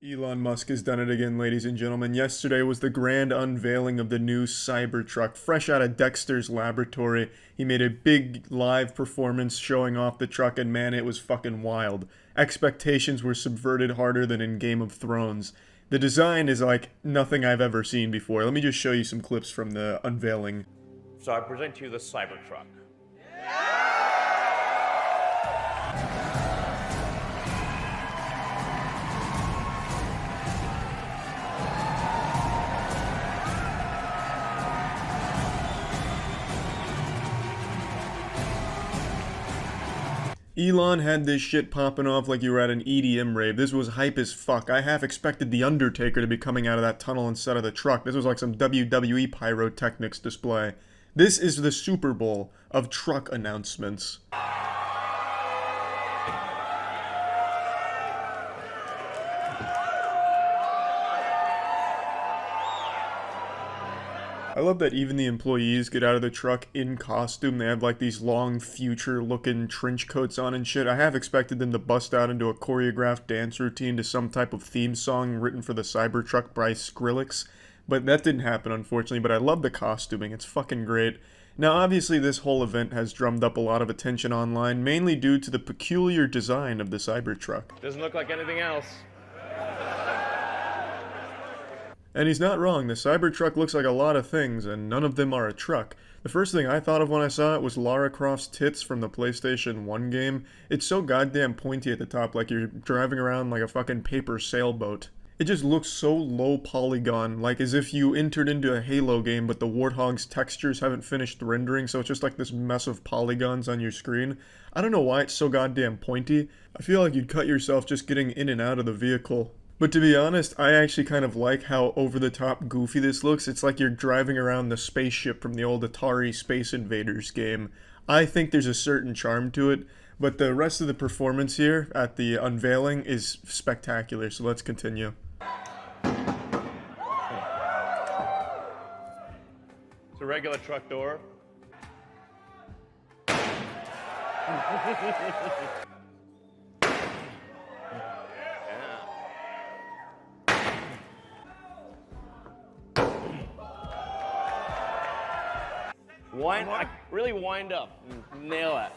Elon Musk has done it again, ladies and gentlemen. Yesterday was the grand unveiling of the new Cybertruck. Fresh out of Dexter's laboratory, he made a big live performance showing off the truck, and man, it was fucking wild. Expectations were subverted harder than in Game of Thrones. The design is like nothing I've ever seen before. Let me just show you some clips from the unveiling. So I present to you the Cybertruck. Elon had this shit popping off like you were at an EDM rave. This was hype as fuck. I half expected The Undertaker to be coming out of that tunnel instead of the truck. This was like some WWE pyrotechnics display. This is the Super Bowl of truck announcements. I love that even the employees get out of the truck in costume. They have like these long future-looking trench coats on and shit. I have expected them to bust out into a choreographed dance routine to some type of theme song written for the Cybertruck by Skrillex. But that didn't happen, unfortunately. But I love the costuming. It's fucking great. Now, obviously, this whole event has drummed up a lot of attention online, mainly due to the peculiar design of the Cybertruck. Doesn't look like anything else. And he's not wrong, the Cybertruck looks like a lot of things, and none of them are a truck. The first thing I thought of when I saw it was Lara Croft's tits from the PlayStation 1 game. It's so goddamn pointy at the top, like you're driving around like a fucking paper sailboat. It just looks so low polygon, like as if you entered into a Halo game but the Warthog's textures haven't finished rendering, so it's just like this mess of polygons on your screen. I don't know why it's so goddamn pointy. I feel like you'd cut yourself just getting in and out of the vehicle. But to be honest, I actually kind of like how over-the-top goofy this looks. It's like you're driving around the spaceship from the old Atari Space Invaders game. I think there's a certain charm to it, but the rest of the performance here at the unveiling is spectacular, so let's continue. It's a regular truck door. Really wind up. Nail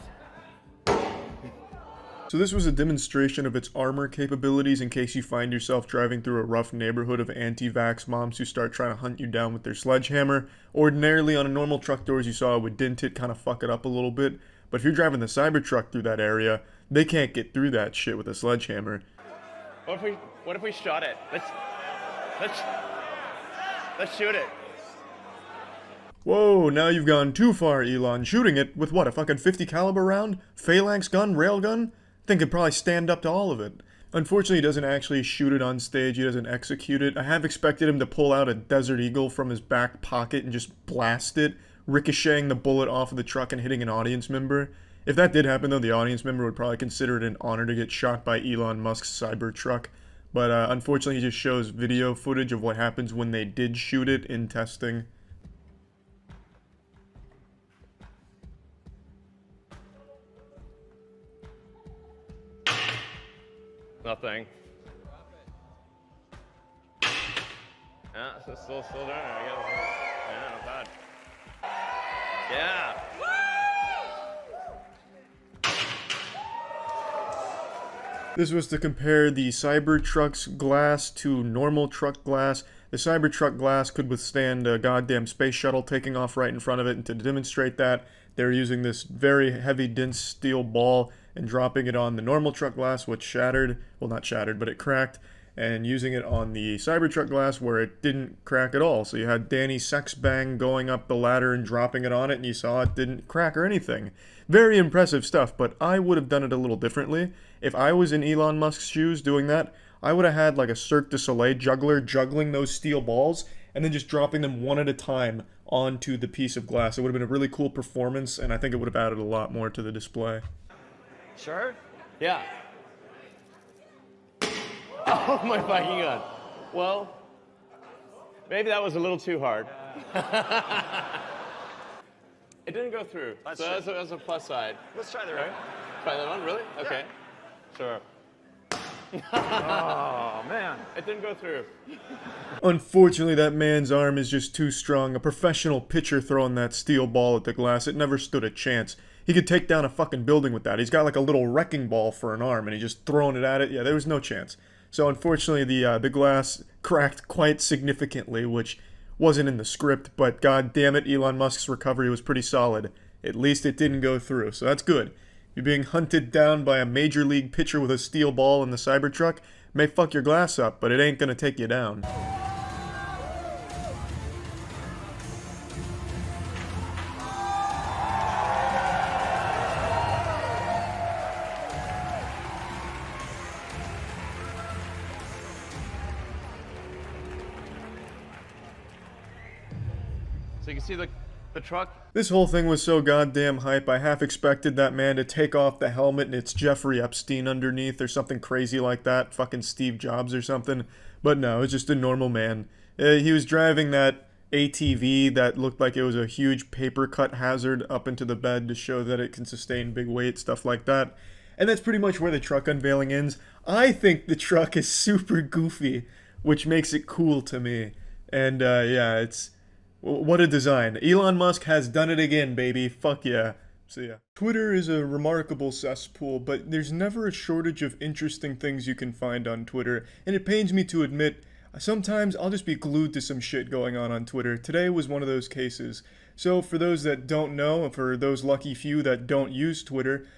it. So this was a demonstration of its armor capabilities in case you find yourself driving through a rough neighborhood of anti-vax moms who start trying to hunt you down with their sledgehammer. Ordinarily on a normal truck door, as you saw, it would dent it, kind of fuck it up a little bit. But if you're driving the Cybertruck through that area, they can't get through that shit with a sledgehammer. What if we shot it? Let's shoot it. Whoa, now you've gone too far, Elon. Shooting it with what, a fucking 50 caliber round? Phalanx gun? Railgun? Think it'd probably stand up to all of it. Unfortunately, he doesn't actually shoot it on stage, he doesn't execute it. I have expected him to pull out a Desert Eagle from his back pocket and just blast it, ricocheting the bullet off of the truck and hitting an audience member. If that did happen though, the audience member would probably consider it an honor to get shot by Elon Musk's Cybertruck. But unfortunately, he just shows video footage of what happens when they did shoot it in testing. Nothing. Yeah, it's still there, I guess. Yeah, not bad. Yeah. This was to compare the Cybertruck's glass to normal truck glass. The Cybertruck glass could withstand a goddamn space shuttle taking off right in front of it, and to demonstrate that, they're using this very heavy, dense steel ball and dropping it on the normal truck glass, which shattered. Well, not shattered, but it cracked. And using it on the Cybertruck glass where it didn't crack at all. So you had Danny Sexbang going up the ladder and dropping it on it, and you saw it didn't crack or anything. Very impressive stuff, but I would have done it a little differently. If I was in Elon Musk's shoes doing that, I would have had like a Cirque du Soleil juggler juggling those steel balls and then just dropping them one at a time onto the piece of glass. It would have been a really cool performance, and I think it would have added a lot more to the display. Sure? Yeah. Oh my fucking god. Well, maybe that was a little too hard. It didn't go through. So that's a plus side. Let's try the right. Try that one, really? Okay. Yeah. Sure. Oh, man. It didn't go through. Unfortunately, that man's arm is just too strong. A professional pitcher throwing that steel ball at the glass, it never stood a chance. He could take down a fucking building with that. He's got like a little wrecking ball for an arm, and he's just throwing it at it. Yeah, there was no chance. So unfortunately, the glass cracked quite significantly, which wasn't in the script, but god damn it, Elon Musk's recovery was pretty solid. At least it didn't go through, so that's good. You're being hunted down by a major league pitcher with a steel ball in the Cybertruck. May fuck your glass up, but it ain't gonna take you down. So you can see the truck. This whole thing was so goddamn hype, I half expected that man to take off the helmet and it's Jeffrey Epstein underneath or something crazy like that, fucking Steve Jobs or something. But no, it's just a normal man. He was driving that ATV that looked like it was a huge paper cut hazard up into the bed to show that it can sustain big weight, stuff like that. And that's pretty much where the truck unveiling ends. I think the truck is super goofy, which makes it cool to me. And yeah, what a design. Elon Musk has done it again, baby. Fuck yeah. See ya. Twitter is a remarkable cesspool, but there's never a shortage of interesting things you can find on Twitter, and it pains me to admit, sometimes I'll just be glued to some shit going on Twitter. Today was one of those cases. So for those that don't know, for those lucky few that don't use Twitter,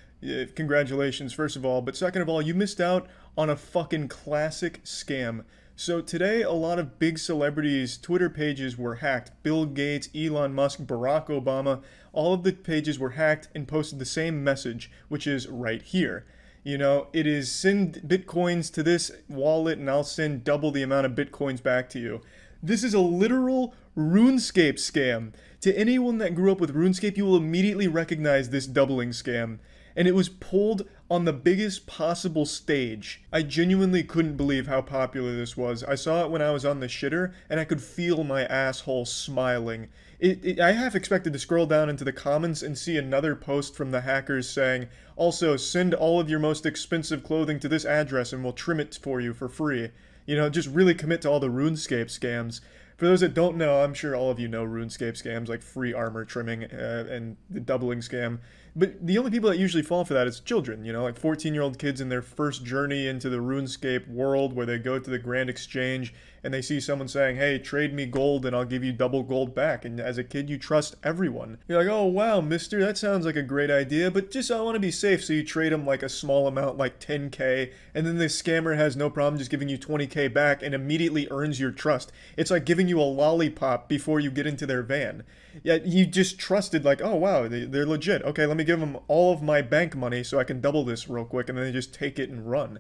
congratulations first of all, but second of all, you missed out on a fucking classic scam. So today, a lot of big celebrities' Twitter pages were hacked. Bill Gates, Elon Musk, Barack Obama, all of the pages were hacked and posted the same message, which is right here. You know, it is send bitcoins to this wallet and I'll send double the amount of bitcoins back to you. This is a literal RuneScape scam. To anyone that grew up with RuneScape, you will immediately recognize this doubling scam. And it was pulled on the biggest possible stage. I genuinely couldn't believe how popular this was. I saw it when I was on the shitter, and I could feel my asshole smiling. I half expected to scroll down into the comments and see another post from the hackers saying, also, send all of your most expensive clothing to this address and we'll trim it for you for free. You know, just really commit to all the RuneScape scams. For those that don't know, I'm sure all of you know RuneScape scams like free armor trimming and the doubling scam. But the only people that usually fall for that is children, you know, like 14-year-old kids in their first journey into the RuneScape world where they go to the Grand Exchange and they see someone saying, hey, trade me gold and I'll give you double gold back. And as a kid, you trust everyone. You're like, oh, wow, mister, that sounds like a great idea, but just I want to be safe. So you trade them like a small amount, like 10K, and then the scammer has no problem just giving you 20K back and immediately earns your trust. It's like giving you a lollipop before you get into their van. Yeah, you just trusted like, oh, wow, they're legit. Okay, let me give them all of my bank money so I can double this real quick, and then they just take it and run.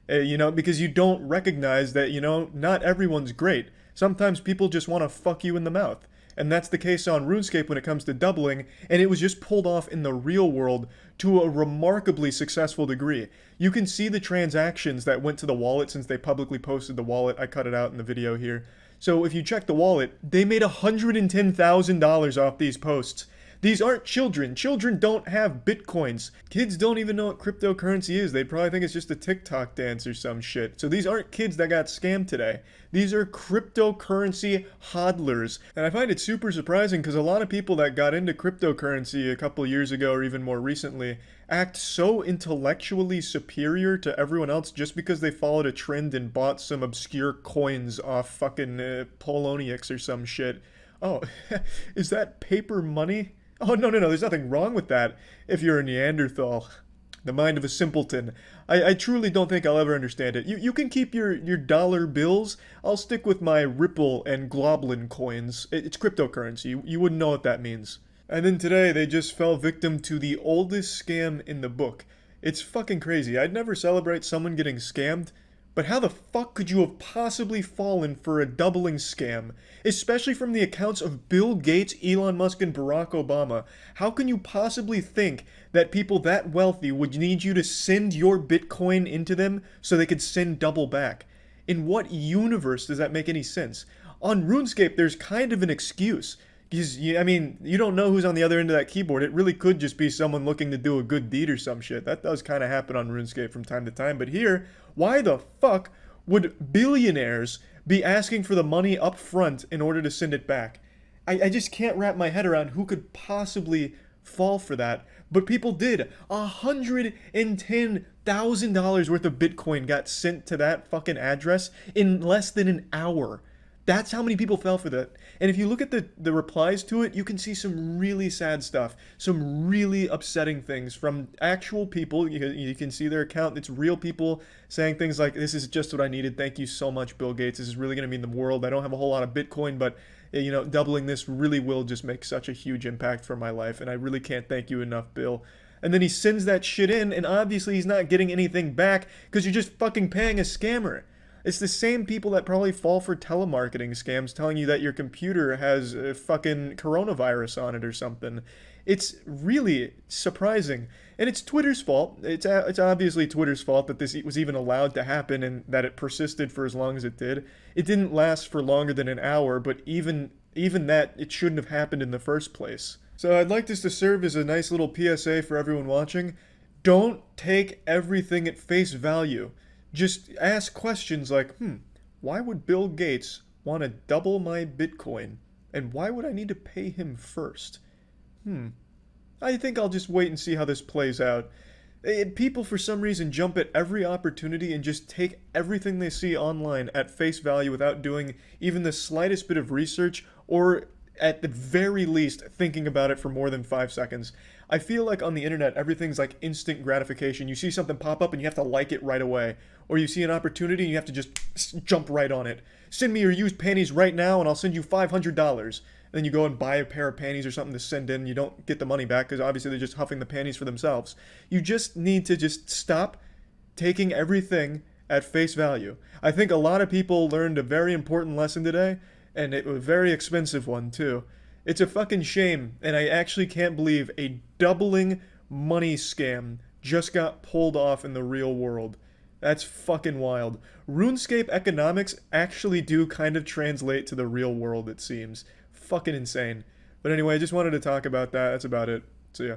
You know, because you don't recognize that, you know, not everyone's great. Sometimes people just want to fuck you in the mouth. And that's the case on RuneScape when it comes to doubling, and it was just pulled off in the real world to a remarkably successful degree. You can see the transactions that went to the wallet since they publicly posted the wallet. I cut it out in the video here. So if you check the wallet, they made $110,000 off these posts. These aren't children. Children don't have bitcoins. Kids don't even know what cryptocurrency is. They probably think it's just a TikTok dance or some shit. So these aren't kids that got scammed today. These are cryptocurrency hodlers. And I find it super surprising because a lot of people that got into cryptocurrency a couple years ago or even more recently act so intellectually superior to everyone else just because they followed a trend and bought some obscure coins off fucking Poloniex or some shit. Oh, is that paper money? Oh, no, there's nothing wrong with that if you're a Neanderthal. The mind of a simpleton. I truly don't think I'll ever understand it. You can keep your dollar bills. I'll stick with my Ripple and Globlin coins. It's cryptocurrency. You wouldn't know what that means. And then today, they just fell victim to the oldest scam in the book. It's fucking crazy. I'd never celebrate someone getting scammed, but how the fuck could you have possibly fallen for a doubling scam? Especially from the accounts of Bill Gates, Elon Musk, and Barack Obama. How can you possibly think that people that wealthy would need you to send your Bitcoin into them so they could send double back? In what universe does that make any sense? On RuneScape, there's kind of an excuse. I mean, you don't know who's on the other end of that keyboard. It really could just be someone looking to do a good deed or some shit. That does kind of happen on RuneScape from time to time. But here, why the fuck would billionaires be asking for the money up front in order to send it back? I just can't wrap my head around who could possibly fall for that. But people did. $110,000 worth of Bitcoin got sent to that fucking address in less than an hour. That's how many people fell for that. And if you look at the replies to it, you can see some really sad stuff, some really upsetting things from actual people. You can see their account. It's real people saying things like, this is just what I needed. Thank you so much, Bill Gates. This is really going to mean the world. I don't have a whole lot of Bitcoin, but doubling this really will just make such a huge impact for my life. And I really can't thank you enough, Bill. And then he sends that shit in, and obviously he's not getting anything back because you're just fucking paying a scammer. It's the same people that probably fall for telemarketing scams telling you that your computer has a fucking coronavirus on it or something. It's really surprising. And it's Twitter's fault. It's obviously Twitter's fault that this was even allowed to happen and that it persisted for as long as it did. It didn't last for longer than an hour, but even that, it shouldn't have happened in the first place. So I'd like this to serve as a nice little PSA for everyone watching. Don't take everything at face value. Just ask questions like, why would Bill Gates want to double my Bitcoin? And why would I need to pay him first? I think I'll just wait and see how this plays out. People, for some reason, jump at every opportunity and just take everything they see online at face value without doing even the slightest bit of research or, at the very least, thinking about it for more than 5 seconds. I feel like on the internet, everything's like instant gratification. You see something pop up and you have to like it right away. Or you see an opportunity and you have to just jump right on it. Send me your used panties right now and I'll send you $500. And then you go and buy a pair of panties or something to send in. You don't get the money back because obviously they're just huffing the panties for themselves. You just need to just stop taking everything at face value. I think a lot of people learned a very important lesson today, and it was a very expensive one too. It's a fucking shame, and I actually can't believe a doubling money scam just got pulled off in the real world. That's fucking wild. RuneScape economics actually do kind of translate to the real world, it seems. Fucking insane. But anyway, I just wanted to talk about that. That's about it. See ya.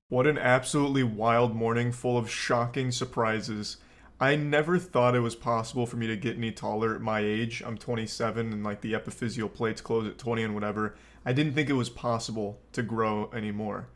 What an absolutely wild morning full of shocking surprises. I never thought it was possible for me to get any taller at my age. I'm 27 and like the epiphyseal plates close at 20 and whatever. I didn't think it was possible to grow anymore.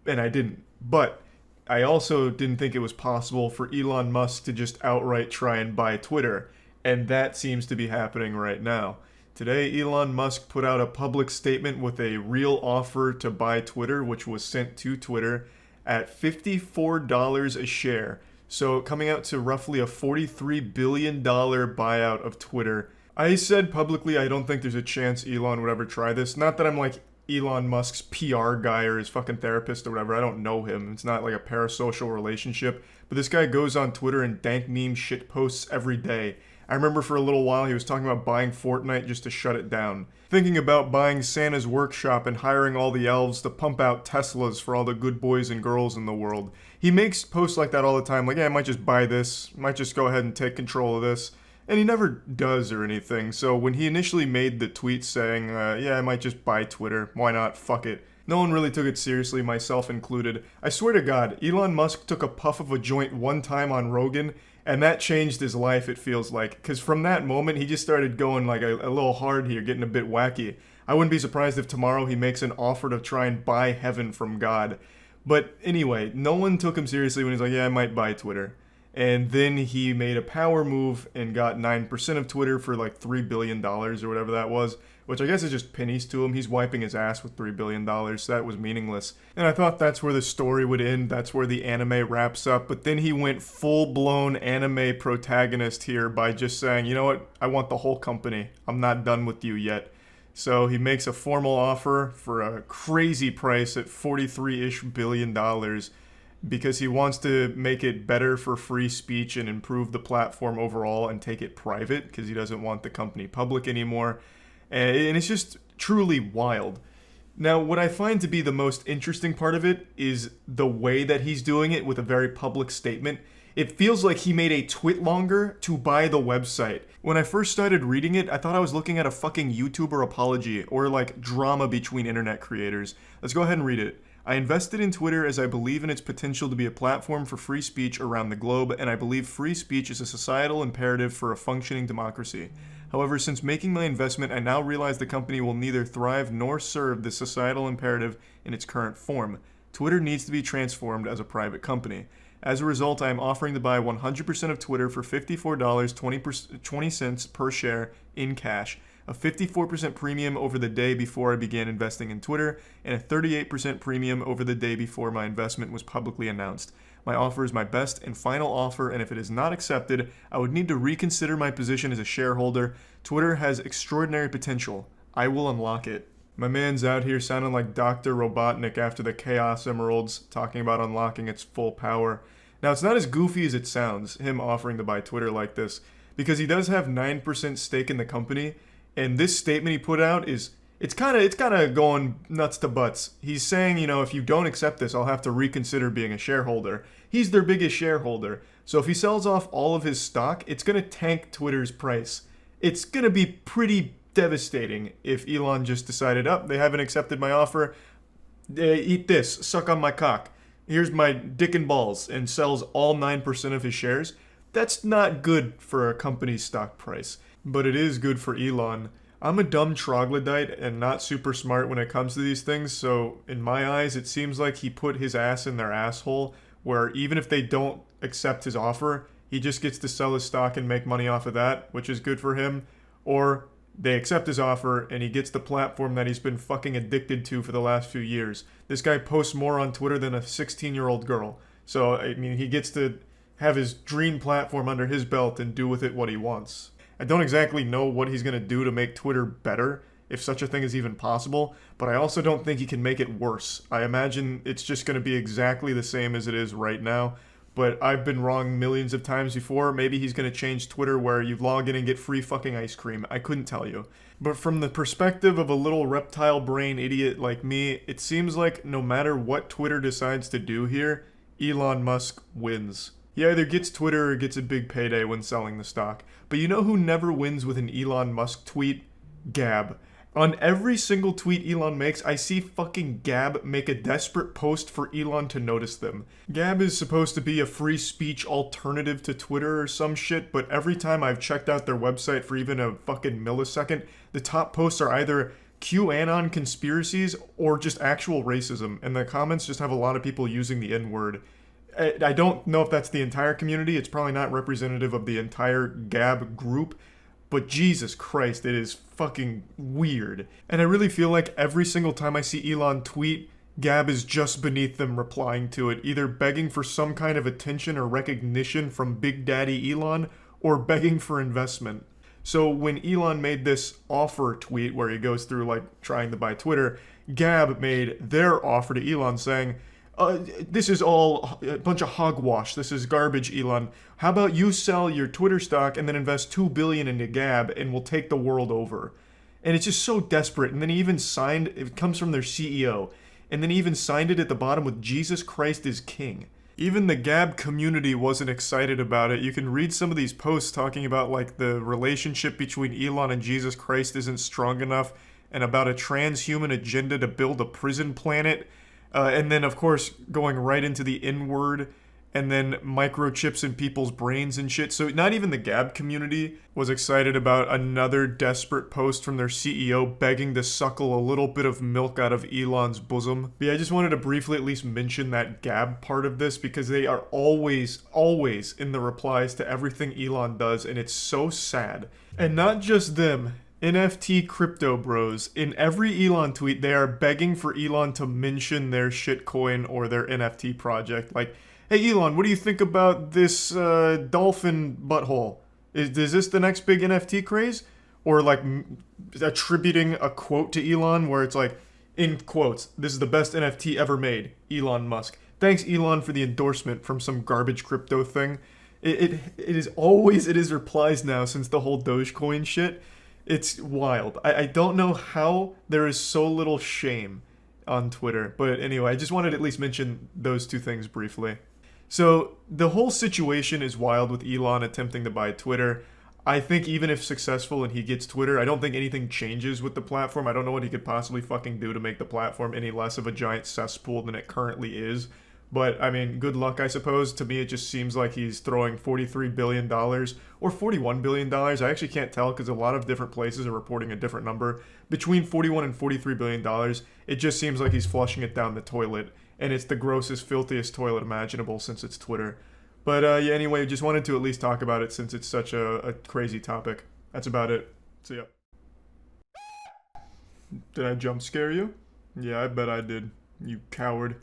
And I didn't. But I also didn't think it was possible for Elon Musk to just outright try and buy Twitter. And that seems to be happening right now. Today, Elon Musk put out a public statement with a real offer to buy Twitter, which was sent to Twitter at $54 a share. So coming out to roughly a $43 billion buyout of Twitter. I said publicly I don't think there's a chance Elon would ever try this. Not that I'm like Elon Musk's PR guy or his fucking therapist or whatever. I don't know him. It's not like a parasocial relationship. But this guy goes on Twitter and dank meme shit posts every day. I remember for a little while he was talking about buying Fortnite just to shut it down. Thinking about buying Santa's workshop and hiring all the elves to pump out Teslas for all the good boys and girls in the world. He makes posts like that all the time, like, yeah, I might just buy this, might just go ahead and take control of this. And he never does or anything, so when he initially made the tweet saying, yeah, I might just buy Twitter, why not, fuck it. No one really took it seriously, myself included. I swear to God, Elon Musk took a puff of a joint one time on Rogan, and that changed his life, it feels like. Because from that moment, he just started going like a little hard here, getting a bit wacky. I wouldn't be surprised if tomorrow he makes an offer to try and buy heaven from God. But anyway, no one took him seriously when he's like, yeah, I might buy Twitter. And then he made a power move and got 9% of Twitter for like $3 billion or whatever that was, which I guess is just pennies to him. He's wiping his ass with $3 billion, so that was meaningless. And I thought that's where the story would end, that's where the anime wraps up, but then he went full-blown anime protagonist here by just saying, you know what, I want the whole company. I'm not done with you yet. So he makes a formal offer for a crazy price at $43-ish billion because he wants to make it better for free speech and improve the platform overall and take it private because he doesn't want the company public anymore. And it's just truly wild. Now, what I find to be the most interesting part of it is the way that he's doing it with a very public statement. It feels like he made a twit longer to buy the website. When I first started reading it, I thought I was looking at a fucking YouTuber apology or like drama between internet creators. Let's go ahead and read it. I invested in Twitter as I believe in its potential to be a platform for free speech around the globe, and I believe free speech is a societal imperative for a functioning democracy. However, since making my investment, I now realize the company will neither thrive nor serve this societal imperative in its current form. Twitter needs to be transformed as a private company. As a result, I am offering to buy 100% of Twitter for $54.20 per share in cash, a 54% premium over the day before I began investing in Twitter, and a 38% premium over the day before my investment was publicly announced. My offer is my best and final offer, and if it is not accepted, I would need to reconsider my position as a shareholder. Twitter has extraordinary potential. I will unlock it. My man's out here sounding like Dr. Robotnik after the Chaos Emeralds, talking about unlocking its full power. Now, it's not as goofy as it sounds, him offering to buy Twitter like this, because he does have 9% stake in the company, and this statement he put out is, it's kind of going nuts to butts. He's saying, you know, if you don't accept this, I'll have to reconsider being a shareholder. He's their biggest shareholder, so if he sells off all of his stock, it's going to tank Twitter's price. It's going to be pretty devastating if Elon just decided, oh, they haven't accepted my offer, eat this, suck on my cock. Here's my dick and balls, and sells all 9% of his shares. That's not good for a company's stock price, but it is good for Elon. I'm a dumb troglodyte and not super smart when it comes to these things, so in my eyes, it seems like he put his ass in their asshole, where even if they don't accept his offer, he just gets to sell his stock and make money off of that, which is good for him, or they accept his offer, and he gets the platform that he's been fucking addicted to for the last few years. This guy posts more on Twitter than a 16-year-old girl. So, I mean, he gets to have his dream platform under his belt and do with it what he wants. I don't exactly know what he's going to do to make Twitter better, if such a thing is even possible, but I also don't think he can make it worse. I imagine it's just going to be exactly the same as it is right now. But I've been wrong millions of times before. Maybe he's going to change Twitter where you log in and get free fucking ice cream. I couldn't tell you. But from the perspective of a little reptile brain idiot like me, it seems like no matter what Twitter decides to do here, Elon Musk wins. He either gets Twitter or gets a big payday when selling the stock. But you know who never wins with an Elon Musk tweet? Gab. On every single tweet Elon makes, I see fucking Gab make a desperate post for Elon to notice them. Gab is supposed to be a free speech alternative to Twitter or some shit, but every time I've checked out their website for even a fucking millisecond, the top posts are either QAnon conspiracies or just actual racism, and the comments just have a lot of people using the N-word. I don't know if that's the entire community, it's probably not representative of the entire Gab group, but Jesus Christ, it is fucking weird. And I really feel like every single time I see Elon tweet, Gab is just beneath them replying to it, either begging for some kind of attention or recognition from Big Daddy Elon, or begging for investment. So when Elon made this offer tweet where he goes through like trying to buy Twitter, Gab made their offer to Elon saying, this is all a bunch of hogwash. This is garbage, Elon. How about you sell your Twitter stock and then invest $2 billion into Gab and we'll take the world over? And it's just so desperate. And then he even signed, it comes from their CEO, and then he even signed it at the bottom with Jesus Christ is King. Even the Gab community wasn't excited about it. You can read some of these posts talking about like the relationship between Elon and Jesus Christ isn't strong enough, and about a transhuman agenda to build a prison planet. And then, of course, going right into the N-word, and then microchips in people's brains and shit. So not even the Gab community was excited about another desperate post from their CEO begging to suckle a little bit of milk out of Elon's bosom. But yeah, I just wanted to briefly at least mention that Gab part of this, because they are always in the replies to everything Elon does, and it's so sad. And not just them. NFT crypto bros, in every Elon tweet, they are begging for Elon to mention their shitcoin or their NFT project. Like, hey Elon, what do you think about this dolphin butthole? Is this the next big NFT craze? Or like attributing a quote to Elon where it's like, in quotes, this is the best NFT ever made, Elon Musk. Thanks Elon for the endorsement from some garbage crypto thing. It is always his replies now since the whole Dogecoin shit. It's wild. I don't know how there is so little shame on Twitter. But anyway, I just wanted to at least mention those two things briefly. So the whole situation is wild with Elon attempting to buy Twitter. I think even if successful and he gets Twitter, I don't think anything changes with the platform. I don't know what he could possibly fucking do to make the platform any less of a giant cesspool than it currently is. But, I mean, good luck, I suppose. To me, it just seems like he's throwing $43 billion or $41 billion. I actually can't tell because a lot of different places are reporting a different number. Between $41 and $43 billion, it just seems like he's flushing it down the toilet. And it's the grossest, filthiest toilet imaginable since it's Twitter. But yeah, anyway, just wanted to at least talk about it since it's such a crazy topic. That's about it. See ya. Did I jump scare you? Yeah, I bet I did. You coward.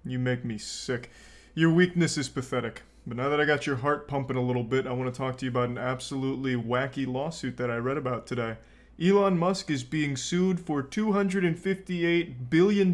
You make me sick. Your weakness is pathetic. But now that I got your heart pumping a little bit, I want to talk to you about an absolutely wacky lawsuit that I read about today. Elon Musk is being sued for $258 billion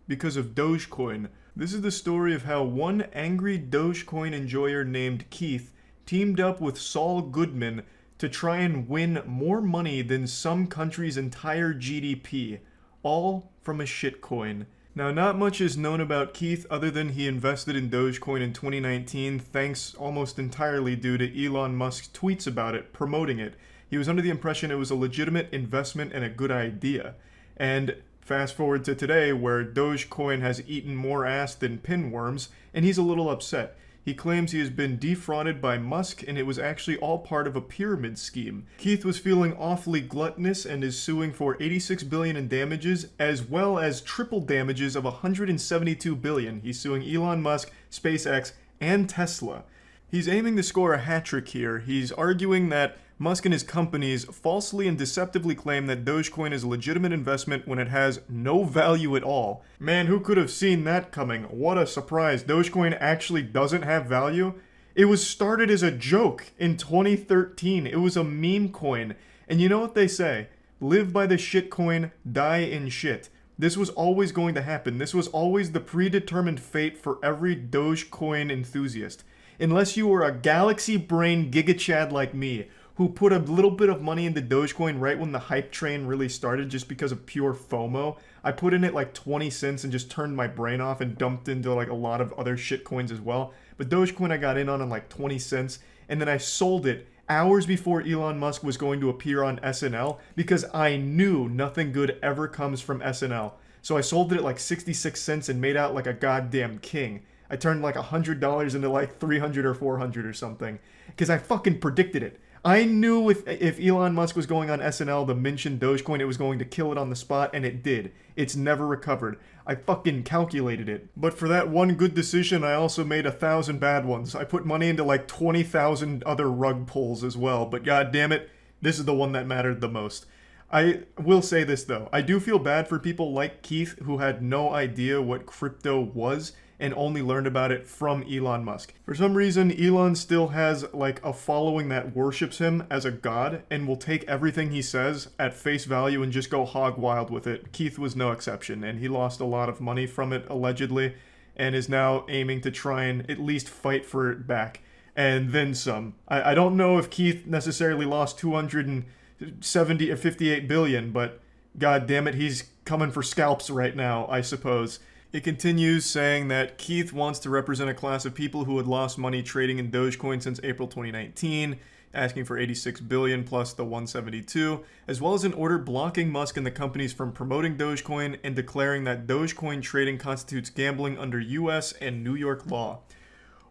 because of Dogecoin. This is the story of how one angry Dogecoin enjoyer named Keith teamed up with Saul Goodman to try and win more money than some country's entire GDP, all from a shitcoin. Now, not much is known about Keith other than he invested in Dogecoin in 2019, thanks almost entirely due to Elon Musk's tweets about it, promoting it. He was under the impression it was a legitimate investment and a good idea. And fast forward to today, where Dogecoin has eaten more ass than pinworms, and he's a little upset. He claims he has been defrauded by Musk, and it was actually all part of a pyramid scheme. Keith was feeling awfully gluttonous and is suing for $86 billion in damages, as well as triple damages of $172 billion. He's suing Elon Musk, SpaceX, and Tesla. He's aiming to score a hat trick here. He's arguing that Musk and his companies falsely and deceptively claim that Dogecoin is a legitimate investment when it has no value at all. Man, who could have seen that coming? What a surprise. Dogecoin actually doesn't have value? It was started as a joke in 2013. It was a meme coin. And you know what they say? Live by the shit coin, die in shit. This was always going to happen. This was always the predetermined fate for every Dogecoin enthusiast. Unless you were a galaxy brain gigachad like me, who put a little bit of money into Dogecoin right when the hype train really started just because of pure FOMO. I put in it like 20 cents and just turned my brain off and dumped into like a lot of other shit coins as well. But Dogecoin I got in on like 20 cents and then I sold it hours before Elon Musk was going to appear on SNL because I knew nothing good ever comes from SNL. So I sold it at like 66 cents and made out like a goddamn king. I turned like $100 into like 300 or 400 or something because I fucking predicted it. I knew if Elon Musk was going on SNL to mention Dogecoin, it was going to kill it on the spot, and it did. It's never recovered. I fucking calculated it. But for that one good decision, I also made 1,000 bad ones. I put money into like 20,000 other rug pulls as well, but god damn it, this is the one that mattered the most. I will say this though, I do feel bad for people like Keith who had no idea what crypto was and only learned about it from Elon Musk. For some reason, Elon still has like a following that worships him as a god and will take everything he says at face value and just go hog wild with it. Keith was no exception, and he lost a lot of money from it allegedly and is now aiming to try and at least fight for it back. And then some. I don't know if Keith necessarily lost 270 or 58 billion, but god damn it, he's coming for scalps right now, I suppose. It continues saying that Keith wants to represent a class of people who had lost money trading in Dogecoin since April 2019, asking for 86 billion plus the 172, as well as an order blocking Musk and the companies from promoting Dogecoin and declaring that Dogecoin trading constitutes gambling under US and New York law.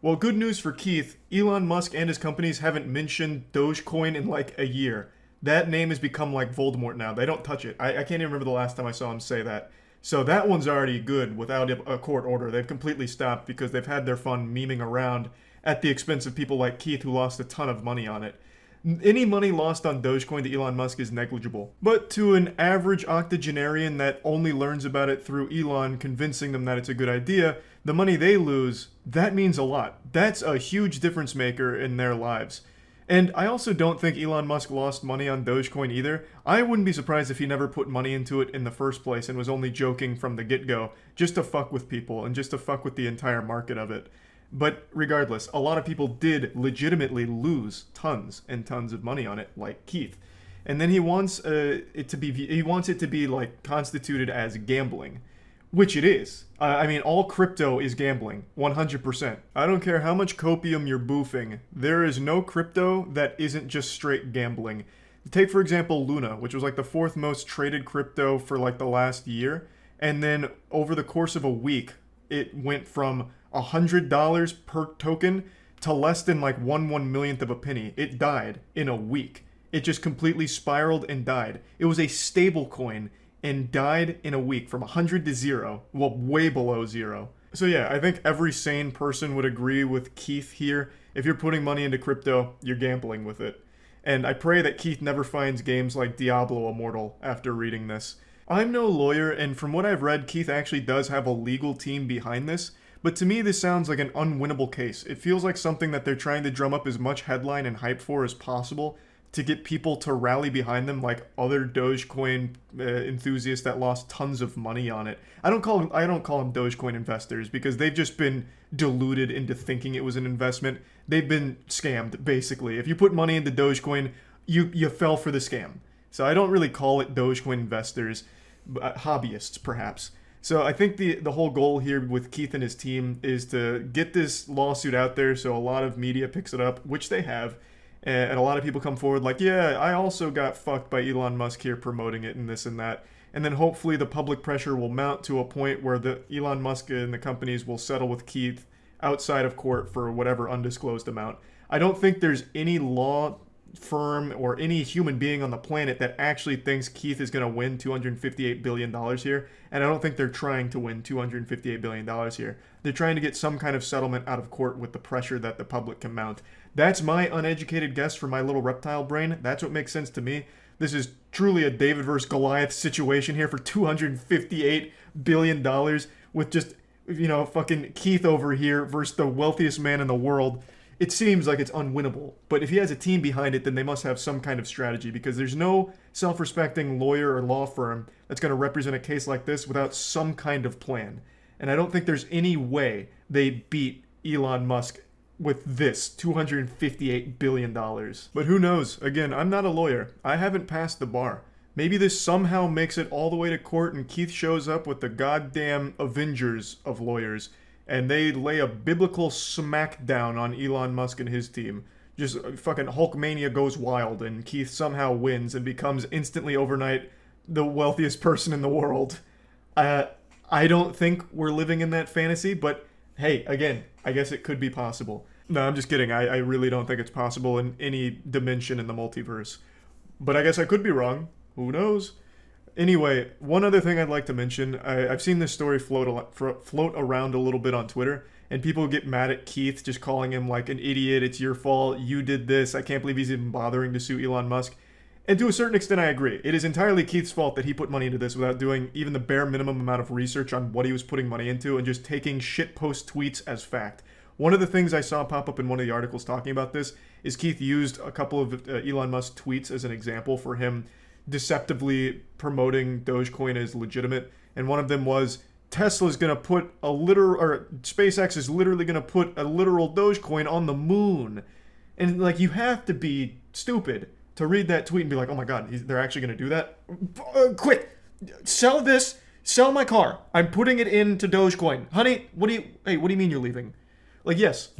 Well, good news for Keith, Elon Musk and his companies haven't mentioned Dogecoin in like a year. That name has become like Voldemort now. They don't touch it. I can't even remember the last time I saw him say that. So that one's already good without a court order. They've completely stopped because they've had their fun memeing around at the expense of people like Keith who lost a ton of money on it. Any money lost on Dogecoin to Elon Musk is negligible. But to an average octogenarian that only learns about it through Elon convincing them that it's a good idea, the money they lose, that means a lot. That's a huge difference maker in their lives. And I also don't think Elon Musk lost money on Dogecoin either. I wouldn't be surprised if he never put money into it in the first place and was only joking from the get-go, just to fuck with people and just to fuck with the entire market of it. But regardless, a lot of people did legitimately lose tons and tons of money on it, like Keith. And then he wants it to be like constituted as gambling. which it is. I mean, all crypto is gambling, 100%. I don't care how much copium you're boofing, there is no crypto that isn't just straight gambling. Take, for example, Luna, which was like the fourth most traded crypto for like the last year. And then over the course of a week, it went from $100 per token to less than like 1/1 millionth of a penny. It died in a week. It just completely spiraled and died. It was a stable coin and died in a week from 100 to 0, well, way below 0. So yeah, I think every sane person would agree with Keith here. If you're putting money into crypto, you're gambling with it. And I pray that Keith never finds games like Diablo Immortal after reading this. I'm no lawyer, and from what I've read, Keith actually does have a legal team behind this, but to me this sounds like an unwinnable case. It feels like something that they're trying to drum up as much headline and hype for as possible to get people to rally behind them, like other Dogecoin enthusiasts that lost tons of money on it. I don't call them Dogecoin investors because they've just been deluded into thinking it was an investment. They've been scammed, basically. If you put money into Dogecoin, you fell for the scam. So I don't really call it Dogecoin investors, hobbyists perhaps. So I think the whole goal here with Keith and his team is to get this lawsuit out there so a lot of media picks it up, which they have. And a lot of people come forward like, yeah, I also got fucked by Elon Musk here promoting it and this and that. And then hopefully the public pressure will mount to a point where the Elon Musk and the companies will settle with Keith outside of court for whatever undisclosed amount. I don't think there's any law firm or any human being on the planet that actually thinks Keith is going to win $258 billion here. And I don't think they're trying to win $258 billion here. They're trying to get some kind of settlement out of court with the pressure that the public can mount. That's my uneducated guess from my little reptile brain. That's what makes sense to me. This is truly a David versus Goliath situation here for $258 billion with just, fucking Keith over here versus the wealthiest man in the world. It seems like it's unwinnable. But if he has a team behind it, then they must have some kind of strategy because there's no self-respecting lawyer or law firm that's going to represent a case like this without some kind of plan. And I don't think there's any way they beat Elon Musk with this $258 billion. But who knows? Again, I'm not a lawyer. I haven't passed the bar. Maybe this somehow makes it all the way to court and Keith shows up with the goddamn Avengers of lawyers and they lay a biblical smackdown on Elon Musk and his team. Just fucking Hulkmania goes wild and Keith somehow wins and becomes instantly overnight the wealthiest person in the world. I don't think we're living in that fantasy, but hey, again, I guess it could be possible. No, I'm just kidding. I really don't think it's possible in any dimension in the multiverse. But I guess I could be wrong. Who knows? Anyway, one other thing I'd like to mention. I've seen this story float around a little bit on Twitter, and people get mad at Keith, just calling him like an idiot. It's your fault. You did this. I can't believe he's even bothering to sue Elon Musk. And to a certain extent, I agree. It is entirely Keith's fault that he put money into this without doing even the bare minimum amount of research on what he was putting money into and just taking shitpost tweets as fact. One of the things I saw pop up in one of the articles talking about this is Keith used a couple of Elon Musk tweets as an example for him deceptively promoting Dogecoin as legitimate. And one of them was, Tesla's going to put SpaceX is literally going to put a literal Dogecoin on the moon. And like, you have to be stupid to read that tweet and be like, oh my god, they're actually going to do that? Quick, sell this, sell my car. I'm putting it into Dogecoin. Honey, what do you mean you're leaving? Like, yes,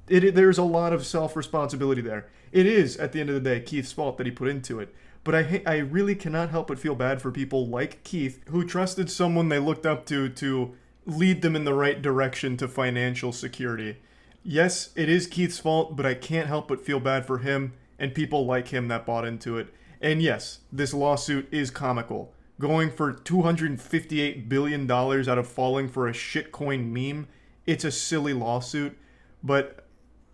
there's a lot of self-responsibility there. It is, at the end of the day, Keith's fault that he put into it. But I really cannot help but feel bad for people like Keith who trusted someone they looked up to lead them in the right direction to financial security. Yes, it is Keith's fault, but I can't help but feel bad for him and people like him that bought into it. And yes, this lawsuit is comical. Going for $258 billion out of falling for a shitcoin meme, it's a silly lawsuit. But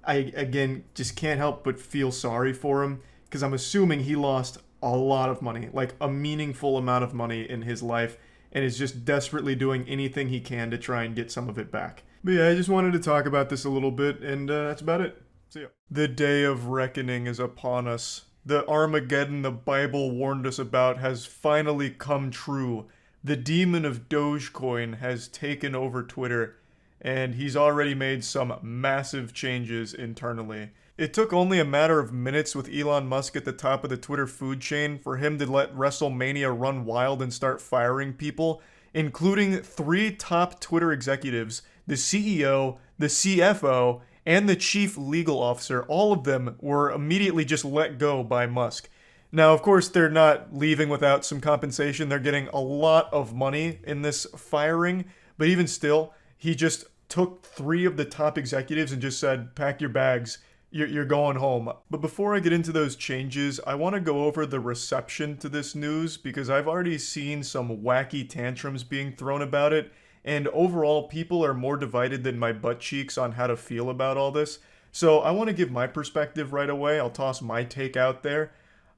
I, again, just can't help but feel sorry for him because I'm assuming he lost a lot of money, like a meaningful amount of money in his life, and is just desperately doing anything he can to try and get some of it back. But yeah, I just wanted to talk about this a little bit, and that's about it. See ya. The day of reckoning is upon us. The Armageddon the Bible warned us about has finally come true. The demon of Dogecoin has taken over Twitter, and he's already made some massive changes internally. It took only a matter of minutes with Elon Musk at the top of the Twitter food chain for him to let WrestleMania run wild and start firing people including 3 top Twitter executives, the CEO, the CFO, and the chief legal officer. All of them were immediately just let go by Musk. Now, of course, they're not leaving without some compensation. They're getting a lot of money in this firing, but even still, he just took 3 of the top executives and just said, pack your bags, you're going home. But before I get into those changes, I want to go over the reception to this news because I've already seen some wacky tantrums being thrown about it, and overall, people are more divided than my butt cheeks on how to feel about all this. So I want to give my perspective right away. I'll toss my take out there.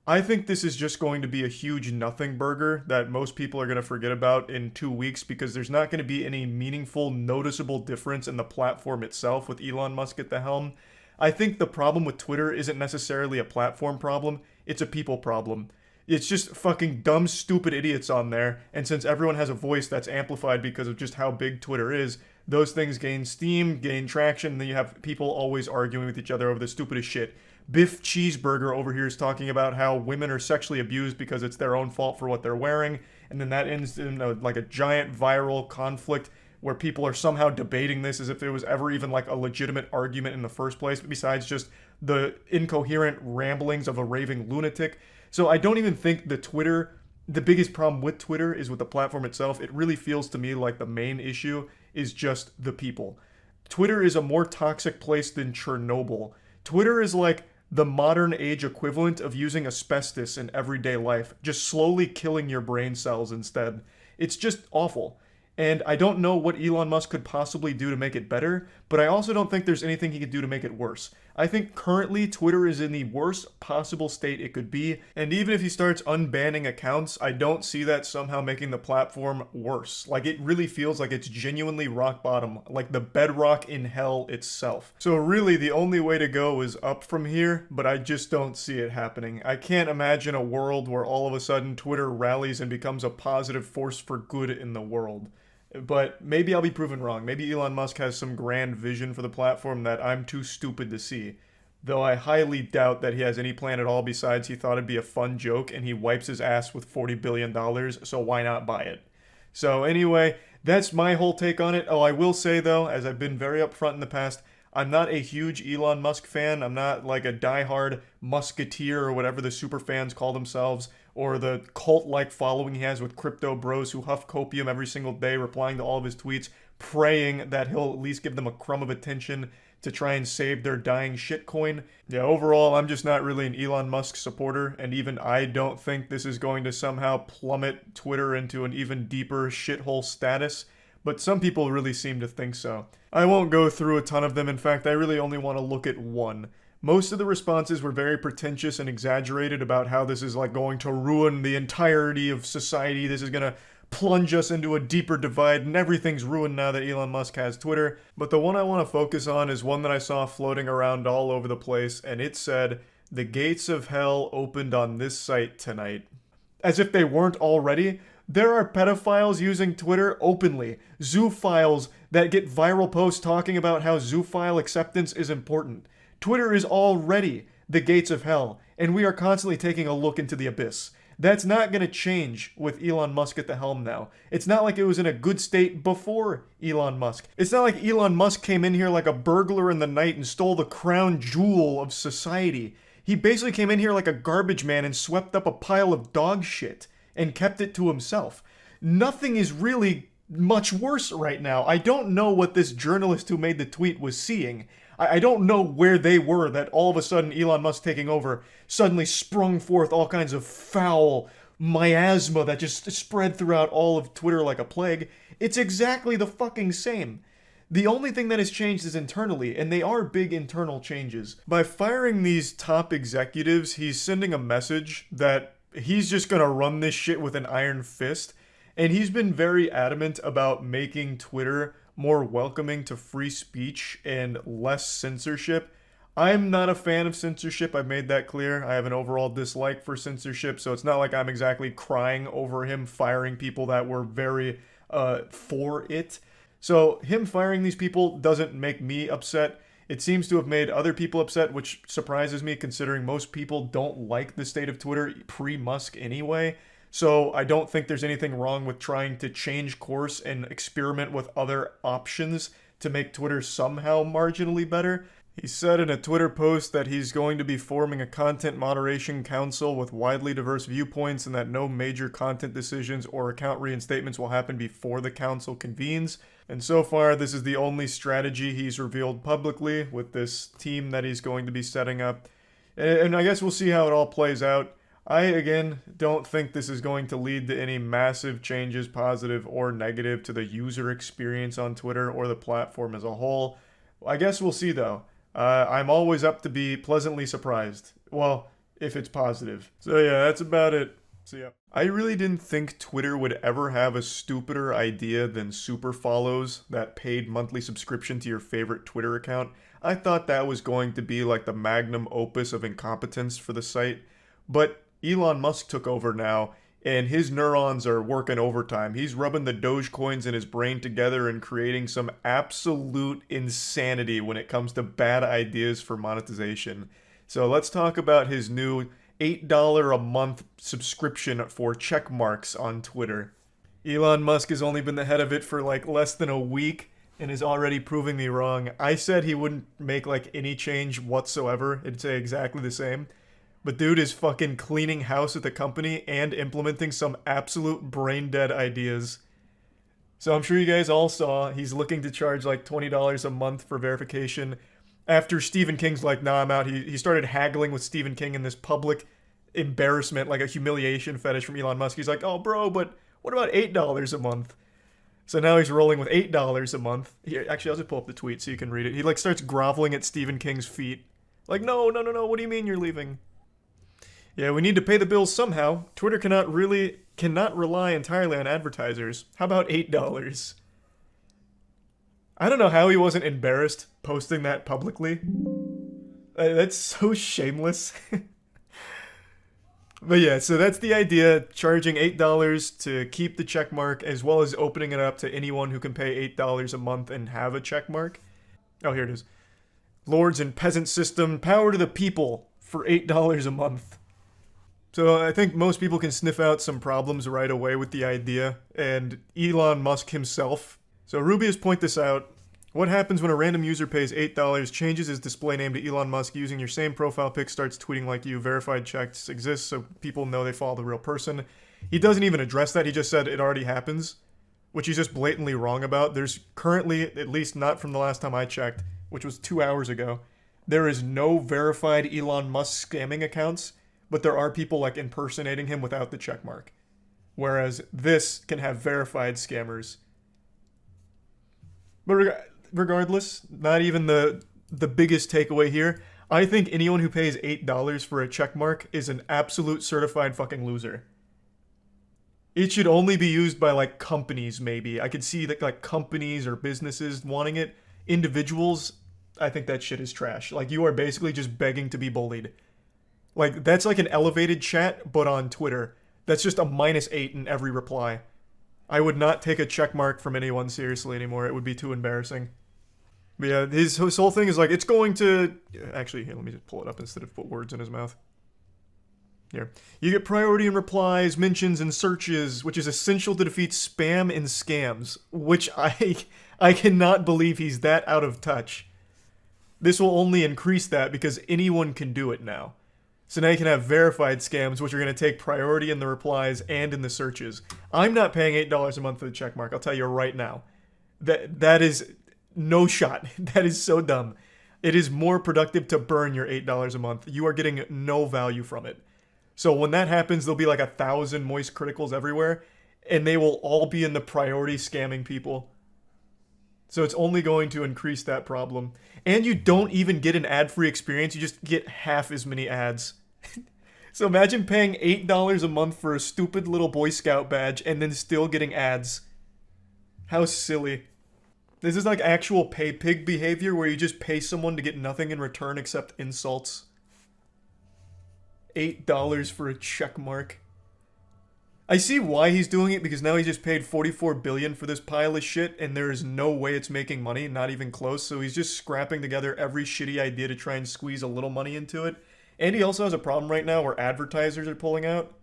I think this is just going to be a huge nothing burger that most people are going to forget about in 2 weeks because there's not going to be any meaningful, noticeable difference in the platform itself with Elon Musk at the helm. I think the problem with Twitter isn't necessarily a platform problem, it's a people problem. It's just fucking dumb, stupid idiots on there, and since everyone has a voice that's amplified because of just how big Twitter is, those things gain steam, gain traction, and then you have people always arguing with each other over the stupidest shit. Biff Cheeseburger over here is talking about how women are sexually abused because it's their own fault for what they're wearing, and then that ends in a giant viral conflict where people are somehow debating this as if there was ever even like a legitimate argument in the first place, besides just the incoherent ramblings of a raving lunatic. So I don't even think the biggest problem with Twitter is with the platform itself. It really feels to me like the main issue is just the people. Twitter is a more toxic place than Chernobyl. Twitter is like the modern age equivalent of using asbestos in everyday life, just slowly killing your brain cells instead. It's just awful. And I don't know what Elon Musk could possibly do to make it better, but I also don't think there's anything he could do to make it worse. I think currently Twitter is in the worst possible state it could be, and even if he starts unbanning accounts, I don't see that somehow making the platform worse. Like, it really feels like it's genuinely rock bottom, like the bedrock in hell itself. So really, the only way to go is up from here, but I just don't see it happening. I can't imagine a world where all of a sudden Twitter rallies and becomes a positive force for good in the world. But maybe I'll be proven wrong. Maybe Elon Musk has some grand vision for the platform that I'm too stupid to see. Though I highly doubt that he has any plan at all besides he thought it'd be a fun joke and he wipes his ass with $40 billion, so why not buy it? So anyway, that's my whole take on it. Oh, I will say though, as I've been very upfront in the past, I'm not a huge Elon Musk fan. I'm not like a diehard Musketeer or whatever the super fans call themselves, or the cult-like following he has with crypto bros who huff copium every single day, replying to all of his tweets, praying that he'll at least give them a crumb of attention to try and save their dying shitcoin. Yeah, overall, I'm just not really an Elon Musk supporter, and even I don't think this is going to somehow plummet Twitter into an even deeper shithole status, but some people really seem to think so. I won't go through a ton of them. In fact, I really only want to look at one. Most of the responses were very pretentious and exaggerated about how this is like going to ruin the entirety of society. This is going to plunge us into a deeper divide and everything's ruined now that Elon Musk has Twitter. But the one I want to focus on is one that I saw floating around all over the place, and it said, "The gates of hell opened on this site tonight." As if they weren't already. There are pedophiles using Twitter openly. Zoophiles that get viral posts talking about how zoophile acceptance is important. Twitter is already the gates of hell, and we are constantly taking a look into the abyss. That's not going to change with Elon Musk at the helm now. It's not like it was in a good state before Elon Musk. It's not like Elon Musk came in here like a burglar in the night and stole the crown jewel of society. He basically came in here like a garbage man and swept up a pile of dog shit and kept it to himself. Nothing is really much worse right now. I don't know what this journalist who made the tweet was seeing. I don't know where they were that all of a sudden Elon Musk taking over suddenly sprung forth all kinds of foul miasma that just spread throughout all of Twitter like a plague. It's exactly the fucking same. The only thing that has changed is internally, and they are big internal changes. By firing these top executives, he's sending a message that he's just gonna run this shit with an iron fist, and he's been very adamant about making Twitter more welcoming to free speech and less censorship. I'm not a fan of censorship, I've made that clear. I have an overall dislike for censorship, so it's not like I'm exactly crying over him firing people that were very for it. So him firing these people doesn't make me upset. It seems to have made other people upset, which surprises me considering most people don't like the state of Twitter pre-Musk anyway. So I don't think there's anything wrong with trying to change course and experiment with other options to make Twitter somehow marginally better. He said in a Twitter post that he's going to be forming a content moderation council with widely diverse viewpoints and that no major content decisions or account reinstatements will happen before the council convenes. And so far, this is the only strategy he's revealed publicly with this team that he's going to be setting up. And I guess we'll see how it all plays out. I, again, don't think this is going to lead to any massive changes, positive or negative, to the user experience on Twitter or the platform as a whole. I guess we'll see, though. I'm always up to be pleasantly surprised. Well, if it's positive. So yeah, that's about it. See ya. I really didn't think Twitter would ever have a stupider idea than super follows, that paid monthly subscription to your favorite Twitter account. I thought that was going to be like the magnum opus of incompetence for the site. But Elon Musk took over now, and his neurons are working overtime. He's rubbing the Dogecoins in his brain together and creating some absolute insanity when it comes to bad ideas for monetization. So let's talk about his new $8 a month subscription for check marks on Twitter. Elon Musk has only been the head of it for like less than a week and is already proving me wrong. I said he wouldn't make like any change whatsoever. It'd say exactly the same. But dude is fucking cleaning house at the company and implementing some absolute brain-dead ideas. So I'm sure you guys all saw he's looking to charge like $20 a month for verification. After Stephen King's like, nah, I'm out, he started haggling with Stephen King in this public embarrassment, like a humiliation fetish from Elon Musk. He's like, oh bro, but what about $8 a month? So now he's rolling with $8 a month. Here, actually, I'll just pull up the tweet so you can read it. He like starts groveling at Stephen King's feet. Like, no, what do you mean you're leaving? Yeah, we need to pay the bills somehow. Twitter cannot rely entirely on advertisers. How about $8? I don't know how he wasn't embarrassed posting that publicly. That's so shameless. But yeah, so that's the idea, charging $8 to keep the check mark, as well as opening it up to anyone who can pay $8 a month and have a check mark. Oh, here it is. Lords and peasant system, power to the people for $8 a month. So I think most people can sniff out some problems right away with the idea, and Elon Musk himself. So Rubius point this out. What happens when a random user pays $8, changes his display name to Elon Musk using your same profile pic, starts tweeting like you, verified checks exist so people know they follow the real person. He doesn't even address that, he just said it already happens, which he's just blatantly wrong about. There's currently, at least not from the last time I checked, which was 2 hours ago, there is no verified Elon Musk scamming accounts, but there are people like impersonating him without the check mark. Whereas this can have verified scammers. But regardless, not even the biggest takeaway here. I think anyone who pays $8 for a check mark is an absolute certified fucking loser. It should only be used by like companies, maybe. I could see that like companies or businesses wanting it. Individuals, I think that shit is trash. Like you are basically just begging to be bullied. Like, that's like an elevated chat, but on Twitter. That's just a -8 in every reply. I would not take a check mark from anyone seriously anymore. It would be too embarrassing. But yeah, his whole thing is like, it's going to... Actually, here, let me just pull it up instead of put words in his mouth. Here. You get priority in replies, mentions, and searches, which is essential to defeat spam and scams. Which I cannot believe he's that out of touch. This will only increase that because anyone can do it now. So now you can have verified scams, which are going to take priority in the replies and in the searches. I'm not paying $8 a month for the checkmark, I'll tell you right now. That is no shot. That is so dumb. It is more productive to burn your $8 a month. You are getting no value from it. So when that happens, there'll be like 1,000 moist criticals everywhere, and they will all be in the priority scamming people. So it's only going to increase that problem. And you don't even get an ad-free experience, you just get half as many ads. So imagine paying $8 a month for a stupid little Boy Scout badge and then still getting ads. How silly. This is like actual pay pig behavior where you just pay someone to get nothing in return except insults. $8 for a check mark. I see why he's doing it, because now he just paid $44 billion for this pile of shit, and there is no way it's making money, not even close, so he's just scrapping together every shitty idea to try and squeeze a little money into it. And he also has a problem right now where advertisers are pulling out.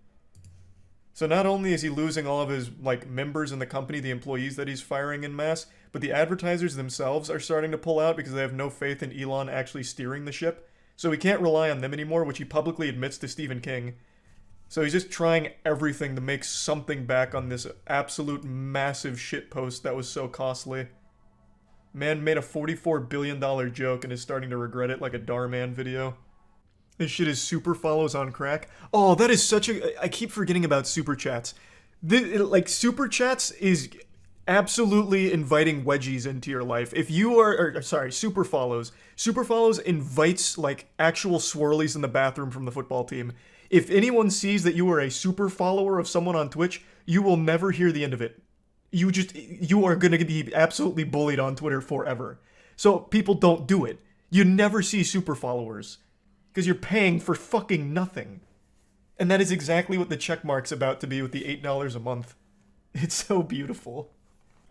So not only is he losing all of his like members in the company, the employees that he's firing en masse, but the advertisers themselves are starting to pull out because they have no faith in Elon actually steering the ship. So he can't rely on them anymore, which he publicly admits to Stephen King. So he's just trying everything to make something back on this absolute massive shitpost that was so costly. Man made a $44 billion joke and is starting to regret it like a Darman video. This shit is super follows on crack. Oh, that is such a... I keep forgetting about super chats. Like, super chats is absolutely inviting wedgies into your life. If you are... sorry, super follows. Super follows invites, like, actual swirlies in the bathroom from the football team. If anyone sees that you are a super follower of someone on Twitch, you will never hear the end of it. You are going to be absolutely bullied on Twitter forever. So people don't do it. You never see super followers. Because you're paying for fucking nothing. And that is exactly what the checkmark's about to be with the $8 a month. It's so beautiful.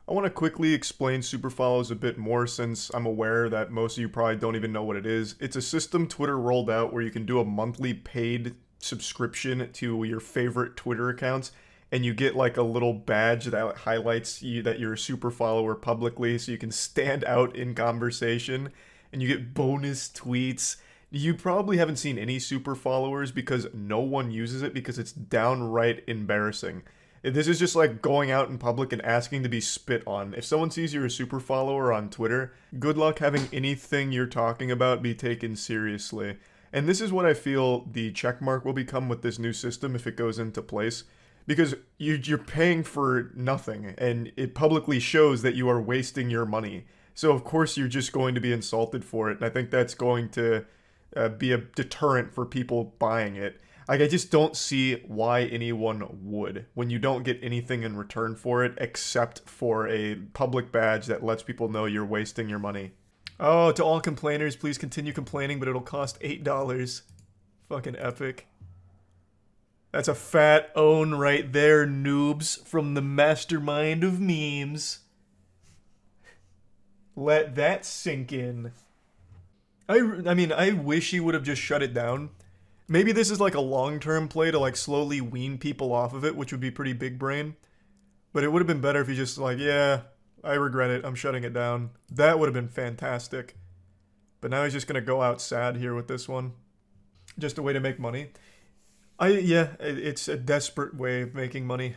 I want to quickly explain super follows a bit more since I'm aware that most of you probably don't even know what it is. It's a system Twitter rolled out where you can do a monthly paid subscription to your favorite Twitter accounts, and you get like a little badge that highlights you that you're a super follower publicly, so you can stand out in conversation, and you get bonus tweets. You probably haven't seen any super followers because no one uses it because it's downright embarrassing. This is just like going out in public and asking to be spit on. If someone sees you're a super follower on Twitter, good luck having anything you're talking about be taken seriously. And this is what I feel the checkmark will become with this new system if it goes into place. Because you're paying for nothing, and it publicly shows that you are wasting your money. So of course you're just going to be insulted for it, and I think that's going to be a deterrent for people buying it. Like, I just don't see why anyone would when you don't get anything in return for it except for a public badge that lets people know you're wasting your money. Oh, to all complainers, please continue complaining, but it'll cost $8. Fucking epic. That's a fat own right there, noobs, from the mastermind of memes. Let that sink in. I mean, I wish he would have just shut it down. Maybe this is like a long-term play to like slowly wean people off of it, which would be pretty big brain. But it would have been better if he just like, yeah, I regret it, I'm shutting it down. That would have been fantastic. But now he's just gonna go out sad here with this one. Just a way to make money. Yeah, it's a desperate way of making money.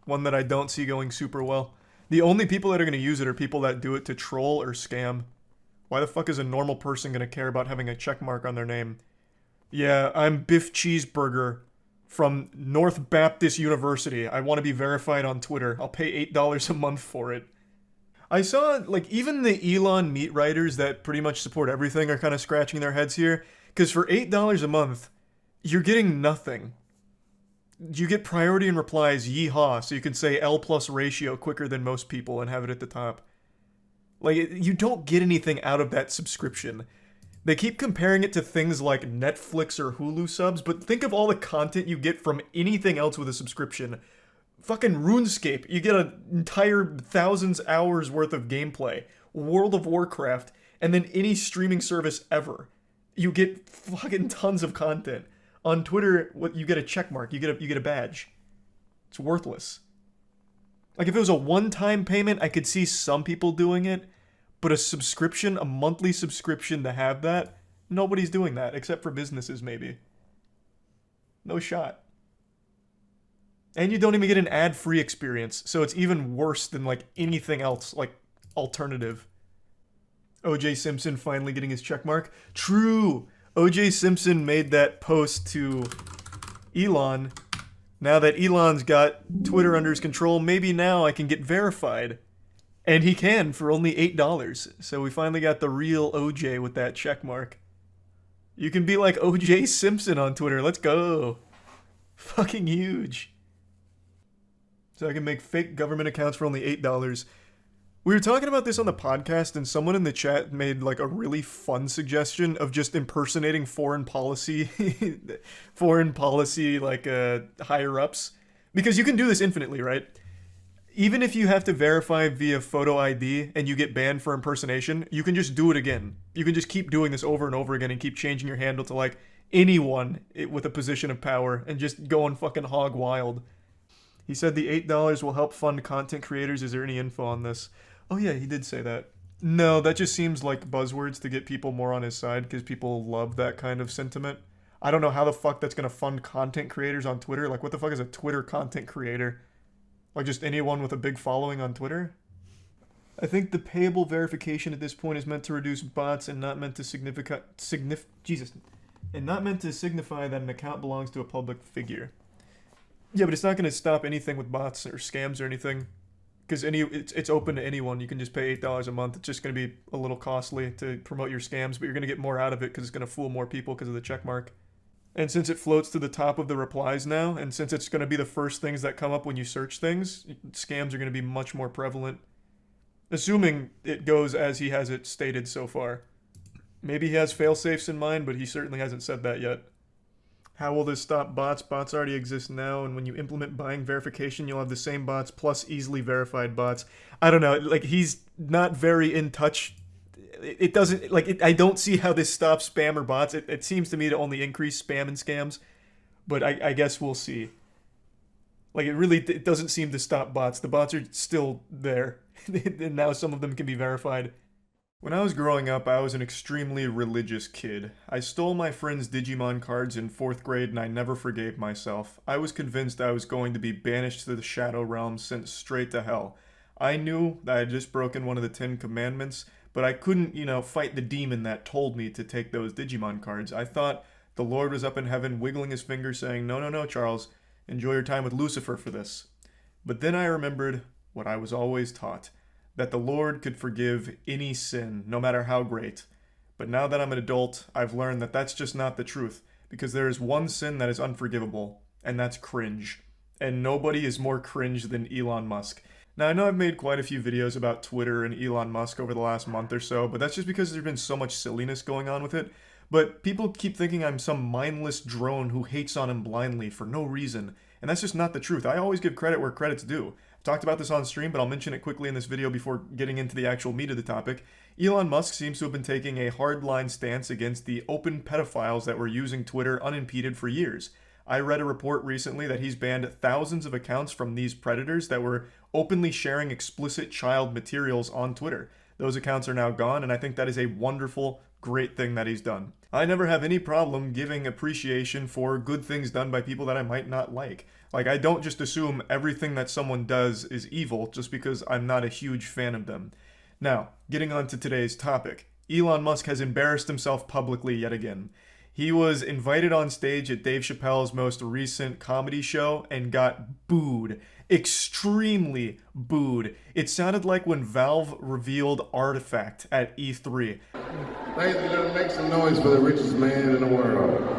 One that I don't see going super well. The only people that are gonna use it are people that do it to troll or scam. Why the fuck is a normal person gonna care about having a check mark on their name? Yeah, I'm Biff Cheeseburger from North Baptist University. I want to be verified on Twitter. I'll pay $8 a month for it. I saw, like, even the Elon meat writers that pretty much support everything are kind of scratching their heads here. Because for $8 a month, you're getting nothing. You get priority in replies, yeehaw, so you can say L plus ratio quicker than most people and have it at the top. Like, you don't get anything out of that subscription. They keep comparing it to things like Netflix or Hulu subs, but think of all the content you get from anything else with a subscription. Fucking RuneScape, you get an entire thousands hours worth of gameplay. World of Warcraft, and then any streaming service ever. You get fucking tons of content. On Twitter, you get a check mark, you get a badge. It's worthless. Like, if it was a one-time payment, I could see some people doing it. But a subscription, a monthly subscription to have that, nobody's doing that, except for businesses, maybe. No shot. And you don't even get an ad-free experience, so it's even worse than, like, anything else, like, alternative. O.J. Simpson finally getting his checkmark. True! O.J. Simpson made that post to Elon. Now that Elon's got Twitter under his control, maybe now I can get verified. And he can for only $8. So we finally got the real OJ with that check mark. You can be like OJ Simpson on Twitter. Let's go. Fucking huge. So I can make fake government accounts for only $8. We were talking about this on the podcast, and someone in the chat made like a really fun suggestion of just impersonating foreign policy like higher ups. Because you can do this infinitely, right? Even if you have to verify via photo ID and you get banned for impersonation, you can just do it again. You can just keep doing this over and over again and keep changing your handle to like anyone with a position of power and just going fucking hog wild. He said the $8 will help fund content creators. Is there any info on this? Oh yeah, he did say that. No, that just seems like buzzwords to get people more on his side because people love that kind of sentiment. I don't know how the fuck that's gonna fund content creators on Twitter. Like, what the fuck is a Twitter content creator? Like, just anyone with a big following on Twitter? I think the payable verification at this point is meant to reduce bots and not meant to signify that an account belongs to a public figure. Yeah, but it's not going to stop anything with bots or scams or anything, because it's open to anyone. You can just pay $8 a month. It's just going to be a little costly to promote your scams, but you're going to get more out of it because it's going to fool more people because of the check mark. And since it floats to the top of the replies now, and since it's going to be the first things that come up when you search things, scams are going to be much more prevalent. Assuming it goes as he has it stated so far. Maybe he has fail-safes in mind, but he certainly hasn't said that yet. How will this stop bots? Bots already exist now, and when you implement buying verification, you'll have the same bots plus easily verified bots. I don't know, like, he's not very in touch. It doesn't, like, I don't see how this stops spam or bots. It seems to me to only increase spam and scams, but I guess we'll see. Like, it doesn't seem to stop bots. The bots are still there, and now some of them can be verified. When I was growing up, I was an extremely religious kid. I stole my friend's Digimon cards in 4th grade and I never forgave myself. I was convinced I was going to be banished to the Shadow Realm, sent straight to hell. I knew that I had just broken one of the 10 commandments, but I couldn't, fight the demon that told me to take those Digimon cards. I thought the Lord was up in heaven wiggling his finger saying, no, Charles, enjoy your time with Lucifer for this. But then I remembered what I was always taught. That the Lord could forgive any sin, no matter how great. But now that I'm an adult, I've learned that that's just not the truth, because there is one sin that is unforgivable, and that's cringe. And nobody is more cringe than Elon Musk. Now, I know I've made quite a few videos about Twitter and Elon Musk over the last month or so, but that's just because there's been so much silliness going on with it. But people keep thinking I'm some mindless drone who hates on him blindly for no reason, and that's just not the truth. I always give credit where credit's due. Talked about this on stream, but I'll mention it quickly in this video before getting into the actual meat of the topic. Elon Musk seems to have been taking a hardline stance against the open pedophiles that were using Twitter unimpeded for years. I read a report recently that he's banned thousands of accounts from these predators that were openly sharing explicit child materials on Twitter. Those accounts are now gone, and I think that is a wonderful, great thing that he's done. I never have any problem giving appreciation for good things done by people that I might not like. Like, I don't just assume everything that someone does is evil just because I'm not a huge fan of them. Now, getting on to today's topic. Elon Musk has embarrassed himself publicly yet again. He was invited on stage at Dave Chappelle's most recent comedy show and got booed. Extremely booed. It sounded like when Valve revealed Artifact at E3. Ladies and gentlemen, make some noise for the richest man in the world.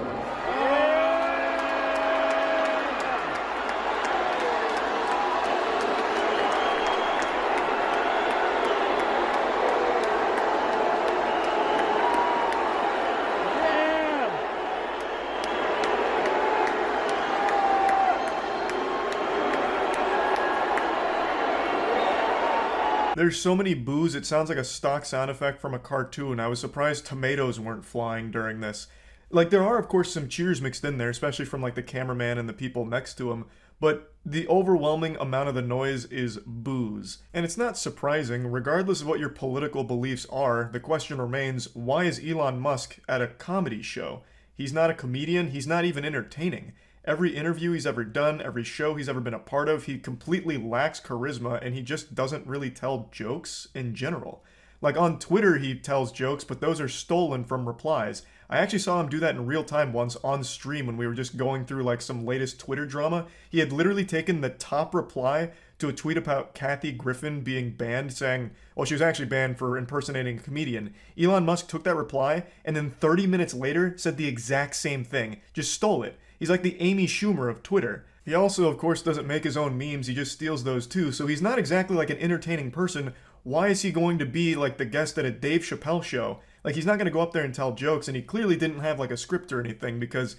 There's so many boos, it sounds like a stock sound effect from a cartoon. I was surprised tomatoes weren't flying during this. Like, there are, of course, some cheers mixed in there, especially from, like, the cameraman and the people next to him, but the overwhelming amount of the noise is boos. And it's not surprising, regardless of what your political beliefs are, the question remains, why is Elon Musk at a comedy show? He's not a comedian, he's not even entertaining. Every interview he's ever done, every show he's ever been a part of, he completely lacks charisma and he just doesn't really tell jokes in general. Like, on Twitter he tells jokes, but those are stolen from replies. I actually saw him do that in real time once on stream when we were just going through like some latest Twitter drama. He had literally taken the top reply to a tweet about Kathy Griffin being banned, saying, well, she was actually banned for impersonating a comedian. Elon Musk took that reply and then 30 minutes later said the exact same thing. Just stole it. He's like the Amy Schumer of Twitter. He also, of course, doesn't make his own memes, he just steals those too, so he's not exactly like an entertaining person. Why is he going to be like the guest at a Dave Chappelle show? Like, he's not going to go up there and tell jokes, and he clearly didn't have like a script or anything because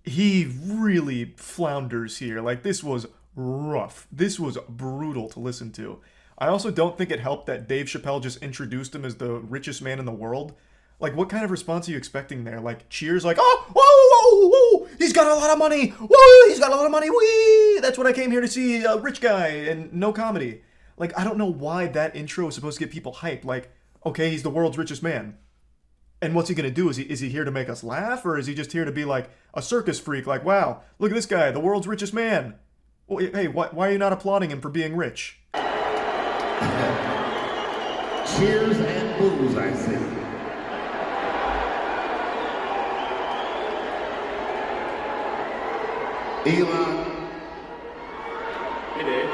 he really flounders here. Like, this was rough. This was brutal to listen to. I also don't think it helped that Dave Chappelle just introduced him as the richest man in the world. Like, what kind of response are you expecting there? Like, cheers like, oh, whoa, whoa, whoa, he's got a lot of money, whoa, he's got a lot of money, wee! that's what I came here to see, a rich guy and no comedy. Like, I don't know why that intro is supposed to get people hyped. Like, okay, he's the world's richest man. And what's he gonna do? Is he here to make us laugh? Or is he just here to be like a circus freak? Like, wow, look at this guy, the world's richest man. Well, hey, why are you not applauding him for being rich? Cheers and booze, I see. Elon. Hey, Dave.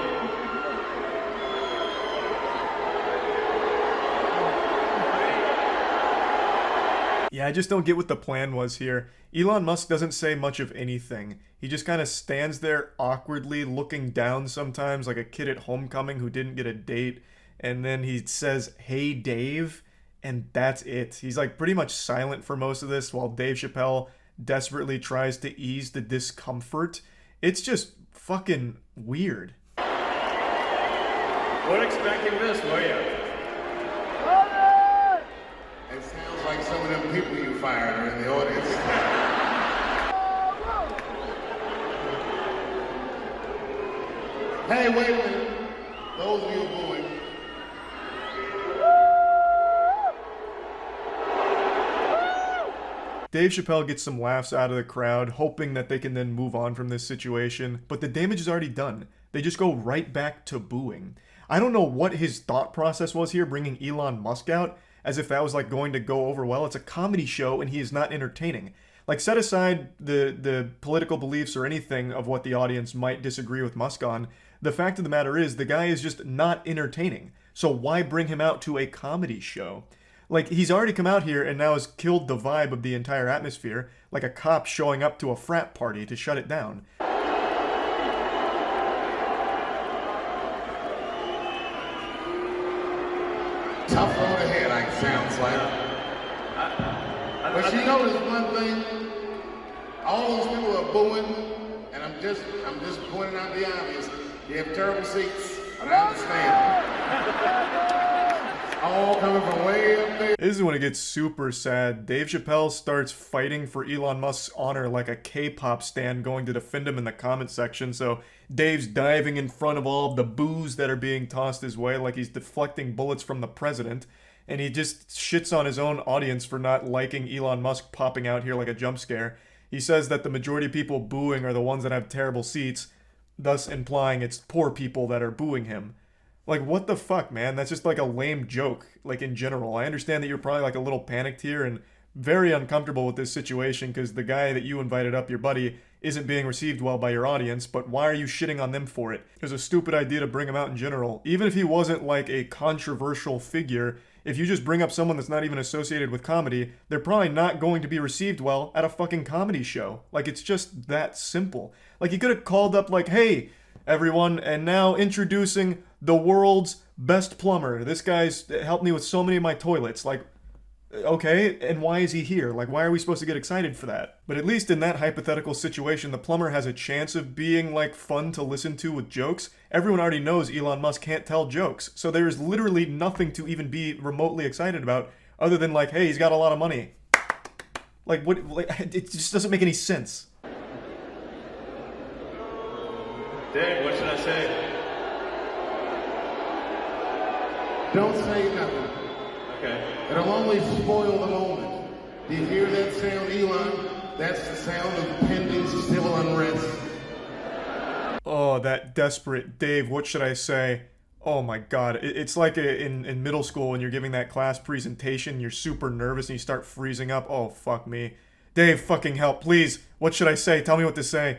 Yeah, I just don't get what the plan was here. Elon Musk doesn't say much of anything. He just kind of stands there awkwardly looking down sometimes like a kid at homecoming who didn't get a date. And then he says, "Hey, Dave," and that's it. He's like pretty much silent for most of this while Dave Chappelle desperately tries to ease the discomfort. It's just fucking weird. Weren't expecting this, were you? It sounds like some of them people you fired are in the audience. Hey, wait a minute. Those of you booing. Dave Chappelle gets some laughs out of the crowd, hoping that they can then move on from this situation, but the damage is already done. They just go right back to booing. I don't know what his thought process was here, bringing Elon Musk out, as if that was like going to go over well. It's a comedy show and he is not entertaining. Like, set aside the political beliefs or anything of what the audience might disagree with Musk on. The fact of the matter is the guy is just not entertaining. So why bring him out to a comedy show? Like, he's already come out here and now has killed the vibe of the entire atmosphere, like a cop showing up to a frat party to shut it down. Tough road ahead, it sounds like. But you notice one thing, all those people are booing, and I'm just pointing out the obvious. You have terrible seats, and I understand. All coming from way up there. This is when it gets super sad. Dave Chappelle starts fighting for Elon Musk's honor like a K-pop stan going to defend him in the comment section. So Dave's diving in front of all of the boos that are being tossed his way like he's deflecting bullets from the president. And he just shits on his own audience for not liking Elon Musk popping out here like a jump scare. He says that the majority of people booing are the ones that have terrible seats, thus implying it's poor people that are booing him. Like, what the fuck, man? That's just like a lame joke, like, in general. I understand that you're probably like a little panicked here and very uncomfortable with this situation because the guy that you invited up, your buddy, isn't being received well by your audience, but why are you shitting on them for it? It was a stupid idea to bring him out in general. Even if he wasn't like a controversial figure, if you just bring up someone that's not even associated with comedy, they're probably not going to be received well at a fucking comedy show. Like, it's just that simple. Like, he could have called up like, "Hey, everyone, and now introducing the world's best plumber. This guy's helped me with so many of my toilets." Like, okay, and why is he here? Like, why are we supposed to get excited for that? But at least in that hypothetical situation, the plumber has a chance of being, like, fun to listen to with jokes. Everyone already knows Elon Musk can't tell jokes, so there is literally nothing to even be remotely excited about other than, like, hey, he's got a lot of money. Like, what? Like, it just doesn't make any sense. Dave, what should I say? Don't say nothing. Okay. It'll only spoil the moment. Do you hear that sound, Elon? That's the sound of pending civil unrest. Oh, that desperate Dave, what should I say? Oh my god, it's like in middle school when you're giving that class presentation, you're super nervous and you start freezing up. Oh, fuck me. Dave, fucking help, please. What should I say? Tell me what to say.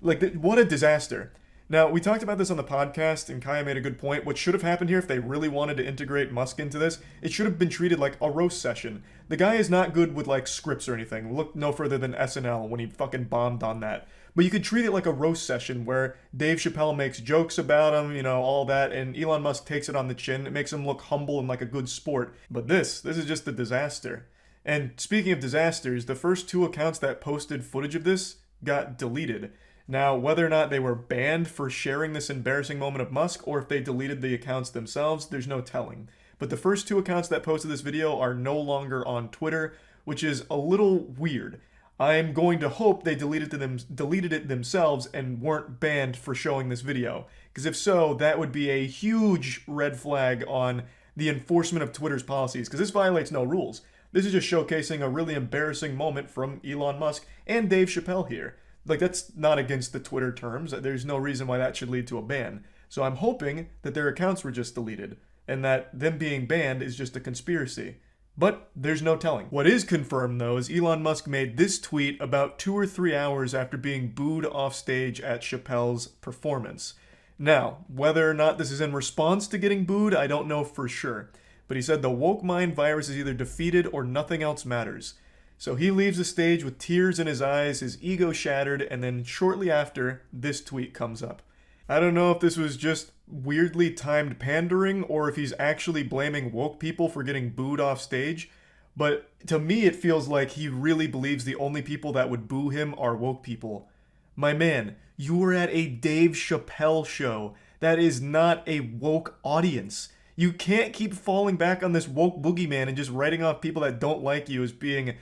Like, what a disaster. Now, we talked about this on the podcast, and Kaya made a good point. What should have happened here if they really wanted to integrate Musk into this, it should have been treated like a roast session. The guy is not good with, like, scripts or anything. Look no further than SNL when he fucking bombed on that. But you could treat it like a roast session where Dave Chappelle makes jokes about him, you know, all that, and Elon Musk takes it on the chin. It makes him look humble and like a good sport. But this is just a disaster. And speaking of disasters, the first 2 accounts that posted footage of this got deleted. Now, whether or not they were banned for sharing this embarrassing moment of Musk, or if they deleted the accounts themselves, there's no telling. But the first 2 accounts that posted this video are no longer on Twitter, which is a little weird. I'm going to hope they deleted it themselves and weren't banned for showing this video. Because if so, that would be a huge red flag on the enforcement of Twitter's policies, because this violates no rules. This is just showcasing a really embarrassing moment from Elon Musk and Dave Chappelle here. Like, that's not against the Twitter terms. There's no reason why that should lead to a ban. So I'm hoping that their accounts were just deleted, and that them being banned is just a conspiracy. But there's no telling. What is confirmed, though, is Elon Musk made this tweet about 2 or 3 hours after being booed off stage at Chappelle's performance. Now, whether or not this is in response to getting booed, I don't know for sure. But he said the woke mind virus is either defeated or nothing else matters. So he leaves the stage with tears in his eyes, his ego shattered, and then shortly after, this tweet comes up. I don't know if this was just weirdly timed pandering or if he's actually blaming woke people for getting booed off stage, but to me it feels like he really believes the only people that would boo him are woke people. My man, you were at a Dave Chappelle show. That is not a woke audience. You can't keep falling back on this woke boogeyman and just writing off people that don't like you as being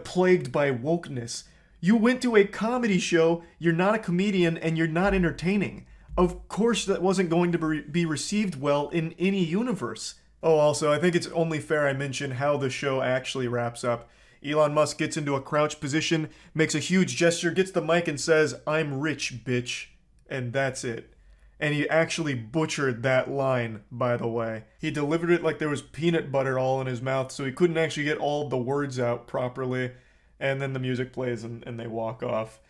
plagued by wokeness. You went to a comedy show, you're not a comedian, and you're not entertaining. Of course that wasn't going to be received well in any universe. Oh, also, I think it's only fair I mention how the show actually wraps up. Elon Musk gets into a crouch position, makes a huge gesture, gets the mic and says, "I'm rich, bitch." And that's it. And he actually butchered that line, by the way. He delivered it like there was peanut butter all in his mouth, so he couldn't actually get all of the words out properly. And then the music plays and they walk off.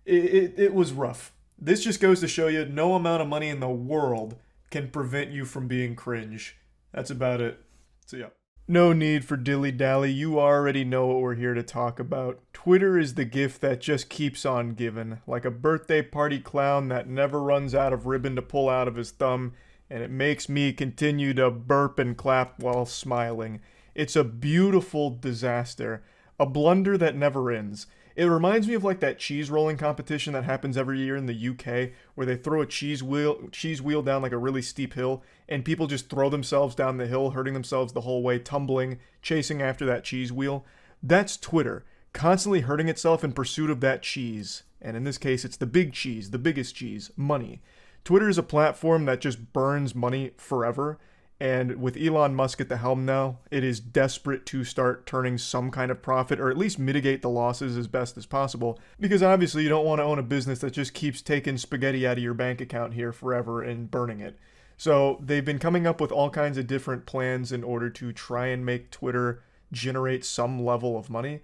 It was rough. This just goes to show you no amount of money in the world can prevent you from being cringe. That's about it. See ya. No need for dilly-dally, you already know what we're here to talk about. Twitter is the gift that just keeps on giving, like a birthday party clown that never runs out of ribbon to pull out of his thumb, and it makes me continue to burp and clap while smiling. It's a beautiful disaster, a blunder that never ends. It reminds me of like that cheese rolling competition that happens every year in the UK, where they throw a cheese wheel down like a really steep hill, and people just throw themselves down the hill, hurting themselves the whole way, tumbling, chasing after that cheese wheel. That's Twitter, constantly hurting itself in pursuit of that cheese. And in this case, it's the big cheese, the biggest cheese, money. Twitter is a platform that just burns money forever. And with Elon Musk at the helm now, it is desperate to start turning some kind of profit, or at least mitigate the losses as best as possible. Because obviously you don't want to own a business that just keeps taking spaghetti out of your bank account here forever and burning it. So they've been coming up with all kinds of different plans in order to try and make Twitter generate some level of money.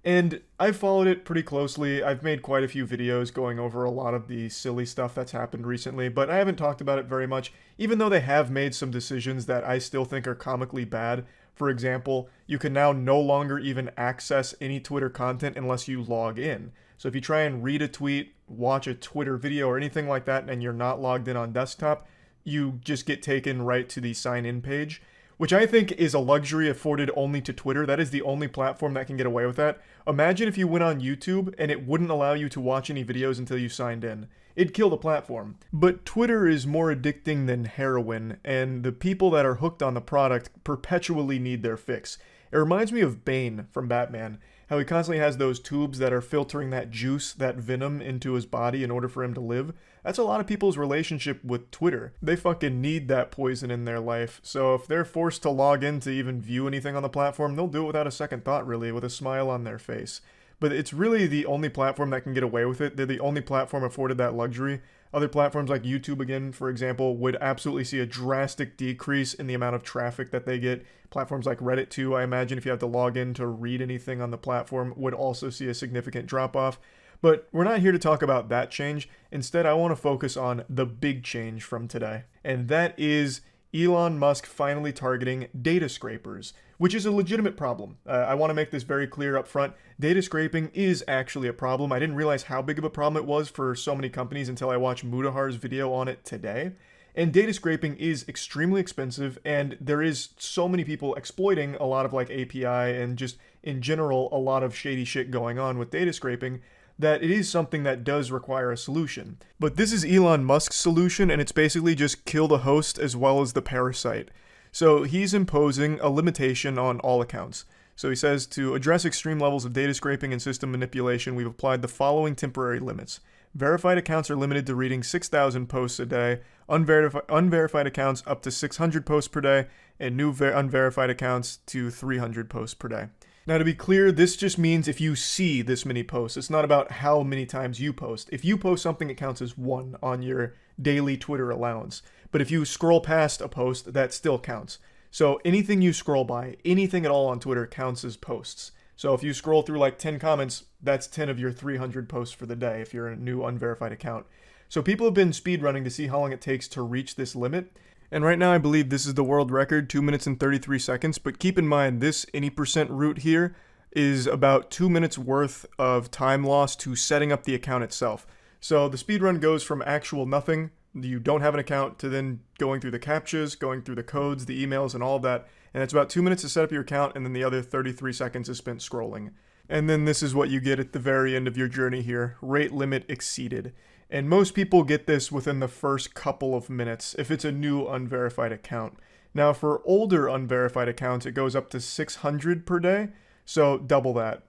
And I've followed it pretty closely. I've made quite a few videos going over a lot of the silly stuff that's happened recently, but I haven't talked about it very much, even though they have made some decisions that I still think are comically bad. For example, you can now no longer even access any Twitter content unless you log in. So if you try and read a tweet, watch a Twitter video, or anything like that, and you're not logged in on desktop, you just get taken right to the sign-in page, which I think is a luxury afforded only to Twitter. That is the only platform that can get away with that. Imagine if you went on YouTube and it wouldn't allow you to watch any videos until you signed in. It'd kill the platform. But Twitter is more addicting than heroin, and the people that are hooked on the product perpetually need their fix. It reminds me of Bane from Batman, how he constantly has those tubes that are filtering that juice, that venom, into his body in order for him to live. That's a lot of people's relationship with Twitter. They fucking need that poison in their life. So if they're forced to log in to even view anything on the platform, they'll do it without a second thought, really, with a smile on their face. But it's really the only platform that can get away with it. They're the only platform afforded that luxury. Other platforms like YouTube, again, for example, would absolutely see a drastic decrease in the amount of traffic that they get. Platforms like Reddit, too, I imagine if you have to log in to read anything on the platform, would also see a significant drop-off. But we're not here to talk about that change. Instead, I want to focus on the big change from today. And that is Elon Musk finally targeting data scrapers, which is a legitimate problem. I want to make this very clear up front. Data scraping is actually a problem. I didn't realize how big of a problem it was for so many companies until I watched Mudahar's video on it today. And data scraping is extremely expensive, and there is so many people exploiting a lot of like API and just in general a lot of shady shit going on with data scraping, that it is something that does require a solution. But this is Elon Musk's solution, and it's basically just kill the host as well as the parasite. So he's imposing a limitation on all accounts. So he says, to address extreme levels of data scraping and system manipulation, we've applied the following temporary limits. Verified accounts are limited to reading 6,000 posts a day, unverified accounts up to 600 posts per day, and new unverified accounts to 300 posts per day. Now, to be clear, this just means if you see this many posts. It's not about how many times you post. If you post something, it counts as 1 on your daily Twitter allowance. But if you scroll past a post, that still counts. So anything you scroll by, anything at all on Twitter counts as posts. So if you scroll through like 10 comments, that's 10 of your 300 posts for the day if you're a new unverified account. So people have been speedrunning to see how long it takes to reach this limit. And right now I believe this is the world record, 2 minutes and 33 seconds. But keep in mind, this any percent route here is about 2 minutes worth of time loss to setting up the account itself. So the speedrun goes from actual nothing, you don't have an account, to then going through the captchas, going through the codes, the emails, and all of that. And it's about 2 minutes to set up your account, and then the other 33 seconds is spent scrolling. And then this is what you get at the very end of your journey here. Rate limit exceeded. And most people get this within the first couple of minutes if it's a new unverified account. Now for older unverified accounts, it goes up to 600 per day. So double that.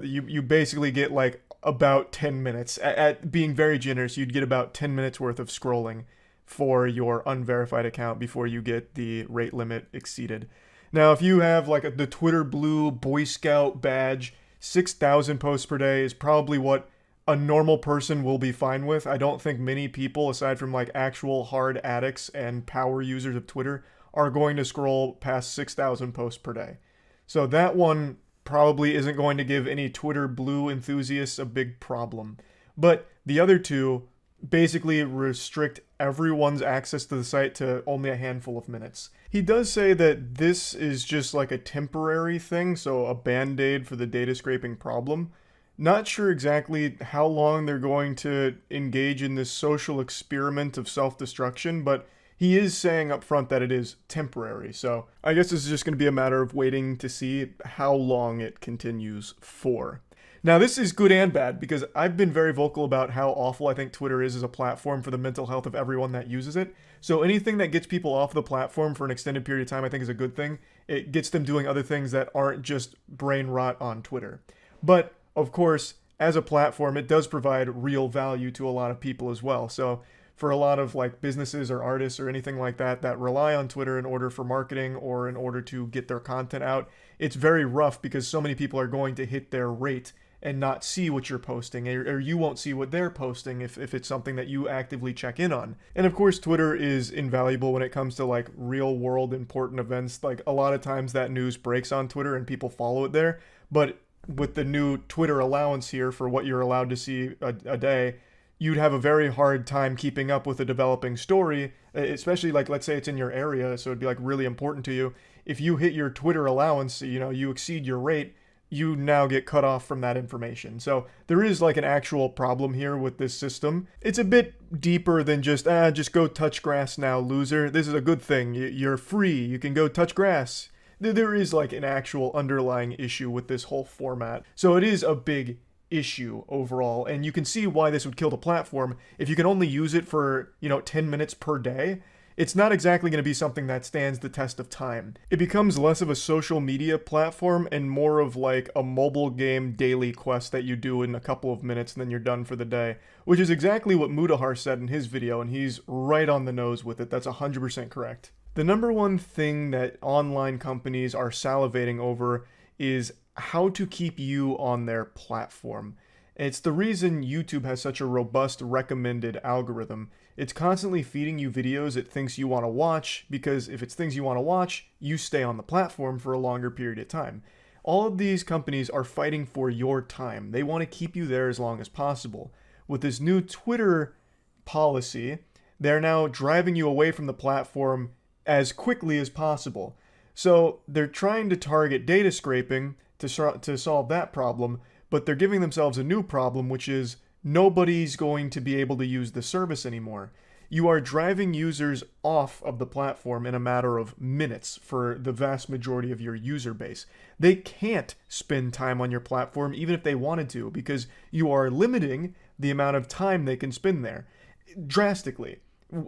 You basically get like about 10 minutes. At being very generous, you'd get about 10 minutes worth of scrolling for your unverified account before you get the rate limit exceeded. Now, if you have like the Twitter Blue Boy Scout badge, 6,000 posts per day is probably what a normal person will be fine with. I don't think many people, aside from like actual hard addicts and power users of Twitter, are going to scroll past 6,000 posts per day. So that one probably isn't going to give any Twitter Blue enthusiasts a big problem. But the other two basically restrict everyone's access to the site to only a handful of minutes. He does say that this is just like a temporary thing, so a band-aid for the data scraping problem. Not sure exactly how long they're going to engage in this social experiment of self-destruction, but he is saying up front that it is temporary. So I guess this is just going to be a matter of waiting to see how long it continues for. Now, this is good and bad because I've been very vocal about how awful I think Twitter is as a platform for the mental health of everyone that uses it. So anything that gets people off the platform for an extended period of time, I think is a good thing. It gets them doing other things that aren't just brain rot on Twitter. But of course, as a platform, it does provide real value to a lot of people as well. So for a lot of like businesses or artists or anything like that that rely on Twitter in order for marketing or in order to get their content out, it's very rough because so many people are going to hit their rate and not see what you're posting, or you won't see what they're posting if it's something that you actively check in on. And of course, Twitter is invaluable when it comes to like real world important events. Like a lot of times that news breaks on Twitter and people follow it there. But with the new Twitter allowance here for what you're allowed to see a day, you'd have a very hard time keeping up with a developing story, especially like, let's say it's in your area, so it'd be like really important to you. If you hit your Twitter allowance, you exceed your rate, you now get cut off from that information. So there is like an actual problem here with this system. It's a bit deeper than just go touch grass now, loser. This is a good thing. You're free. You can go touch grass. There is like an actual underlying issue with this whole format. So it is a big issue overall, and you can see why this would kill the platform. If you can only use it for 10 minutes per day, it's not exactly going to be something that stands the test of time. It becomes less of a social media platform and more of like a mobile game daily quest that you do in a couple of minutes and then you're done for the day, which is exactly what Mudahar said in his video, and he's right on the nose with it. That's 100% correct. The number one thing that online companies are salivating over is how to keep you on their platform. It's the reason YouTube has such a robust recommended algorithm. It's constantly feeding you videos it thinks you want to watch, because if it's things you want to watch, you stay on the platform for a longer period of time. All of these companies are fighting for your time. They want to keep you there as long as possible. With this new Twitter policy, they're now driving you away from the platform as quickly as possible. So they're trying to target data scraping to solve that problem, but they're giving themselves a new problem, which is nobody's going to be able to use the service anymore. You are driving users off of the platform in a matter of minutes for the vast majority of your user base. They can't spend time on your platform even if they wanted to, because you are limiting the amount of time they can spend there drastically.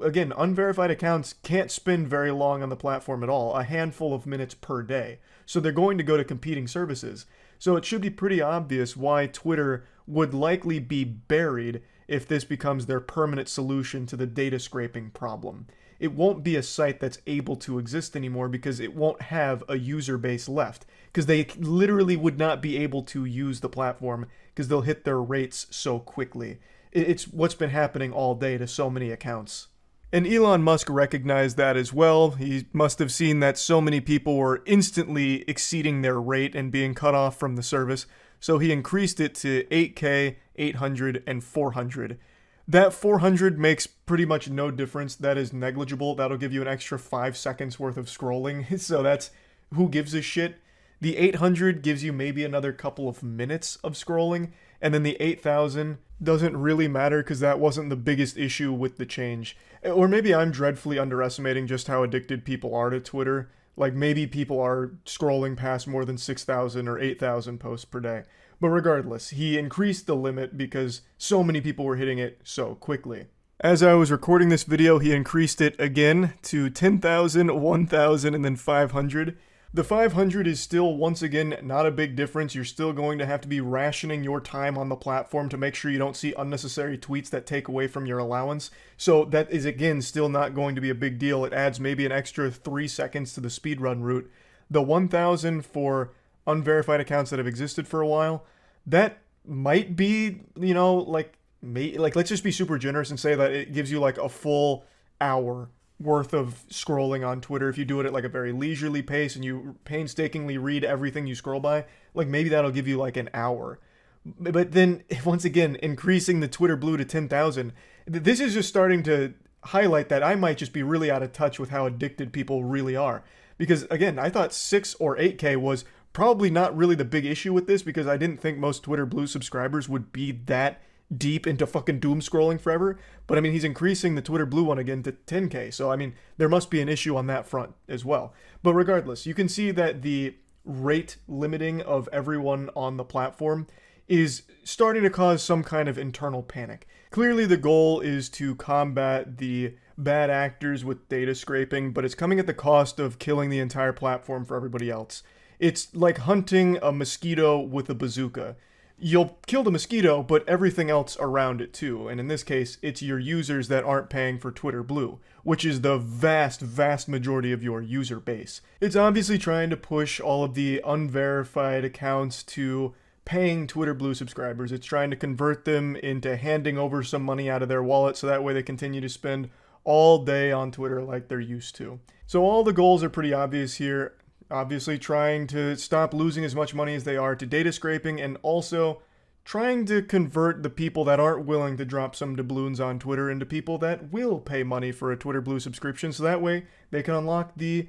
Again, unverified accounts can't spend very long on the platform at all, a handful of minutes per day. So they're going to go to competing services. So it should be pretty obvious why Twitter would likely be buried if this becomes their permanent solution to the data scraping problem. It won't be a site that's able to exist anymore because it won't have a user base left, because they literally would not be able to use the platform because they'll hit their rates so quickly. It's what's been happening all day to so many accounts. And Elon Musk recognized that as well. He must have seen that so many people were instantly exceeding their rate and being cut off from the service, so he increased it to 8K, 800, and 400. That 400 makes pretty much no difference. That is negligible. That'll give you an extra 5 seconds worth of scrolling, so that's who gives a shit. The 800 gives you maybe another couple of minutes of scrolling, and then the 8,000 doesn't really matter because that wasn't the biggest issue with the change. Or maybe I'm dreadfully underestimating just how addicted people are to Twitter. Like maybe people are scrolling past more than 6,000 or 8,000 posts per day. But regardless, he increased the limit because so many people were hitting it so quickly. As I was recording this video, he increased it again to 10,000, 1,000, and then 500. The 500 is still, once again, not a big difference. You're still going to have to be rationing your time on the platform to make sure you don't see unnecessary tweets that take away from your allowance. So that is, again, still not going to be a big deal. It adds maybe an extra 3 seconds to the speedrun route. The 1,000 for unverified accounts that have existed for a while, that might be, like let's just be super generous and say that it gives you like a full hour worth of scrolling on Twitter if you do it at like a very leisurely pace and you painstakingly read everything you scroll by. Like maybe that'll give you like an hour. But then once again, increasing the Twitter Blue to 10,000, this is just starting to highlight that I might just be really out of touch with how addicted people really are. Because again, I thought 6 or 8K was probably not really the big issue with this, because I didn't think most Twitter Blue subscribers would be that deep into fucking doom scrolling forever. But I mean, he's increasing the Twitter Blue one again to 10K. So I mean, there must be an issue on that front as well. But regardless, you can see that the rate limiting of everyone on the platform is starting to cause some kind of internal panic. Clearly the goal is to combat the bad actors with data scraping, but it's coming at the cost of killing the entire platform for everybody else. It's like hunting a mosquito with a bazooka. You'll kill the mosquito, but everything else around it too. And in this case, it's your users that aren't paying for Twitter Blue, which is the vast, vast majority of your user base. It's obviously trying to push all of the unverified accounts to paying Twitter Blue subscribers. It's trying to convert them into handing over some money out of their wallet so that way they continue to spend all day on Twitter like they're used to. So all the goals are pretty obvious here. Obviously trying to stop losing as much money as they are to data scraping, and also trying to convert the people that aren't willing to drop some doubloons on Twitter into people that will pay money for a Twitter Blue subscription, so that way they can unlock the,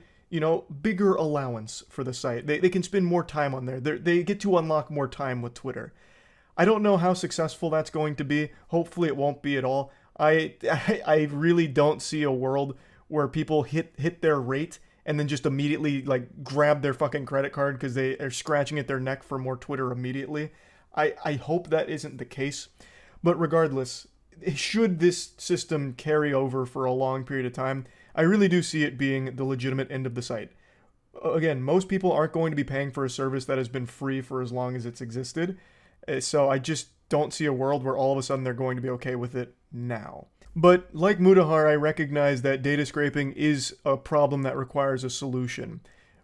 bigger allowance for the site. They can spend more time on there. They get to unlock more time with Twitter. I don't know how successful that's going to be. Hopefully it won't be at all. I really don't see a world where people hit their rate and then just immediately like grab their fucking credit card because they are scratching at their neck for more Twitter immediately. I hope that isn't the case. But regardless, should this system carry over for a long period of time, I really do see it being the legitimate end of the site. Again, most people aren't going to be paying for a service that has been free for as long as it's existed. So I just don't see a world where all of a sudden they're going to be okay with it now. But like Mudahar, I recognize that data scraping is a problem that requires a solution.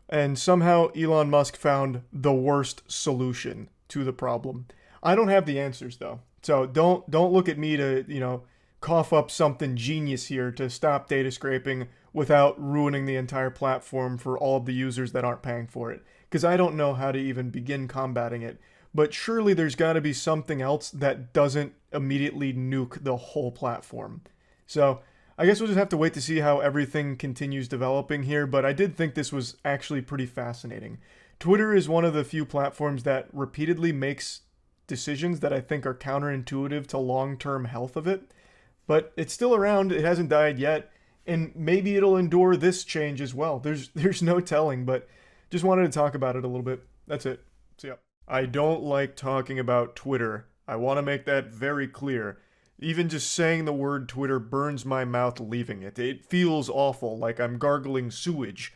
And somehow Elon Musk found the worst solution to the problem. I don't have the answers though. So don't look at me to, cough up something genius here to stop data scraping without ruining the entire platform for all of the users that aren't paying for it. Because I don't know how to even begin combating it. But surely there's got to be something else that doesn't immediately nuke the whole platform. So I guess we'll just have to wait to see how everything continues developing here, but I did think this was actually pretty fascinating. Twitter is one of the few platforms that repeatedly makes decisions that I think are counterintuitive to long-term health of it, but it's still around, it hasn't died yet, and maybe it'll endure this change as well. There's no telling, but just wanted to talk about it a little bit. That's it. See ya. I don't like talking about Twitter. I want to make that very clear. Even just saying the word Twitter burns my mouth leaving it. It feels awful, like I'm gargling sewage.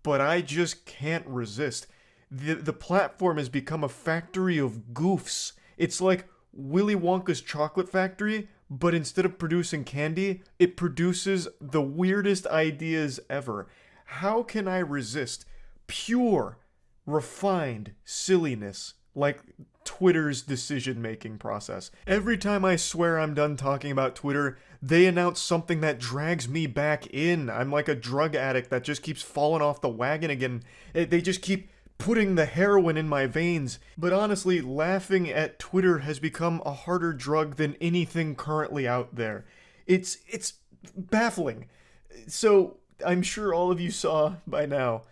But I just can't resist. The platform has become a factory of goofs. It's like Willy Wonka's chocolate factory, but instead of producing candy, it produces the weirdest ideas ever. How can I resist pure, refined silliness like Twitter's decision-making process? Every time I swear I'm done talking about Twitter, they announce something that drags me back in. I'm like a drug addict that just keeps falling off the wagon again. They just keep putting the heroin in my veins. But honestly, laughing at Twitter has become a harder drug than anything currently out there. It's baffling. So, I'm sure all of you saw by now,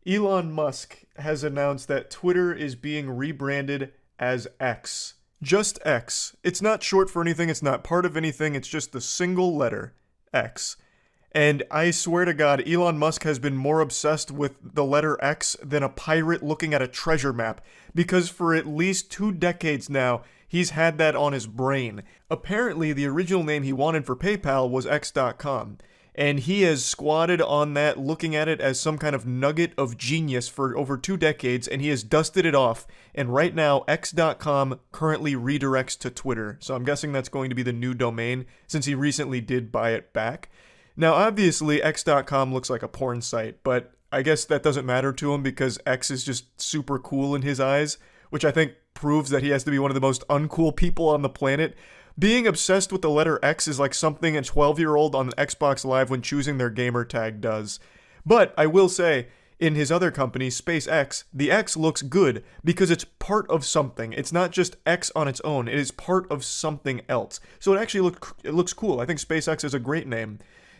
Elon Musk has announced that Twitter is being rebranded as X. Just X. It's not short for anything, it's not part of anything, it's just the single letter, X. And I swear to God, Elon Musk has been more obsessed with the letter X than a pirate looking at a treasure map, because for at least 2 decades now, he's had that on his brain. Apparently, the original name he wanted for PayPal was X.com, and he has squatted on that, looking at it as some kind of nugget of genius for over 2 decades, and he has dusted it off, and right now, X.com currently redirects to Twitter, so I'm guessing that's going to be the new domain, since he recently did buy it back. Now, obviously, X.com looks like a porn site, but I guess that doesn't matter to him because X is just super cool in his eyes, which I think proves that he has to be one of the most uncool people on the planet. Being obsessed with the letter X is like something a 12-year-old on Xbox Live when choosing their gamer tag does. But I will say, in his other company, SpaceX, the X looks good because it's part of something. It's not just X on its own, it is part of something else. So it actually looks cool. I think SpaceX is a great name.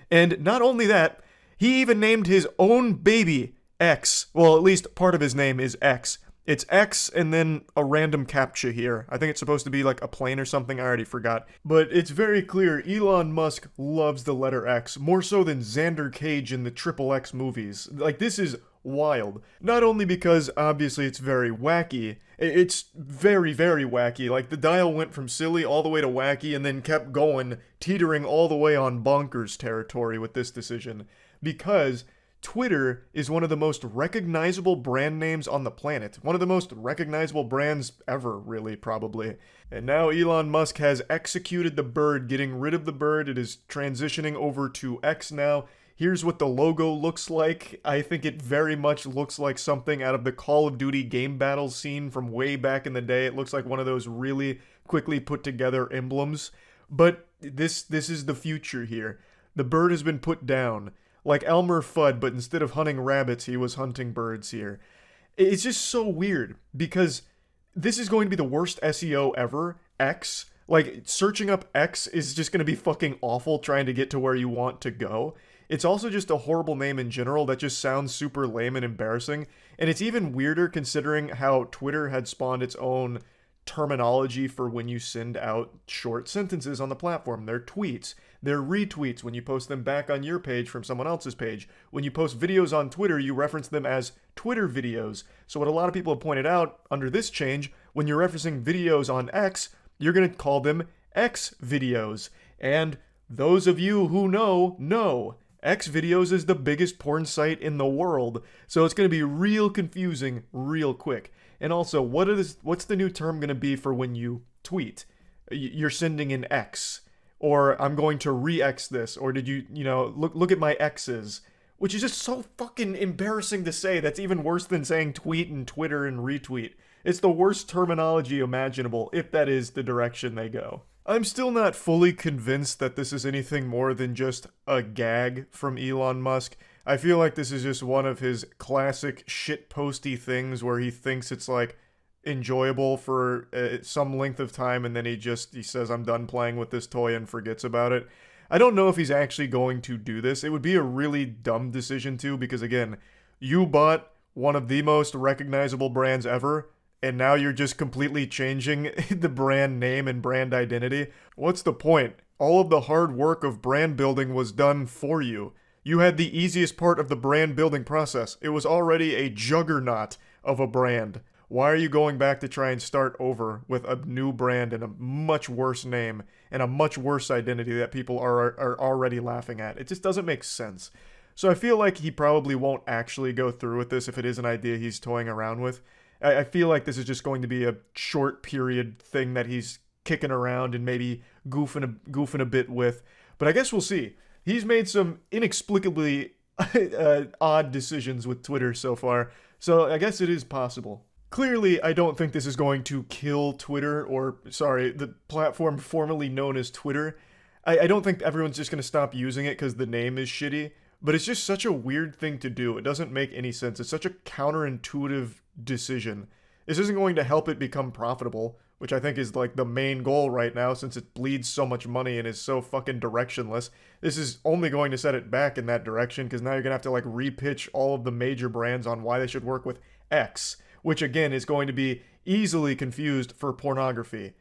And not only that, he even named his own baby X. Well, at least part of his name is X. It's X and then a random captcha here. I think it's supposed to be like a plane or something, I already forgot. But it's very clear Elon Musk loves the letter X, more so than Xander Cage in the Triple X movies. Like, this is wild. Not only because, obviously, it's very wacky, it's very, very wacky. Like, the dial went from silly all the way to wacky and then kept going, teetering all the way on bonkers territory with this decision. Because Twitter is one of the most recognizable brand names on the planet. One of the most recognizable brands ever, really, probably. And now Elon Musk has executed the bird, getting rid of the bird. It is transitioning over to X now. Here's what the logo looks like. I think it very much looks like something out of the Call of Duty game battle scene from way back in the day. It looks like one of those really quickly put together emblems. But this is the future here. The bird has been put down. Like Elmer Fudd, but instead of hunting rabbits, he was hunting birds here. It's just so weird, because this is going to be the worst SEO ever, X. Like, searching up X is just going to be fucking awful trying to get to where you want to go. It's also just a horrible name in general that just sounds super lame and embarrassing. And it's even weirder considering how Twitter had spawned its own terminology for when you send out short sentences on the platform. They're tweets. They're retweets when you post them back on your page from someone else's page. When you post videos on Twitter, you reference them as Twitter videos. So what a lot of people have pointed out under this change, when you're referencing videos on X, you're going to call them X videos. And those of you who know, X videos is the biggest porn site in the world. So it's going to be real confusing real quick. And also, what's the new term going to be for when you tweet? You're sending an X. Or I'm going to re-X this, or did you look at my X's, which is just so fucking embarrassing to say. That's even worse than saying tweet and Twitter and retweet. It's the worst terminology imaginable, if that is the direction they go. I'm still not fully convinced that this is anything more than just a gag from Elon Musk. I feel like this is just one of his classic shitposty things where he thinks it's like enjoyable for some length of time, and then he says, I'm done playing with this toy, and forgets about it. I don't know if he's actually going to do this. It would be a really dumb decision too, because again, you bought one of the most recognizable brands ever, and now you're just completely changing the brand name and brand identity. What's the point? All of the hard work of brand building was done for you. You had the easiest part of the brand building process. It was already a juggernaut of a brand. Why are you going back to try and start over with a new brand and a much worse name and a much worse identity that people are already laughing at? It just doesn't make sense. So I feel like he probably won't actually go through with this if it is an idea he's toying around with. I feel like this is just going to be a short period thing that he's kicking around and maybe goofing a bit with. But I guess we'll see. He's made some inexplicably odd decisions with Twitter so far, so I guess it is possible. Clearly, I don't think this is going to kill Twitter, or, sorry, the platform formerly known as Twitter. I don't think everyone's just going to stop using it because the name is shitty, but it's just such a weird thing to do. It doesn't make any sense. It's such a counterintuitive decision. This isn't going to help it become profitable, which I think is like the main goal right now since it bleeds so much money and is so fucking directionless. This is only going to set it back in that direction because now you're going to have to like repitch all of the major brands on why they should work with X, which again is going to be easily confused for pornography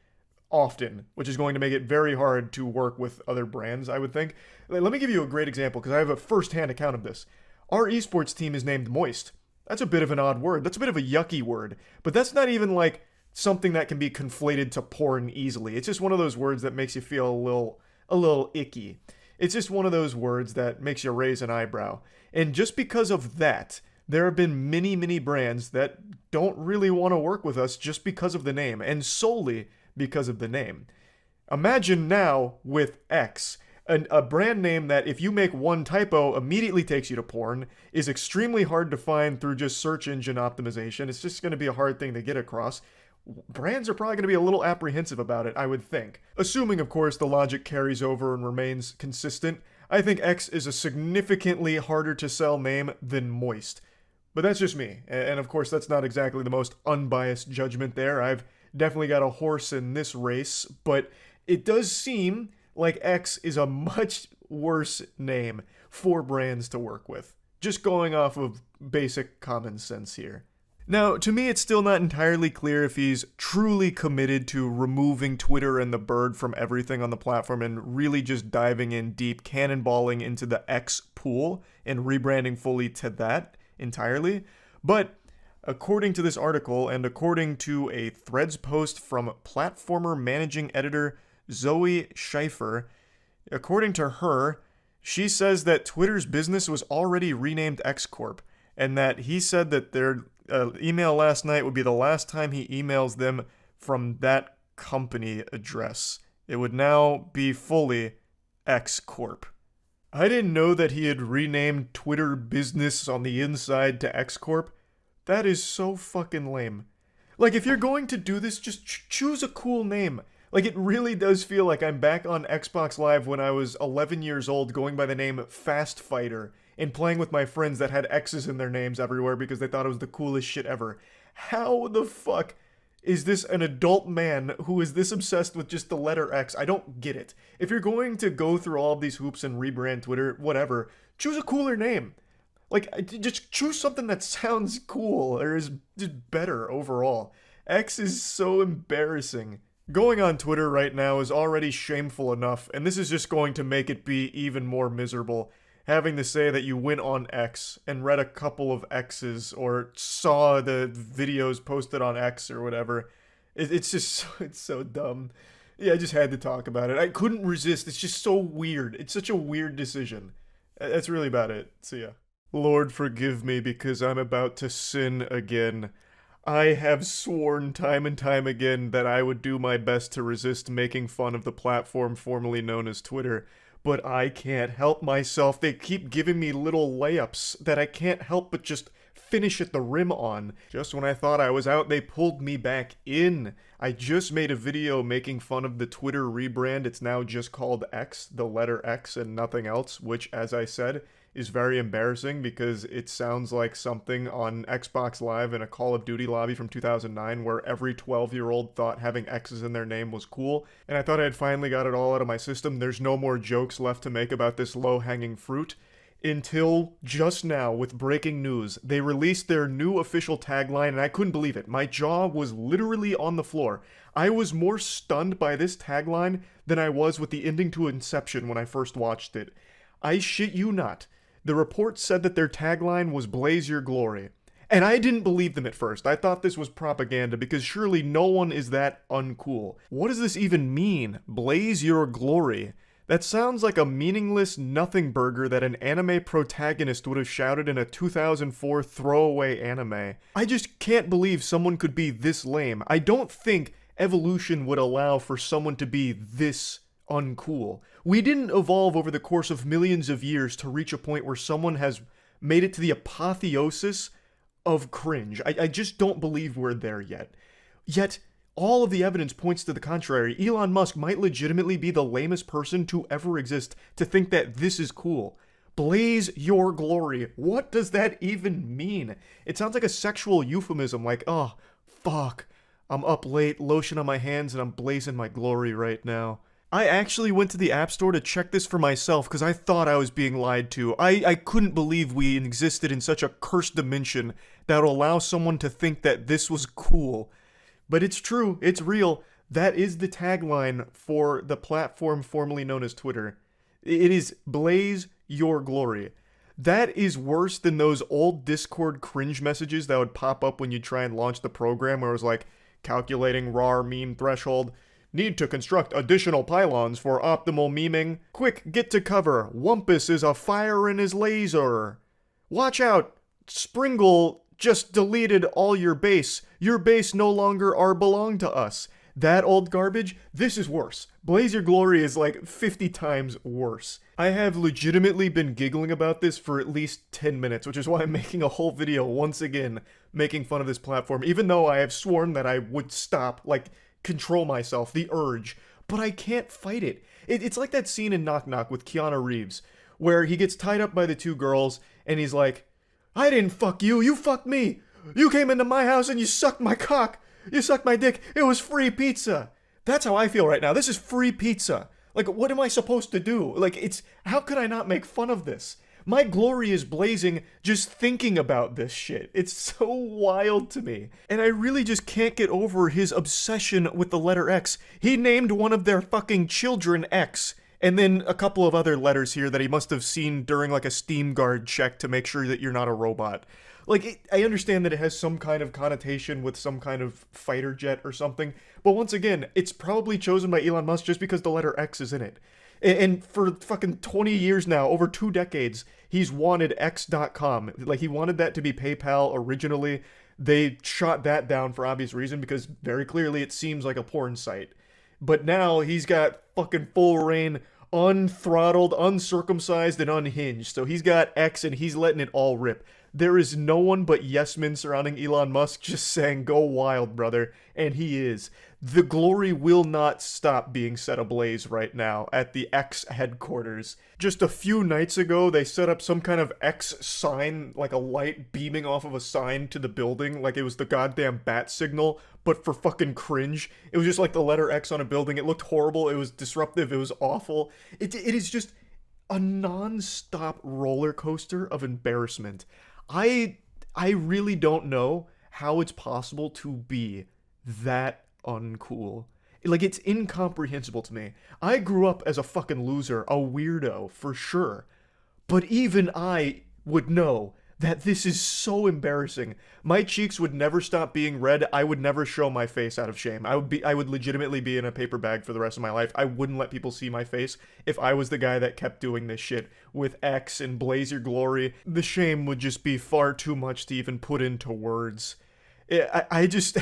often, which is going to make it very hard to work with other brands, I would think. Let me give you a great example because I have a first-hand account of this. Our esports team is named Moist. That's a bit of an odd word. That's a bit of a yucky word, but that's not even like something that can be conflated to porn easily. It's just one of those words that makes you feel a little icky. It's just one of those words that makes you raise an eyebrow. And just because of that, there have been many brands that don't really want to work with us just because of the name, and solely because of the name. Imagine now with X, a brand name that if you make one typo immediately takes you to porn, is extremely hard to find through just search engine optimization. It's just going to be a hard thing to get across. Brands are probably going to be a little apprehensive about it, I would think. Assuming, of course, the logic carries over and remains consistent, I think X is a significantly harder to sell name than Moist. But that's just me, and of course that's not exactly the most unbiased judgment there. I've definitely got a horse in this race, but it does seem like X is a much worse name for brands to work with. Just going off of basic common sense here. Now, to me, it's still not entirely clear if he's truly committed to removing Twitter and the bird from everything on the platform and really just diving in deep, cannonballing into the X pool and rebranding fully to that entirely. But according to this article, and according to a Threads post from platformer managing editor Zoe Scheifer, according to her, she says that Twitter's business was already renamed X Corp, and that he said that their email last night would be the last time he emails them from that company address. It would now be fully X Corp. I didn't know that he had renamed Twitter business on the inside to X Corp. That is so fucking lame. Like, if you're going to do this, just choose a cool name. Like, it really does feel like I'm back on Xbox Live when I was 11 years old going by the name Fast Fighter and playing with my friends that had X's in their names everywhere because they thought it was the coolest shit ever. How the fuck is this an adult man who is this obsessed with just the letter X? I don't get it. If you're going to go through all of these hoops and rebrand Twitter, whatever, choose a cooler name. Like, just choose something that sounds cool or is just better overall. X is so embarrassing. Going on Twitter right now is already shameful enough, and this is just going to make it be even more miserable. Having to say that you went on X and read a couple of X's or saw the videos posted on X or whatever. It's just, it's so dumb. Yeah, I just had to talk about it. I couldn't resist. It's just so weird. It's such a weird decision. That's really about it. See ya. Lord, forgive me because I'm about to sin again. I have sworn time and time again that I would do my best to resist making fun of the platform formerly known as Twitter, but I can't help myself. They keep giving me little layups that I can't help but just finish at the rim on. Just when I thought I was out, they pulled me back in. I just made a video making fun of the Twitter rebrand. It's now just called X, the letter X and nothing else, which, as I said, is very embarrassing because it sounds like something on Xbox Live in a Call of Duty lobby from 2009 where every 12-year-old thought having X's in their name was cool, and I thought I had finally got it all out of my system. There's no more jokes left to make about this low-hanging fruit. Until just now, with breaking news, they released their new official tagline, and I couldn't believe it. My jaw was literally on the floor. I was more stunned by this tagline than I was with the ending to Inception when I first watched it. I shit you not. The report said that their tagline was "Blaze Your Glory." And I didn't believe them at first. I thought this was propaganda because surely no one is that uncool. What does this even mean? Blaze your glory. That sounds like a meaningless nothing burger that an anime protagonist would have shouted in a 2004 throwaway anime. I just can't believe someone could be this lame. I don't think evolution would allow for someone to be this uncool. We didn't evolve over the course of millions of years to reach a point where someone has made it to the apotheosis of cringe. I just don't believe we're there yet. Yet, all of the evidence points to the contrary. Elon Musk might legitimately be the lamest person to ever exist to think that this is cool. Blaze your glory. What does that even mean? It sounds like a sexual euphemism, like, oh, fuck, I'm up late, lotion on my hands, and I'm blazing my glory right now. I actually went to the App Store to check this for myself because I thought I was being lied to. I couldn't believe we existed in such a cursed dimension that would allow someone to think that this was cool. But it's true, it's real. That is the tagline for the platform formerly known as Twitter. It is blaze your glory. That is worse than those old Discord cringe messages that would pop up when you try and launch the program where it was like, calculating RAR meme threshold, need to construct additional pylons for optimal memeing. Quick, get to cover, Wumpus is a fire in his laser. Watch out, Springle just deleted all your base. Your base no longer are belong to us. That old garbage, this is worse. Blaze Your Glory is like 50 times worse. I have legitimately been giggling about this for at least 10 minutes, which is why I'm making a whole video once again making fun of this platform, even though I have sworn that I would stop, like, control myself, the urge, but I can't fight it. It's like that scene in Knock Knock with Keanu Reeves, where he gets tied up by the two girls, and he's like, I didn't fuck you, you fucked me. You came into my house and you sucked my cock. You sucked my dick. It was free pizza. That's how I feel right now. This is free pizza. Like, what am I supposed to do? Like, how could I not make fun of this? My glory is blazing just thinking about this shit. It's so wild to me. And I really just can't get over his obsession with the letter X. He named one of their fucking children X. And then a couple of other letters here that he must have seen during like a Steam Guard check to make sure that you're not a robot. Like, I understand that it has some kind of connotation with some kind of fighter jet or something, but once again, it's probably chosen by Elon Musk just because the letter X is in it. And for fucking 20 years now, over 2 decades, he's wanted X.com. Like, he wanted that to be PayPal originally. They shot that down for obvious reason because very clearly it seems like a porn site. But now he's got fucking full reign, unthrottled, uncircumcised, and unhinged. So he's got X and he's letting it all rip. There is no one but yes men surrounding Elon Musk just saying, go wild, brother. And he is. The glory will not stop being set ablaze right now at the X headquarters. Just a few nights ago, they set up some kind of X sign, like a light beaming off of a sign to the building, like it was the goddamn bat signal, but for fucking cringe. It was just like the letter X on a building. It looked horrible. It was disruptive. It was awful. It is just a non-stop roller coaster of embarrassment. I really don't know how it's possible to be that uncool. Like, it's incomprehensible to me. I grew up as a fucking loser, a weirdo, for sure. But even I would know that this is so embarrassing. My cheeks would never stop being red. I would never show my face out of shame. I would legitimately be in a paper bag for the rest of my life. I wouldn't let people see my face if I was the guy that kept doing this shit with X and Blaze Your Glory. The shame would just be far too much to even put into words. I just,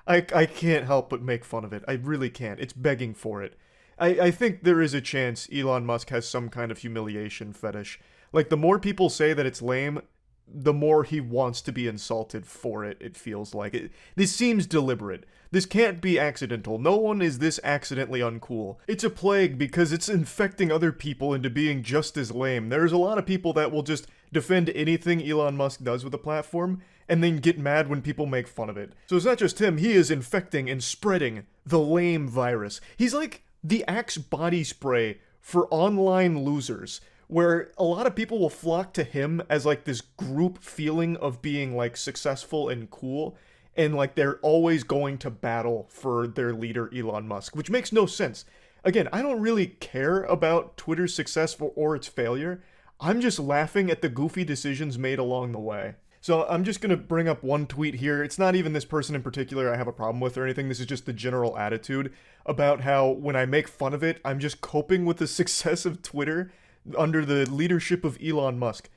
I can't help but make fun of it. I really can't. It's begging for it. I think there is a chance Elon Musk has some kind of humiliation fetish. Like, the more people say that it's lame, the more he wants to be insulted for it, it feels like. This seems deliberate. This can't be accidental. No one is this accidentally uncool. It's a plague because it's infecting other people into being just as lame. There's a lot of people that will just defend anything Elon Musk does with the platform and then get mad when people make fun of it. So it's not just him. He is infecting and spreading the lame virus. He's like the Axe body spray for online losers, where a lot of people will flock to him as like this group feeling of being like successful and cool, and like they're always going to battle for their leader Elon Musk, which makes no sense. Again, I don't really care about Twitter's success or its failure. I'm just laughing at the goofy decisions made along the way. So I'm just going to bring up one tweet here. It's not even this person in particular I have a problem with or anything. This is just the general attitude about how when I make fun of it, I'm just coping with the success of Twitter under the leadership of Elon Musk.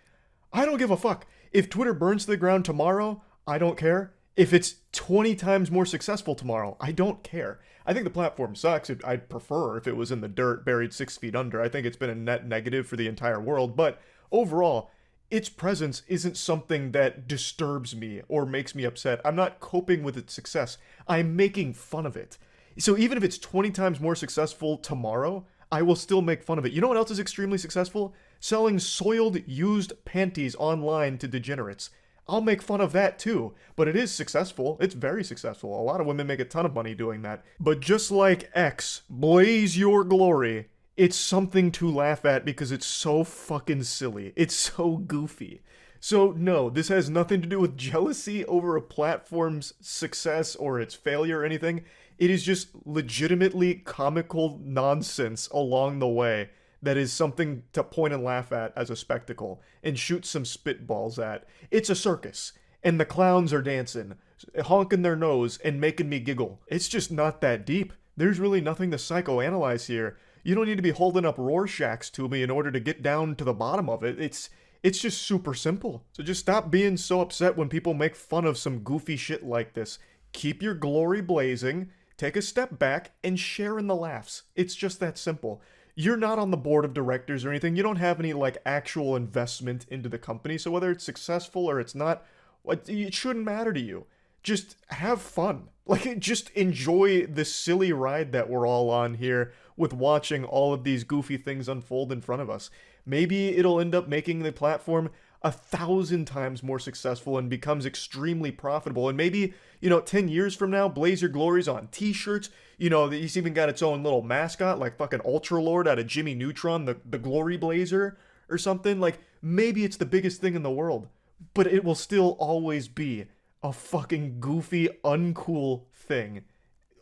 I don't give a fuck. If Twitter burns to the ground tomorrow, I don't care. If it's 20 times more successful tomorrow, I don't care. I think the platform sucks. I'd prefer if it was in the dirt, buried 6 feet under. I think it's been a net negative for the entire world. But overall, its presence isn't something that disturbs me or makes me upset. I'm not coping with its success. I'm making fun of it. So even if it's 20 times more successful tomorrow, I will still make fun of it. You know what else is extremely successful? Selling soiled, used panties online to degenerates. I'll make fun of that too, but it is successful. It's very successful. A lot of women make a ton of money doing that. But just like X, blaze your glory, it's something to laugh at because it's so fucking silly. It's so goofy. So no, this has nothing to do with jealousy over a platform's success or its failure or anything. It is just legitimately comical nonsense along the way that is something to point and laugh at as a spectacle and shoot some spitballs at. It's a circus, and the clowns are dancing, honking their nose and making me giggle. It's just not that deep. There's really nothing to psychoanalyze here. You don't need to be holding up Rorschachs to me in order to get down to the bottom of it. It's just super simple. So just stop being so upset when people make fun of some goofy shit like this. Keep your glory blazing, take a step back, and share in the laughs. It's just that simple. You're not on the board of directors or anything. You don't have any like actual investment into the company. So whether it's successful or it's not, it shouldn't matter to you. Just have fun. Like, just enjoy the silly ride that we're all on here with watching all of these goofy things unfold in front of us. Maybe it'll end up making the platform 1,000 times more successful and becomes extremely profitable. And maybe, 10 years from now, Blaze Your Glory's on t-shirts. He's even got its own little mascot, like fucking Ultra Lord out of Jimmy Neutron, the Glory Blazer or something. Like, maybe it's the biggest thing in the world, but it will still always be a fucking goofy, uncool thing.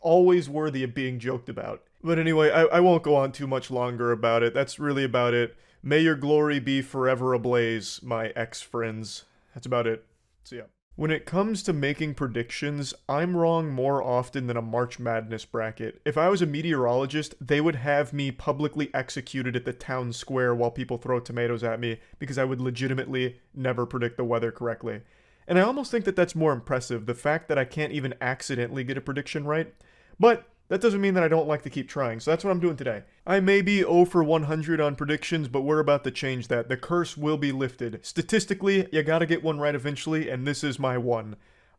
Always worthy of being joked about. But anyway, I won't go on too much longer about it. That's really about it. May your glory be forever ablaze, my ex-friends. That's about it. See ya. When it comes to making predictions, I'm wrong more often than a March Madness bracket. If I was a meteorologist, they would have me publicly executed at the town square while people throw tomatoes at me because I would legitimately never predict the weather correctly. And I almost think that that's more impressive, the fact that I can't even accidentally get a prediction right. But that doesn't mean that I don't like to keep trying, so that's what I'm doing today. I may be 0 for 100 on predictions, but we're about to change that. The curse will be lifted. Statistically, you gotta get one right eventually, and this is my one.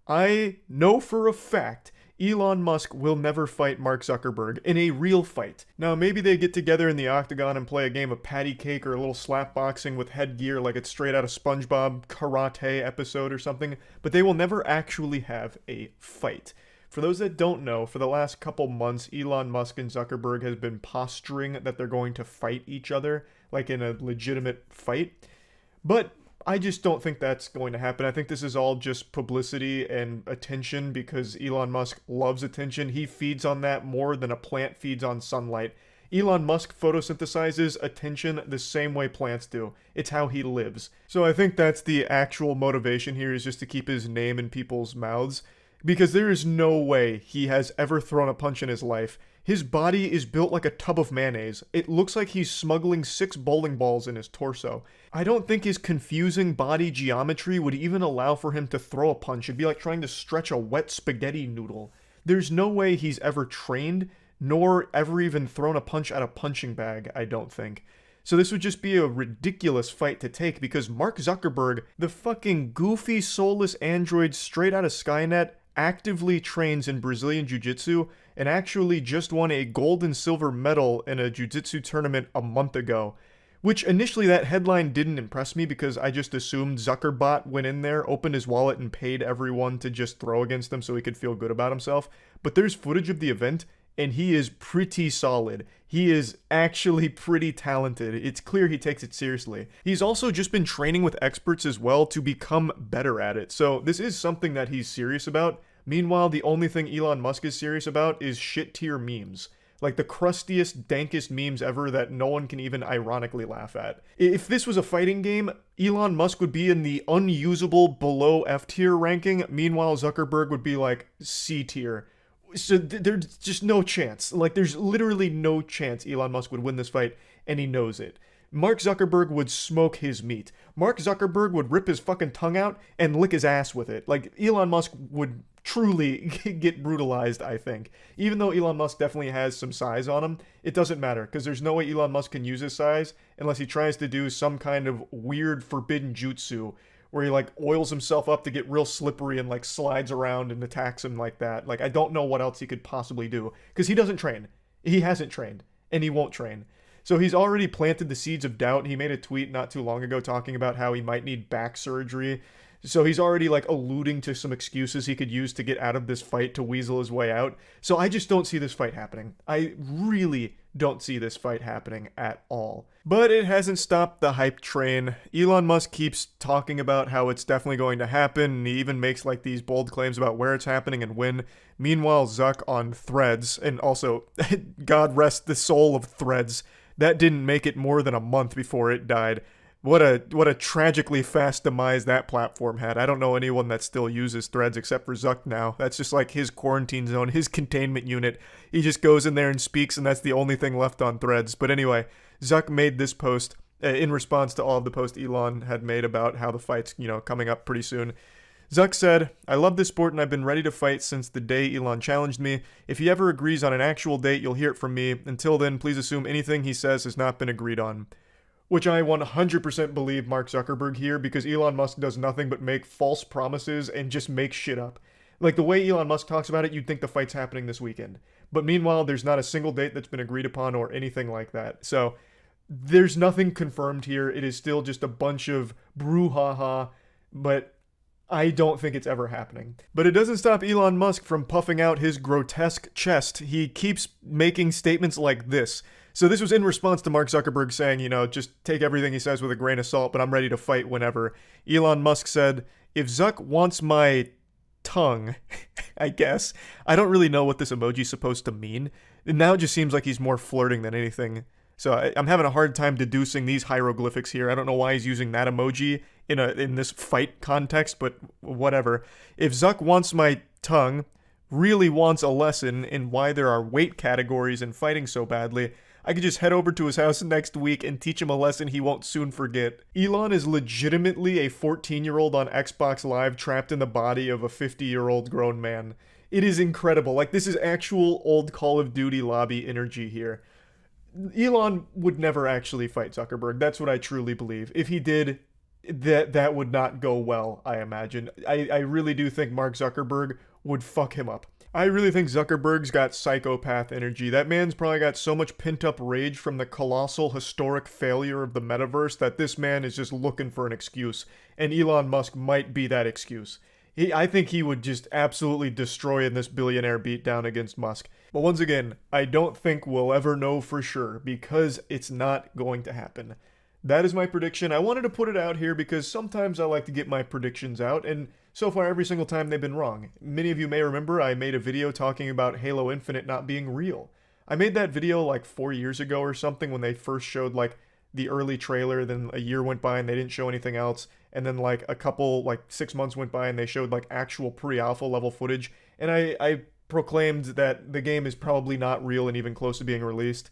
I know for a fact Elon Musk will never fight Mark Zuckerberg in a real fight. Now, maybe they get together in the octagon and play a game of patty cake or a little slap boxing with headgear like it's straight out of SpongeBob karate episode or something, but they will never actually have a fight. For those that don't know, for the last couple months, Elon Musk and Zuckerberg has been posturing that they're going to fight each other, like in a legitimate fight. But I just don't think that's going to happen. I think this is all just publicity and attention because Elon Musk loves attention. He feeds on that more than a plant feeds on sunlight. Elon Musk photosynthesizes attention the same way plants do. It's how he lives. So I think that's the actual motivation here, is just to keep his name in people's mouths. Because there is no way he has ever thrown a punch in his life. His body is built like a tub of mayonnaise. It looks like he's smuggling 6 bowling balls in his torso. I don't think his confusing body geometry would even allow for him to throw a punch. It'd be like trying to stretch a wet spaghetti noodle. There's no way he's ever trained, nor ever even thrown a punch at a punching bag, I don't think. So this would just be a ridiculous fight to take because Mark Zuckerberg, the fucking goofy soulless android straight out of Skynet, actively trains in Brazilian Jiu-Jitsu and actually just won a gold and silver medal in a Jiu-Jitsu tournament a month ago. Which initially that headline didn't impress me because I just assumed Zuckerbot went in there, opened his wallet and paid everyone to just throw against him so he could feel good about himself. But there's footage of the event and he is pretty solid. He is actually pretty talented. It's clear he takes it seriously. He's also just been training with experts as well to become better at it. So this is something that he's serious about. Meanwhile, the only thing Elon Musk is serious about is shit tier memes. Like the crustiest, dankest memes ever that no one can even ironically laugh at. If this was a fighting game, Elon Musk would be in the unusable below F tier ranking. Meanwhile, Zuckerberg would be like C tier. So there's just no chance. Like there's literally no chance Elon Musk would win this fight, and he knows it. Mark Zuckerberg would smoke his meat. Mark Zuckerberg would rip his fucking tongue out and lick his ass with it. Like Elon Musk would truly get brutalized, I think. Even though Elon Musk definitely has some size on him, it doesn't matter because there's no way Elon Musk can use his size unless he tries to do some kind of weird forbidden jutsu where he like oils himself up to get real slippery and like slides around and attacks him like that. Like I don't know what else he could possibly do because he doesn't train. He hasn't trained and he won't train. So he's already planted the seeds of doubt. He made a tweet not too long ago talking about how he might need back surgery. So he's already like alluding to some excuses he could use to get out of this fight to weasel his way out. So I just don't see this fight happening. I really don't see this fight happening at all. But it hasn't stopped the hype train. Elon Musk keeps talking about how it's definitely going to happen, and he even makes like these bold claims about where it's happening and when. Meanwhile, Zuck on Threads, and also, God rest the soul of Threads, that didn't make it more than a month before it died. What a tragically fast demise that platform had. I don't know anyone that still uses Threads except for Zuck now. That's just like his quarantine zone, his containment unit. He just goes in there and speaks, and that's the only thing left on Threads. But anyway, Zuck made this post in response to all of the posts Elon had made about how the fight's, coming up pretty soon. Zuck said, "I love this sport and I've been ready to fight since the day Elon challenged me. If he ever agrees on an actual date, you'll hear it from me. Until then, please assume anything he says has not been agreed on." Which I 100% believe Mark Zuckerberg here because Elon Musk does nothing but make false promises and just make shit up. Like the way Elon Musk talks about it, you'd think the fight's happening this weekend. But meanwhile, there's not a single date that's been agreed upon or anything like that. So there's nothing confirmed here. It is still just a bunch of brouhaha, but I don't think it's ever happening. But it doesn't stop Elon Musk from puffing out his grotesque chest. He keeps making statements like this. So this was in response to Mark Zuckerberg saying, just take everything he says with a grain of salt, but I'm ready to fight whenever. Elon Musk said, "If Zuck wants my tongue," I guess. I don't really know what this emoji's supposed to mean. It now just seems like he's more flirting than anything. So I'm having a hard time deducing these hieroglyphics here. I don't know why he's using that emoji in this fight context, but whatever. If Zuck wants my tongue, really wants a lesson in why there are weight categories in fighting so badly, I could just head over to his house next week and teach him a lesson he won't soon forget. Elon is legitimately a 14-year-old on Xbox Live trapped in the body of a 50-year-old grown man. It is incredible. Like, this is actual old Call of Duty lobby energy here. Elon would never actually fight Zuckerberg. That's what I truly believe. If he did, that would not go well, I imagine. I really do think Mark Zuckerberg would fuck him up. I really think Zuckerberg's got psychopath energy. That man's probably got so much pent-up rage from the colossal historic failure of the metaverse that this man is just looking for an excuse. And Elon Musk might be that excuse. I think he would just absolutely destroy in this billionaire beatdown against Musk. But once again, I don't think we'll ever know for sure because it's not going to happen. That is my prediction. I wanted to put it out here because sometimes I like to get my predictions out, and so far every single time they've been wrong. Many of you may remember I made a video talking about Halo Infinite not being real. I made that video like 4 years ago or something when they first showed like the early trailer, then a year went by and they didn't show anything else, and then like 6 months went by and they showed like actual pre-alpha level footage, and I proclaimed that the game is probably not real and even close to being released.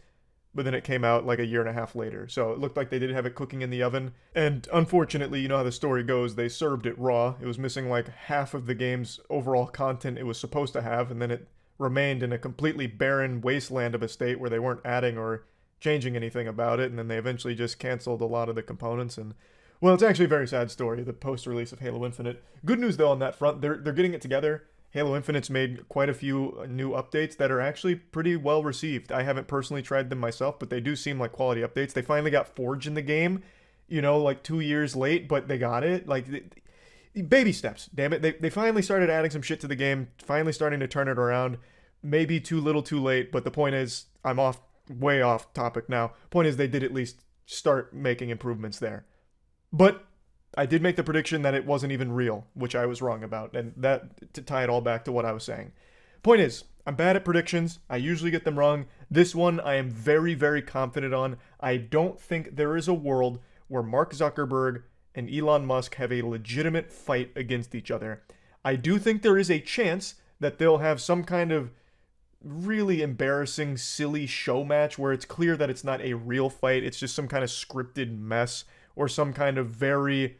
But then it came out like a year and a half later. So it looked like they did have it cooking in the oven. And unfortunately, you know how the story goes, they served it raw. It was missing like half of the game's overall content it was supposed to have, and then it remained in a completely barren wasteland of a state where they weren't adding or changing anything about it, and then they eventually just canceled a lot of the components. And well, it's actually a very sad story, the post-release of Halo Infinite. Good news though on that front, they're getting it together. Halo Infinite's made quite a few new updates that are actually pretty well received. I haven't personally tried them myself, but they do seem like quality updates. They finally got Forge in the game, like 2 years late, but they got it. Like, baby steps, damn it. They finally started adding some shit to the game, finally starting to turn it around. Maybe too little too late, but the point is, I'm way off topic now. Point is, they did at least start making improvements there. But I did make the prediction that it wasn't even real, which I was wrong about, and that to tie it all back to what I was saying. Point is, I'm bad at predictions. I usually get them wrong. This one I am very, very confident on. I don't think there is a world where Mark Zuckerberg and Elon Musk have a legitimate fight against each other. I do think there is a chance that they'll have some kind of really embarrassing, silly show match where it's clear that it's not a real fight. It's just some kind of scripted mess or some kind of very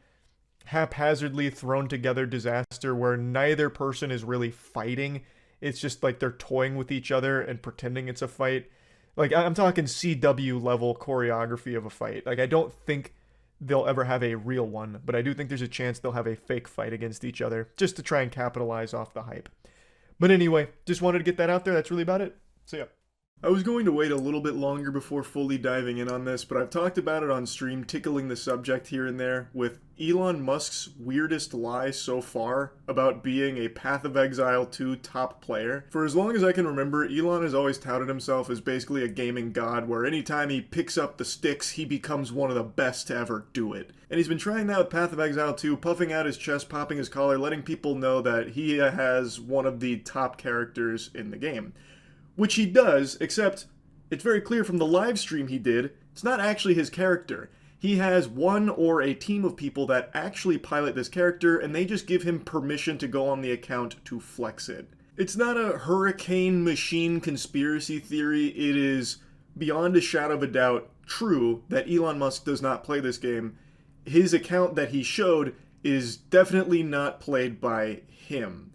haphazardly thrown together disaster where neither person is really fighting. It's just like they're toying with each other and pretending it's a fight. Like, I'm talking CW level choreography of a fight. Like, I don't think they'll ever have a real one, but I do think there's a chance they'll have a fake fight against each other just to try and capitalize off the hype. But anyway, just wanted to get that out there. That's really about it. So yeah. I was going to wait a little bit longer before fully diving in on this, but I've talked about it on stream, tickling the subject here and there, with Elon Musk's weirdest lie so far about being a Path of Exile 2 top player. For as long as I can remember, Elon has always touted himself as basically a gaming god, where anytime he picks up the sticks, he becomes one of the best to ever do it. And he's been trying that with Path of Exile 2, puffing out his chest, popping his collar, letting people know that he has one of the top characters in the game. Which he does, except it's very clear from the live stream he did, it's not actually his character. He has one or a team of people that actually pilot this character, and they just give him permission to go on the account to flex it. It's not a hurricane machine conspiracy theory. It is beyond a shadow of a doubt true that Elon Musk does not play this game. His account that he showed is definitely not played by him.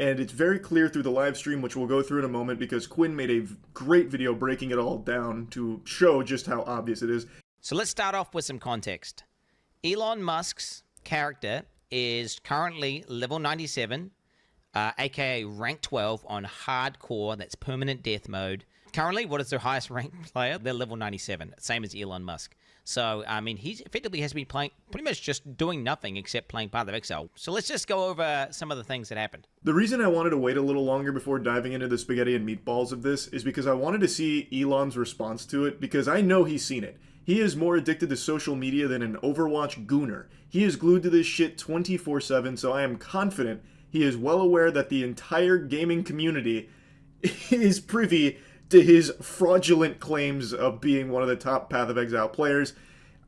And it's very clear through the live stream, which we'll go through in a moment, because Quinn made a great video breaking it all down to show just how obvious it is. So let's start off with some context. Elon Musk's character is currently level 97, aka rank 12 on hardcore, that's permanent death mode. Currently, what is their highest ranked player? They're level 97, same as Elon Musk. So, I mean, he effectively has been playing, pretty much just doing nothing except playing Path of Exile. So let's just go over some of the things that happened. The reason I wanted to wait a little longer before diving into the spaghetti and meatballs of this is because I wanted to see Elon's response to it, because I know he's seen it. He is more addicted to social media than an Overwatch gooner. He is glued to this shit 24/7, so I am confident he is well aware that the entire gaming community is privy to his fraudulent claims of being one of the top Path of Exile players,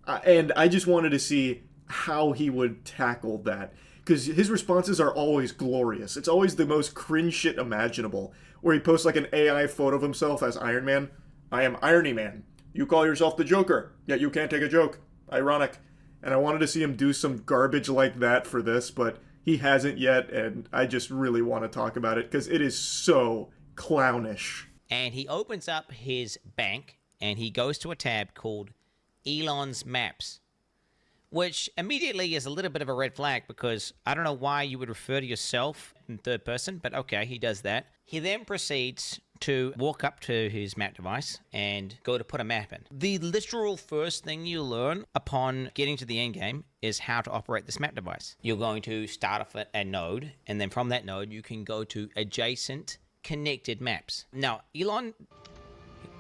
and I just wanted to see how he would tackle that, because his responses are always glorious. It's always the most cringe shit imaginable, where he posts like an AI photo of himself as Iron Man. I am Irony Man. You call yourself the Joker, yet you can't take a joke. Ironic. And I wanted to see him do some garbage like that for this, but he hasn't yet, and I just really want to talk about it, because it is so clownish. And he opens up his bank and he goes to a tab called Elon's Maps, which immediately is a little bit of a red flag, because I don't know why you would refer to yourself in third person, but okay, he does that. He then proceeds to walk up to his map device and go to put a map in. The literal first thing you learn upon getting to the end game is how to operate this map device. You're going to start off at a node, and then from that node you can go to adjacent connected maps. Now, Elon,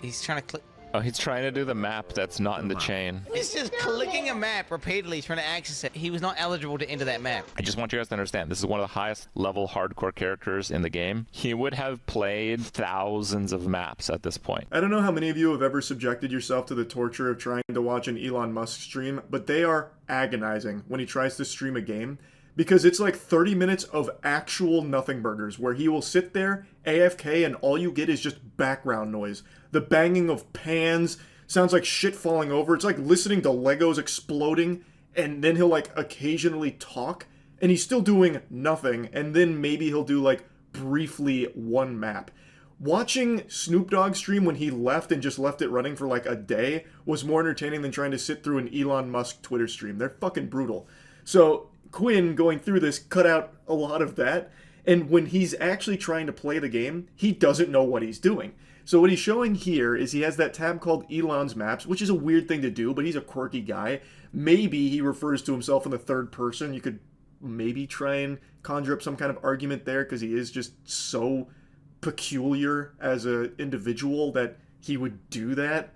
he's trying to click. Oh, he's trying to do the map that's not in the chain. He's just clicking a map repeatedly, trying to access it. He was not eligible to enter that map. I just want you guys to understand, this is one of the highest level hardcore characters in the game. He would have played thousands of maps at this point. I don't know how many of you have ever subjected yourself to the torture of trying to watch an Elon Musk stream, but they are agonizing when he tries to stream a game. Because it's like 30 minutes of actual nothing burgers where he will sit there, AFK, and all you get is just background noise. The banging of pans, sounds like shit falling over. It's like listening to Legos exploding, and then he'll like occasionally talk, and he's still doing nothing, and then maybe he'll do like briefly one map. Watching Snoop Dogg stream when he left and just left it running for like a day was more entertaining than trying to sit through an Elon Musk Twitter stream. They're fucking brutal. So Quinn, going through this, cut out a lot of that, and when he's actually trying to play the game, he doesn't know what he's doing. So what he's showing here is he has that tab called Elon's Maps, which is a weird thing to do, but he's a quirky guy. Maybe he refers to himself in the third person. You could maybe try and conjure up some kind of argument there, because he is just so peculiar as an individual that he would do that.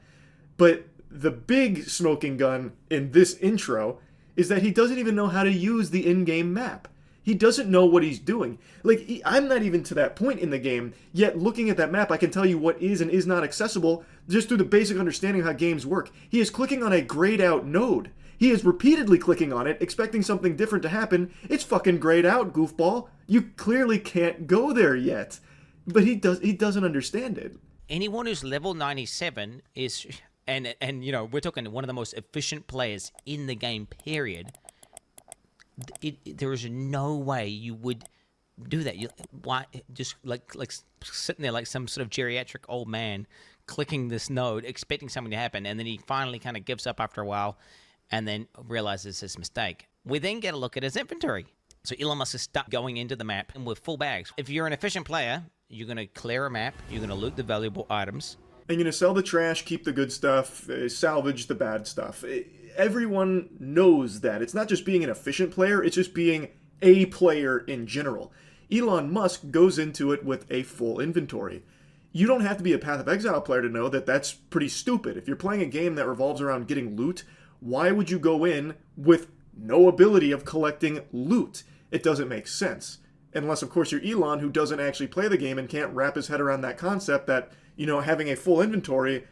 But the big smoking gun in this intro is that he doesn't even know how to use the in-game map. He doesn't know what he's doing. Like, I'm not even to that point in the game, yet looking at that map, I can tell you what is and is not accessible just through the basic understanding of how games work. He is clicking on a grayed out node. He is repeatedly clicking on it, expecting something different to happen. It's fucking grayed out, goofball. You clearly can't go there yet. But he doesn't understand it. Anyone who's level 97 is, and you know, we're talking one of the most efficient players in the game, period. There is no way you would do that. Why just like sitting there like some sort of geriatric old man clicking this node, expecting something to happen, and then he finally kind of gives up after a while, and then realizes his mistake. We then get a look at his inventory. So Elon Musk is stuck going into the map and with full bags. If you're an efficient player, you're going to clear a map, you're going to loot the valuable items. And you're going to sell the trash, keep the good stuff, salvage the bad stuff. Everyone knows that. It's not just being an efficient player, it's just being a player in general. Elon Musk goes into it with a full inventory. You don't have to be a Path of Exile player to know that that's pretty stupid. If you're playing a game that revolves around getting loot, why would you go in with no ability of collecting loot? It doesn't make sense. Unless, of course, you're Elon, who doesn't actually play the game and can't wrap his head around that concept that, you know, having a full inventory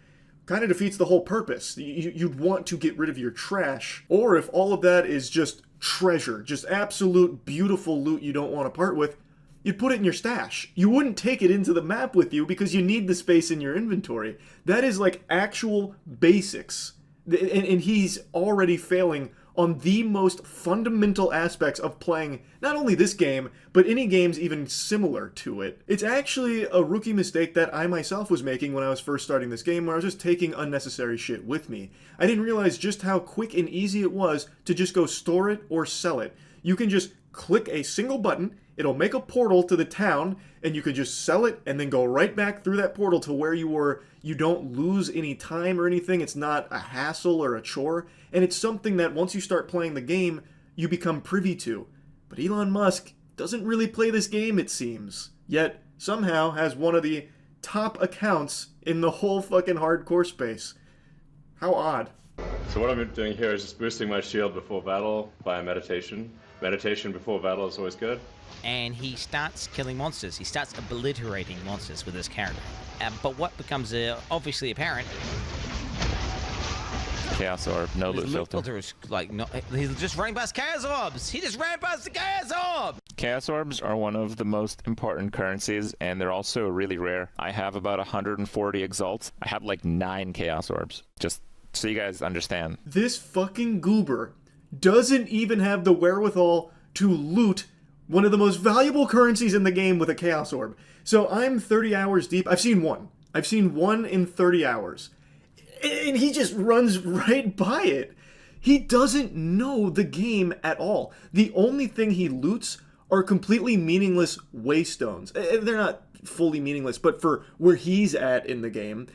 kind of defeats the whole purpose. You'd want to get rid of your trash. Or if all of that is just treasure, just absolute beautiful loot you don't want to part with, you'd put it in your stash. You wouldn't take it into the map with you because you need the space in your inventory. That is like actual basics. And he's already failing on the most fundamental aspects of playing not only this game, but any games even similar to it. It's actually a rookie mistake that I myself was making when I was first starting this game, where I was just taking unnecessary shit with me. I didn't realize just how quick and easy it was to just go store it or sell it. You can just click a single button, it'll make a portal to the town, and you can just sell it and then go right back through that portal to where you were. You don't lose any time or anything. It's not a hassle or a chore. And it's something that once you start playing the game, you become privy to. But Elon Musk doesn't really play this game, it seems. Yet, somehow has one of the top accounts in the whole fucking hardcore space. How odd. So what I'm doing here is just boosting my shield before battle by meditation. Meditation before battle is always good. And he starts killing monsters. He starts obliterating monsters with his character. But what becomes obviously apparent... Chaos Orb, no loot filter. Is like, no, he's just running past Chaos Orbs! He just ran past the Chaos Orb! Chaos Orbs are one of the most important currencies, and they're also really rare. I have about 140 Exalts. I have like 9 Chaos Orbs, just so you guys understand. This fucking goober doesn't even have the wherewithal to loot one of the most valuable currencies in the game with a Chaos Orb. So I'm 30 hours deep. I've seen one. I've seen one in 30 hours. And he just runs right by it. He doesn't know the game at all. The only thing he loots are completely meaningless waystones. They're not fully meaningless, but for where he's at in the game,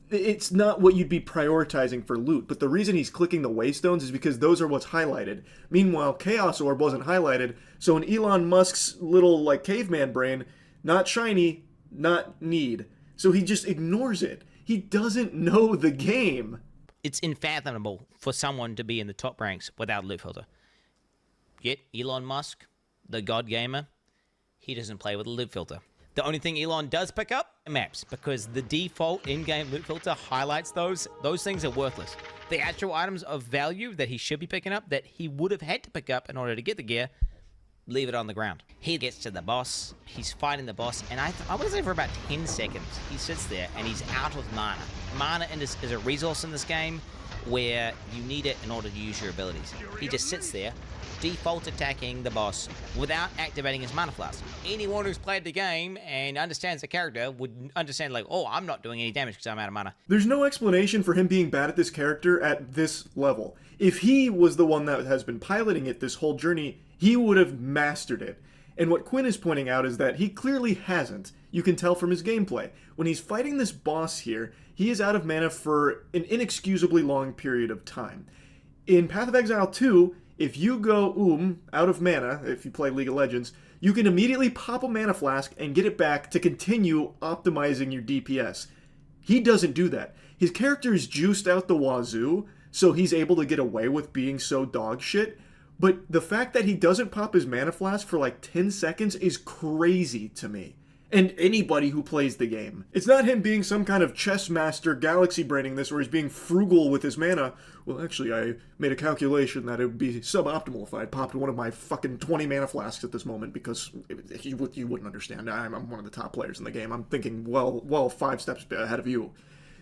it's not what you'd be prioritizing for loot. But the reason he's clicking the waystones is because those are what's highlighted. Meanwhile, Chaos Orb wasn't highlighted, so in Elon Musk's little, like, caveman brain, not shiny, not need. So he just ignores it. He doesn't know the game. It's unfathomable for someone to be in the top ranks without a loot filter. Yet, Elon Musk, the god gamer, he doesn't play with a loot filter. The only thing Elon does pick up are maps, because the default in-game loot filter highlights those. Those things are worthless. The actual items of value that he should be picking up, that he would have had to pick up in order to get the gear, leave it on the ground. He gets to the boss, he's fighting the boss, and I want to say for about 10 seconds, he sits there and he's out of mana. Mana is a resource in this game where you need it in order to use your abilities. He just sits there, default attacking the boss without activating his mana flask. Anyone who's played the game and understands the character would understand, like, oh, I'm not doing any damage because I'm out of mana. There's no explanation for him being bad at this character at this level. If he was the one that has been piloting it this whole journey, he would have mastered it. And what Quinn is pointing out is that he clearly hasn't. You can tell from his gameplay. When he's fighting this boss here, he is out of mana for an inexcusably long period of time. In Path of Exile 2, if you go out of mana, if you play League of Legends, you can immediately pop a mana flask and get it back to continue optimizing your DPS. He doesn't do that. His character is juiced out the wazoo, so he's able to get away with being so dog shit. But the fact that he doesn't pop his mana flask for like 10 seconds is crazy to me. And anybody who plays the game. It's not him being some kind of chess master galaxy braining this, or he's being frugal with his mana. Well, actually, I made a calculation that it would be suboptimal if I had popped one of my fucking 20 mana flasks at this moment, because you wouldn't understand. I'm one of the top players in the game. I'm thinking, well, 5 steps ahead of you.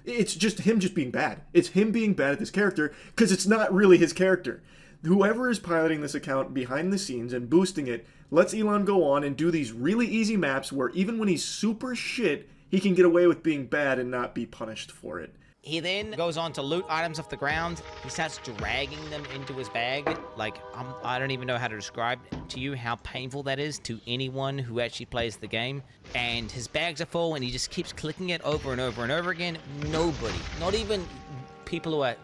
It's just him just being bad. It's him being bad at this character, because it's not really his character. Whoever is piloting this account behind the scenes and boosting it lets Elon go on and do these really easy maps where even when he's super shit, he can get away with being bad and not be punished for it. He then goes on to loot items off the ground. He starts dragging them into his bag. Like, I don't even know how to describe to you how painful that is to anyone who actually plays the game. And his bags are full, and he just keeps clicking it over and over and over again. Nobody, not even people who are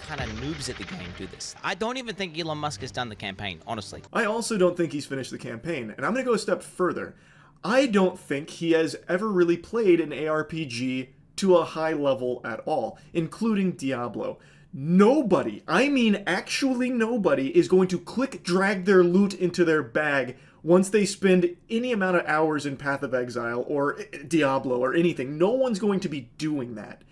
kind of noobs at the game, do this. I don't even think Elon Musk has done the campaign, honestly. I also don't think he's finished the campaign, and I'm going to go a step further. I don't think he has ever really played an ARPG to a high level at all, including Diablo. Nobody, I mean actually nobody, is going to drag their loot into their bag once they spend any amount of hours in Path of Exile or Diablo or anything. No one's going to be doing that.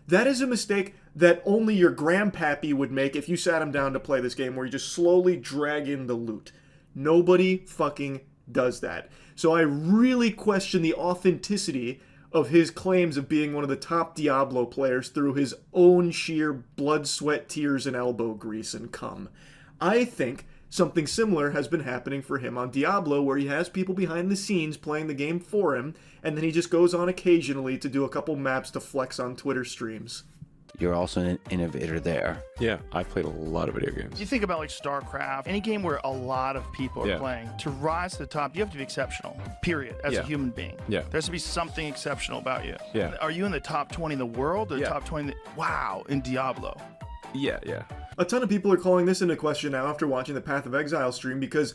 That is a mistake that only your grandpappy would make if you sat him down to play this game, where you just slowly drag in the loot. Nobody fucking does that. So I really question the authenticity of his claims of being one of the top Diablo players through his own sheer blood, sweat, tears, and elbow grease and cum. I think something similar has been happening for him on Diablo, where he has people behind the scenes playing the game for him, and then he just goes on occasionally to do a couple maps to flex on Twitter streams. You're also an innovator there. Yeah, I've played a lot of video games. You think about like StarCraft, any game where a lot of people are playing. To rise to the top, you have to be exceptional, period, as a human being. Yeah. There has to be something exceptional about you. Yeah. Are you in the top 20 in the world or top 20 wow, in Diablo? Yeah. A ton of people are calling this into question now after watching the Path of Exile stream, because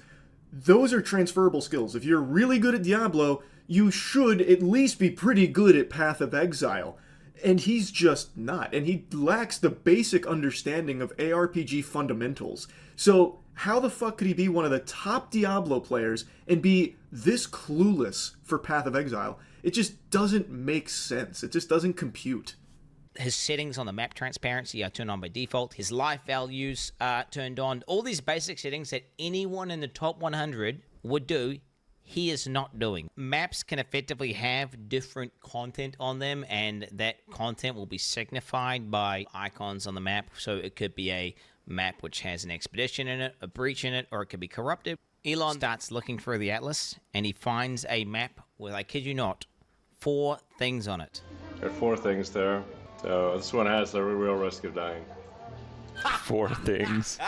those are transferable skills. If you're really good at Diablo, you should at least be pretty good at Path of Exile. And he's just not. And he lacks the basic understanding of ARPG fundamentals. So how the fuck could he be one of the top Diablo players and be this clueless for Path of Exile? It just doesn't make sense. It just doesn't compute. His settings on the map transparency are turned on by default. His life values are turned on. All these basic settings that anyone in the top 100 would do, he is not doing. Maps can effectively have different content on them, and that content will be signified by icons on the map. So it could be a map which has an expedition in it, a breach in it, or it could be corrupted. Elon starts looking through the atlas, and he finds a map with, I kid you not, 4 things on it. There are 4 things there. So this one has a real risk of dying. 4 things.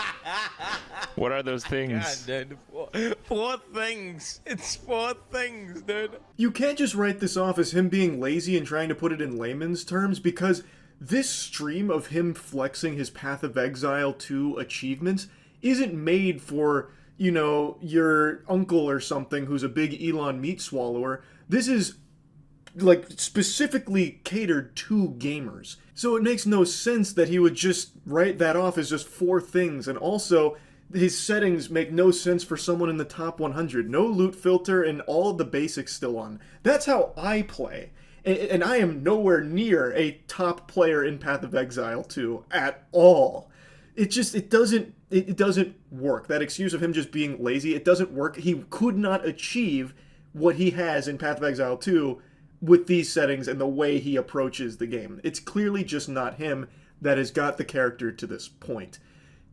What are those things? God, dude. 4 things. It's 4 things, dude. You can't just write this off as him being lazy and trying to put it in layman's terms, because this stream of him flexing his Path of Exile 2 achievements isn't made for, you know, your uncle or something who's a big Elon meat swallower. This is like specifically catered to gamers. So it makes no sense that he would just write that off as just 4 things. And also, his settings make no sense for someone in the top 100. No loot filter and all of the basics still on. That's how I play. And I am nowhere near a top player in Path of Exile 2 at all. It doesn't work. That excuse of him just being lazy, it doesn't work. He could not achieve what he has in Path of Exile 2 with these settings and the way he approaches the game. It's clearly just not him that has got the character to this point.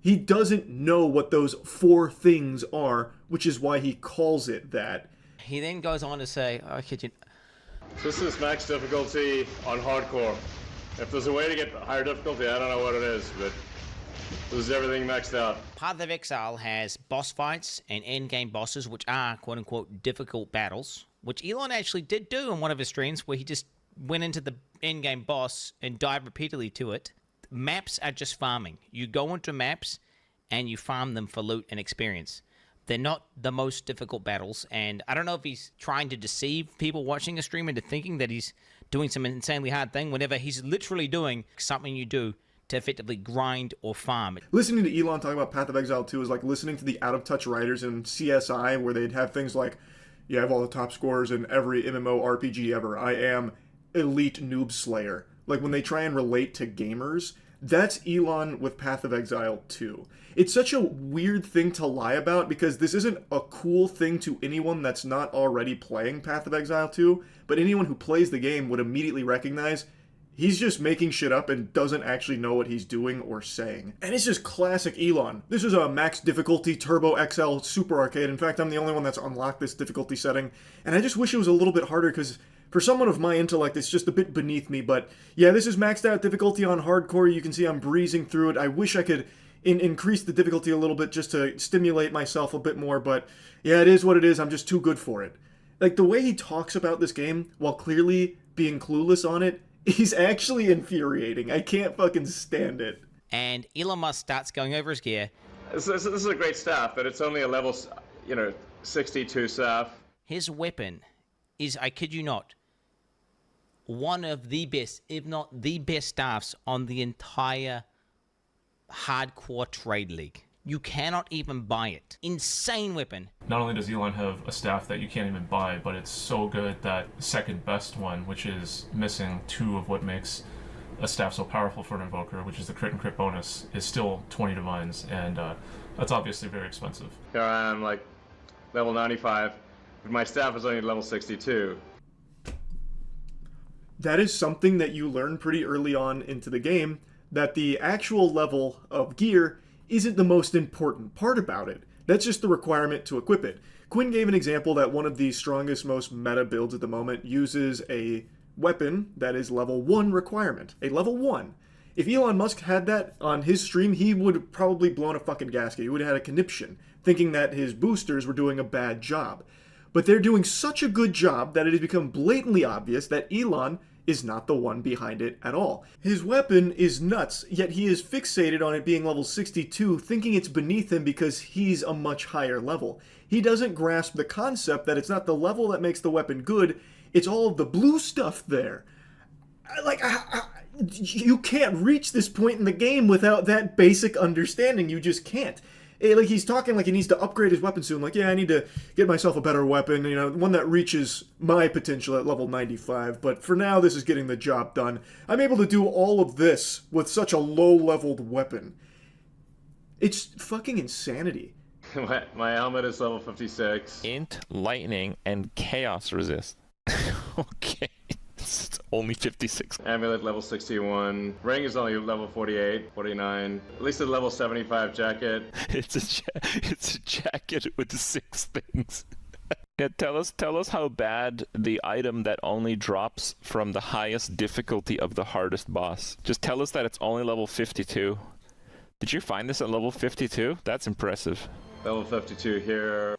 He doesn't know what those 4 things are, which is why he calls it that. He then goes on to say, oh, kid you... This is max difficulty on hardcore. If there's a way to get higher difficulty, I don't know what it is, but this is everything maxed out. Path of Exile has boss fights and endgame bosses, which are quote-unquote difficult battles, which Elon actually did do in one of his streams, where he just went into the endgame boss and died repeatedly to it. Maps are just farming. You go into maps and you farm them for loot and experience. They're not the most difficult battles, and I don't know if he's trying to deceive people watching a stream into thinking that he's doing some insanely hard thing whenever he's literally doing something you do to effectively grind or farm. Listening to Elon talk about Path of Exile 2 is like listening to the out-of-touch writers in CSI, where they'd have things like, yeah, I have all the top scores in every MMORPG ever. I am elite noob slayer. Like, when they try and relate to gamers, that's Elon with Path of Exile 2. It's such a weird thing to lie about, because this isn't a cool thing to anyone that's not already playing Path of Exile 2, but anyone who plays the game would immediately recognize he's just making shit up and doesn't actually know what he's doing or saying. And it's just classic Elon. This is a max difficulty Turbo XL Super Arcade. In fact, I'm the only one that's unlocked this difficulty setting, and I just wish it was a little bit harder, because for someone of my intellect, it's just a bit beneath me. But yeah, this is maxed out difficulty on hardcore. You can see I'm breezing through it. I wish I could increase the difficulty a little bit just to stimulate myself a bit more, but yeah, it is what it is. I'm just too good for it. Like, the way he talks about this game, while clearly being clueless on it, is actually infuriating. I can't fucking stand it. And Elon Musk starts going over his gear. This is a great staff, but it's only a level, 62 staff. His weapon is, I kid you not, one of the best, if not the best staffs on the entire hardcore trade league. You cannot even buy it. Insane weapon. Not only does Elon have a staff that you can't even buy, but it's so good that the second best one, which is missing 2 of what makes a staff so powerful for an invoker, which is the crit and crit bonus, is still 20 divines, and that's obviously very expensive. Here I am, like, level 95, but my staff is only level 62. That is something that you learn pretty early on into the game, that the actual level of gear isn't the most important part about it. That's just the requirement to equip it. Quinn gave an example that one of the strongest, most meta builds at the moment uses a weapon that is level 1 requirement. A level 1. If Elon Musk had that on his stream, he would have probably blown a fucking gasket. He would have had a conniption, thinking that his boosters were doing a bad job. But they're doing such a good job that it has become blatantly obvious that Elon is not the one behind it at all. His weapon is nuts, yet he is fixated on it being level 62, thinking it's beneath him because he's a much higher level. He doesn't grasp the concept that it's not the level that makes the weapon good, it's all of the blue stuff there. You can't reach this point in the game without that basic understanding. You just can't. Like, he's talking like he needs to upgrade his weapon soon. Like, yeah, I need to get myself a better weapon, one that reaches my potential at level 95. But for now, this is getting the job done. I'm able to do all of this with such a low-leveled weapon. It's fucking insanity. My helmet is level 56. Int, lightning, and chaos resist. Okay. It's only 56. Amulet level 61. Ring is only level 48, 49. At least a level 75 jacket. It's a jacket with 6 things. Yeah, tell us how bad the item that only drops from the highest difficulty of the hardest boss. Just tell us that it's only level 52. Did you find this at level 52? That's impressive. Level 52 here.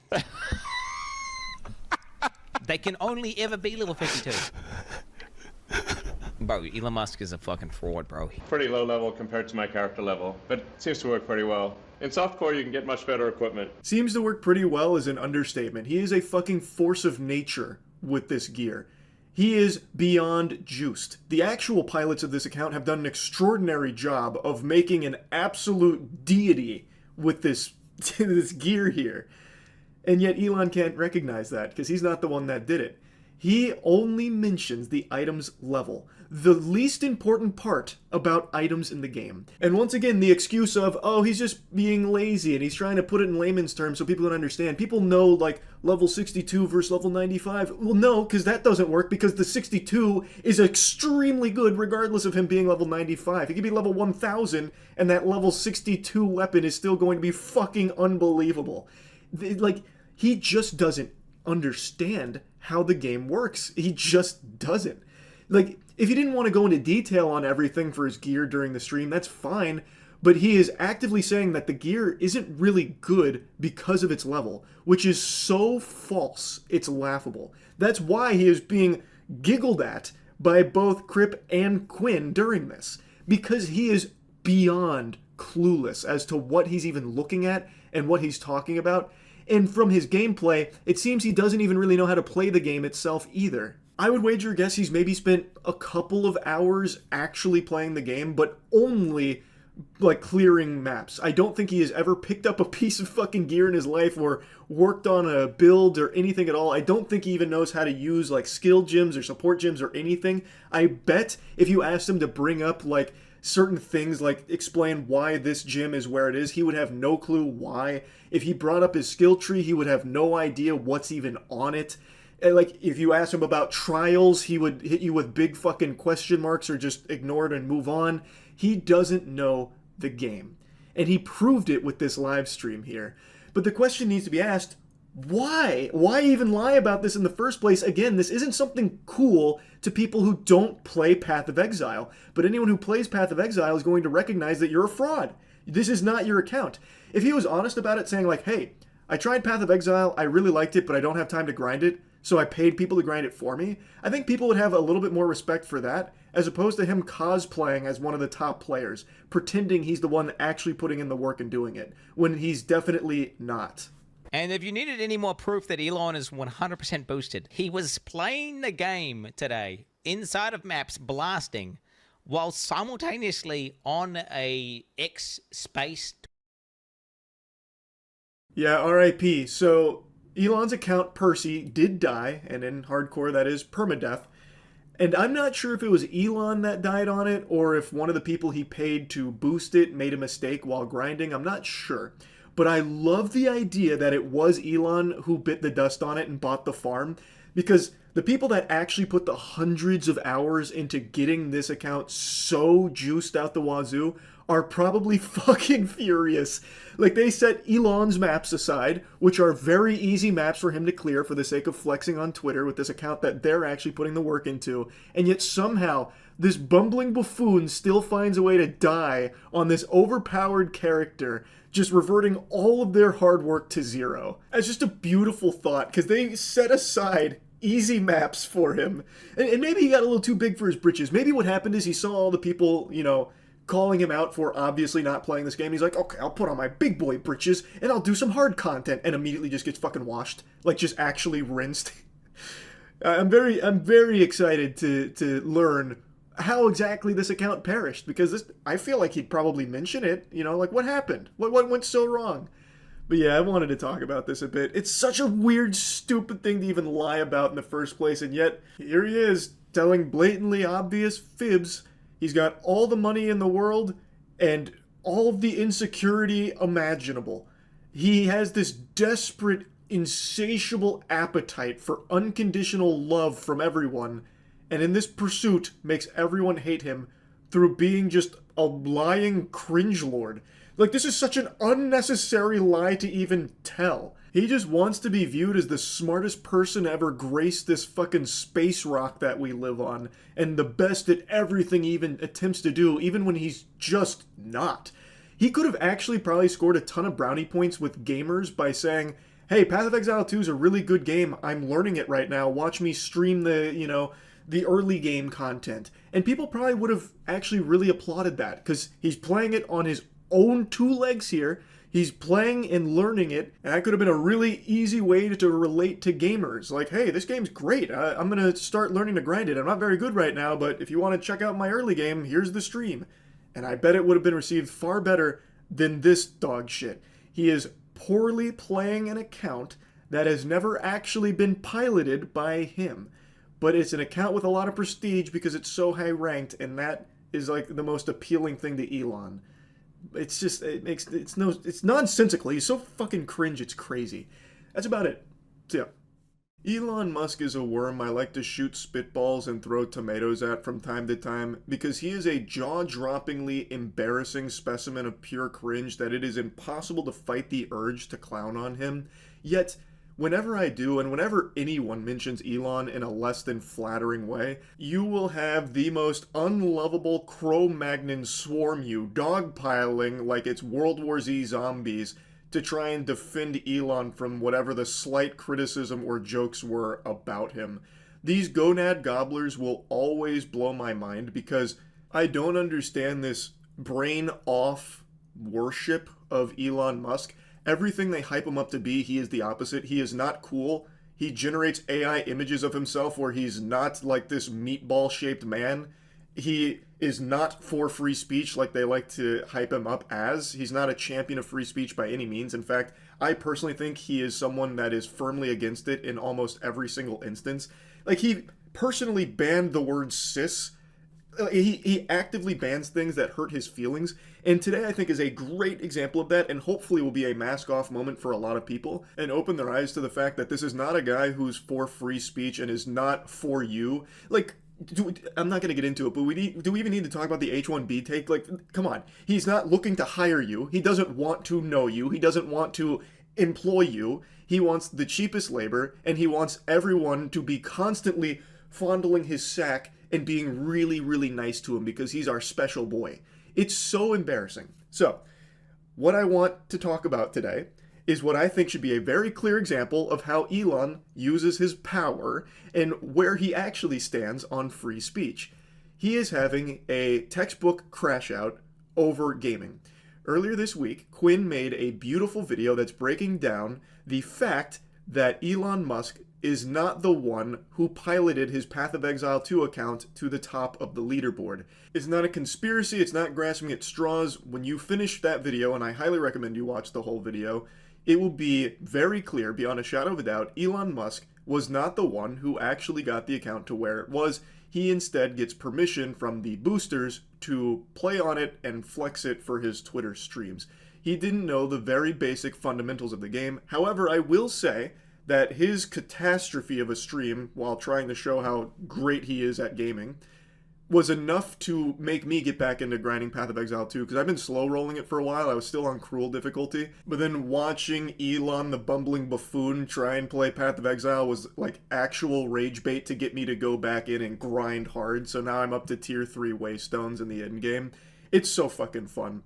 They can only ever be level 52. Bro, Elon Musk is a fucking fraud, bro. Pretty low level compared to my character level, but it seems to work pretty well. In softcore, you can get much better equipment. Seems to work pretty well is an understatement. He is a fucking force of nature with this gear. He is beyond juiced. The actual pilots of this account have done an extraordinary job of making an absolute deity with this gear here. And yet Elon can't recognize that because he's not the one that did it. He only mentions the item's level, the least important part about items in the game. And once again, the excuse of, oh, he's just being lazy and he's trying to put it in layman's terms so people can understand. People know, like, level 62 versus level 95. Well, no, because that doesn't work because the 62 is extremely good regardless of him being level 95. He could be level 1000 and that level 62 weapon is still going to be fucking unbelievable. Like, he just doesn't understand how the game works. He just doesn't. Like, if he didn't want to go into detail on everything for his gear during the stream, that's fine, but he is actively saying that the gear isn't really good because of its level, which is so false, it's laughable. That's why he is being giggled at by both Crip and Quinn during this, because he is beyond clueless as to what he's even looking at and what he's talking about. And from his gameplay, it seems he doesn't even really know how to play the game itself either. I would wager a guess he's maybe spent a couple of hours actually playing the game, but only like clearing maps. I don't think he has ever picked up a piece of fucking gear in his life or worked on a build or anything at all. I don't think he even knows how to use like skill gems or support gems or anything. I bet if you asked him to bring up like certain things, like explain why this gem is where it is, he would have no clue why. If he brought up his skill tree, he would have no idea what's even on it. And like if you asked him about trials, he would hit you with big fucking question marks or just ignore it and move on. He doesn't know the game. And he proved it with this live stream here. But the question needs to be asked, why? Why even lie about this in the first place? Again, this isn't something cool to people who don't play Path of Exile. But anyone who plays Path of Exile is going to recognize that you're a fraud. This is not your account. If he was honest about it, saying like, hey, I tried Path of Exile, I really liked it, but I don't have time to grind it, so I paid people to grind it for me, I think people would have a little bit more respect for that, as opposed to him cosplaying as one of the top players, pretending he's the one actually putting in the work and doing it, when he's definitely not. And if you needed any more proof that Elon is 100% boosted, he was playing the game today inside of maps, blasting, while simultaneously on a X space. Yeah, RIP. So Elon's account, Percy, did die, and in hardcore that is permadeath. And I'm not sure if it was Elon that died on it, or if one of the people he paid to boost it made a mistake while grinding. I'm not sure. But I love the idea that it was Elon who bit the dust on it and bought the farm, because the people that actually put the hundreds of hours into getting this account so juiced out the wazoo are probably fucking furious. Like, they set Elon's maps aside, which are very easy maps for him to clear for the sake of flexing on Twitter with this account that they're actually putting the work into, and yet somehow this bumbling buffoon still finds a way to die on this overpowered character, just reverting all of their hard work to zero. It's just a beautiful thought, because they set aside easy maps for him. And maybe he got a little too big for his britches. Maybe what happened is he saw all the people, you know, calling him out for obviously not playing this game. He's like, okay, I'll put on my big boy britches and I'll do some hard content, and immediately just gets fucking washed. Like, just actually rinsed. I'm very excited to learn how exactly this account perished, because I feel like he'd probably mention it, you know, like, what happened? What went so wrong? But yeah, I wanted to talk about this a bit. It's such a weird, stupid thing to even lie about in the first place, and yet here he is, telling blatantly obvious fibs. He's got all the money in the world and all of the insecurity imaginable. He has this desperate, insatiable appetite for unconditional love from everyone, and in this pursuit makes everyone hate him through being just a lying cringelord. Like, this is such an unnecessary lie to even tell. He just wants to be viewed as the smartest person to ever grace this fucking space rock that we live on, and the best at everything he even attempts to do, even when he's just not. He could have actually probably scored a ton of brownie points with gamers by saying, hey, Path of Exile 2 is a really good game, I'm learning it right now, watch me stream the early game content. And people probably would have actually really applauded that, because he's playing it on his own two legs here. He's playing and learning it, and that could have been a really easy way to relate to gamers. Like, hey, this game's great. I'm going to start learning to grind it. I'm not very good right now, but if you want to check out my early game, here's the stream. And I bet it would have been received far better than this dog shit. He is poorly playing an account that has never actually been piloted by him. But it's an account with a lot of prestige because it's so high ranked, and that is like the most appealing thing to Elon. It's just, it's nonsensical. He's so fucking cringe, it's crazy. That's about it. So, yeah. Elon Musk is a worm I like to shoot spitballs and throw tomatoes at from time to time, because he is a jaw-droppingly embarrassing specimen of pure cringe that it is impossible to fight the urge to clown on him. Yet, whenever I do, and whenever anyone mentions Elon in a less than flattering way, you will have the most unlovable Cro-Magnon swarm you, dogpiling like it's World War Z zombies, to try and defend Elon from whatever the slight criticism or jokes were about him. These gonad gobblers will always blow my mind, because I don't understand this brain-off worship of Elon Musk. Everything they hype him up to be, he is the opposite. He is not cool. He generates AI images of himself where he's not like this meatball-shaped man. He is not for free speech like they like to hype him up as. He's not a champion of free speech by any means. In fact, I personally think he is someone that is firmly against it in almost every single instance. Like, he personally banned the word cis. He actively bans things that hurt his feelings, and today I think is a great example of that, and hopefully will be a mask-off moment for a lot of people, and open their eyes to the fact that this is not a guy who's for free speech and is not for you. Like, I'm not going to get into it, but do we even need to talk about the H-1B take? Like, come on. He's not looking to hire you. He doesn't want to know you. He doesn't want to employ you. He wants the cheapest labor, and he wants everyone to be constantly fondling his sack and being really, really nice to him because he's our special boy. It's so embarrassing. So, what I want to talk about today is what I think should be a very clear example of how Elon uses his power and where he actually stands on free speech. He is having a textbook crash out over gaming. Earlier this week, Quinn made a beautiful video that's breaking down the fact that Elon Musk is not the one who piloted his Path of Exile 2 account to the top of the leaderboard. It's not a conspiracy, it's not grasping at straws. When you finish that video, and I highly recommend you watch the whole video, it will be very clear, beyond a shadow of a doubt, Elon Musk was not the one who actually got the account to where it was. He instead gets permission from the boosters to play on it and flex it for his Twitter streams. He didn't know the very basic fundamentals of the game. However, I will say that his catastrophe of a stream while trying to show how great he is at gaming was enough to make me get back into grinding Path of Exile 2, because I've been slow rolling it for a while. I was still on cruel difficulty, but then watching Elon the bumbling buffoon try and play Path of Exile was like actual rage bait to get me to go back in and grind hard. So now I'm up to tier 3 waystones in the end game. It's so fucking fun.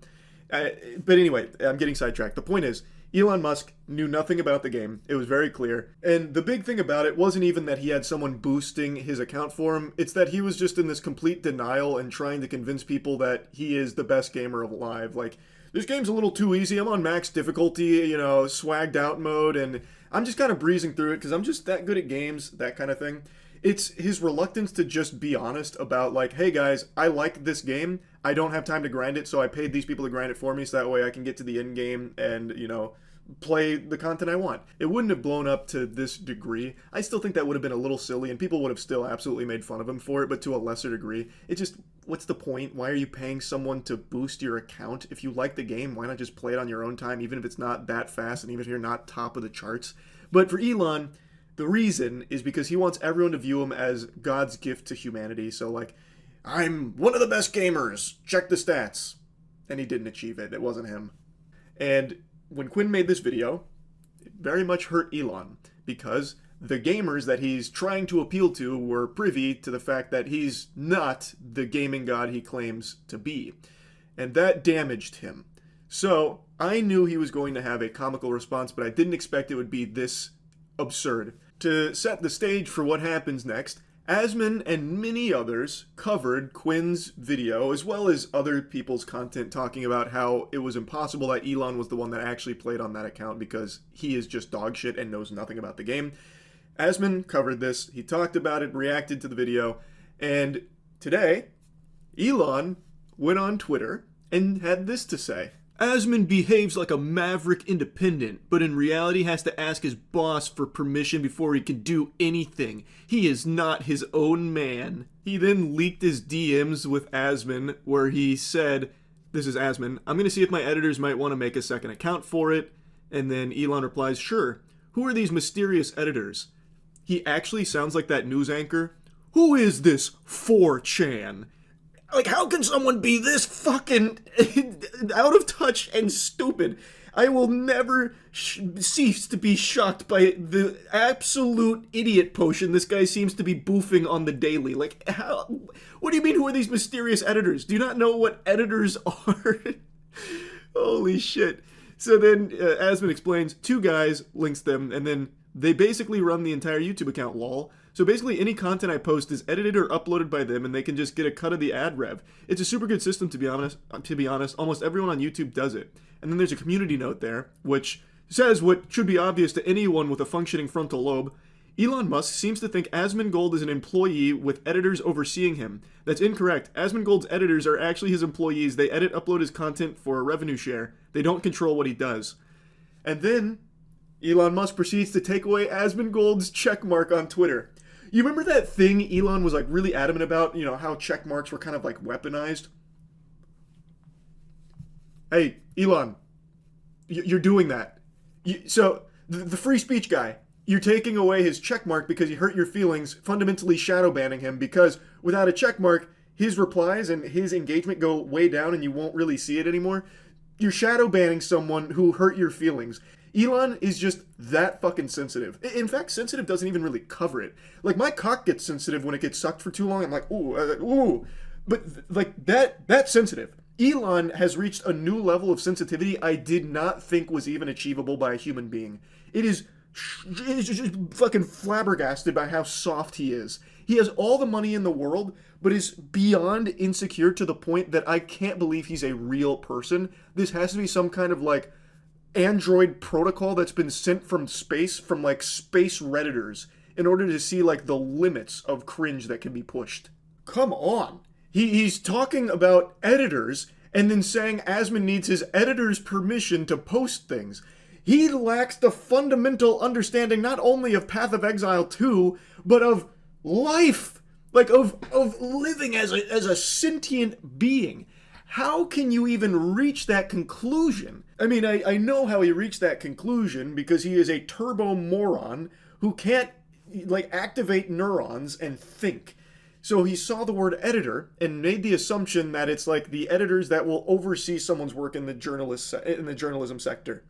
But anyway, I'm getting sidetracked. The point is, Elon Musk knew nothing about the game. It was very clear. And the big thing about it wasn't even that he had someone boosting his account for him. It's that he was just in this complete denial and trying to convince people that he is the best gamer alive. Like, this game's a little too easy. I'm on max difficulty, you know, swagged out mode, and I'm just kind of breezing through it because I'm just that good at games, that kind of thing. It's his reluctance to just be honest about, like, hey guys, I like this game. I don't have time to grind it, so I paid these people to grind it for me so that way I can get to the end game and, you know, play the content I want. It wouldn't have blown up to this degree. I still think that would have been a little silly, and people would have still absolutely made fun of him for it, but to a lesser degree. It just, what's the point? Why are you paying someone to boost your account? If you like the game, why not just play it on your own time, even if it's not that fast, and even if you're not top of the charts? But for Elon, the reason is because he wants everyone to view him as God's gift to humanity. So, like, I'm one of the best gamers. Check the stats. And he didn't achieve it. It wasn't him. And when Quinn made this video, it very much hurt Elon, because the gamers that he's trying to appeal to were privy to the fact that he's not the gaming god he claims to be. And that damaged him. So I knew he was going to have a comical response, but I didn't expect it would be this absurd. To set the stage for what happens next, Asman and many others covered Quinn's video, as well as other people's content talking about how it was impossible that Elon was the one that actually played on that account because he is just dog shit and knows nothing about the game. Asman covered this, he talked about it, reacted to the video, and today, Elon went on Twitter and had this to say. Asman behaves like a maverick independent, but in reality has to ask his boss for permission before he can do anything. He is not his own man. He then leaked his DMs with Asman, where he said, this is Asman, I'm going to see if my editors might want to make a second account for it. And then Elon replies, sure. Who are these mysterious editors? He actually sounds like that news anchor. Who is this 4chan? Like, how can someone be this fucking out of touch and stupid? I will never cease to be shocked by the absolute idiot potion this guy seems to be boofing on the daily. Like, how? What do you mean, who are these mysterious editors? Do you not know what editors are? Holy shit. So then, Asman explains, 2 guys, links them, and then they basically run the entire YouTube account, lol. So basically any content I post is edited or uploaded by them, and they can just get a cut of the ad rev. It's a super good system, to be honest. Almost everyone on YouTube does it. And then there's a community note there, which says what should be obvious to anyone with a functioning frontal lobe. Elon Musk seems to think Asmongold is an employee with editors overseeing him. That's incorrect. Asmongold's editors are actually his employees. They upload his content for a revenue share. They don't control what he does. And then Elon Musk proceeds to take away Asmongold's checkmark on Twitter. You remember that thing Elon was like really adamant about, how checkmarks were kind of like weaponized? Hey, Elon, you're doing that. So the free speech guy, you're taking away his checkmark because he hurt your feelings, fundamentally shadow banning him, because without a checkmark, his replies and his engagement go way down and you won't really see it anymore. You're shadow banning someone who hurt your feelings. Elon is just that fucking sensitive. In fact, sensitive doesn't even really cover it. Like, my cock gets sensitive when it gets sucked for too long. I'm like, ooh. But, like, that's sensitive. Elon has reached a new level of sensitivity I did not think was even achievable by a human being. It is just fucking flabbergasted by how soft he is. He has all the money in the world, but is beyond insecure to the point that I can't believe he's a real person. This has to be some kind of, like, Android protocol that's been sent from space, from, like, space Redditors, in order to see, like, the limits of cringe that can be pushed. Come on. He's talking about editors and then saying Asmon needs his editor's permission to post things. He lacks the fundamental understanding not only of Path of Exile 2, but of life. Like, of living as a sentient being. How can you even reach that conclusion? I mean, I know how he reached that conclusion because he is a turbo moron who can't, like, activate neurons and think. So he saw the word editor and made the assumption that it's like the editors that will oversee someone's work in the journalism sector.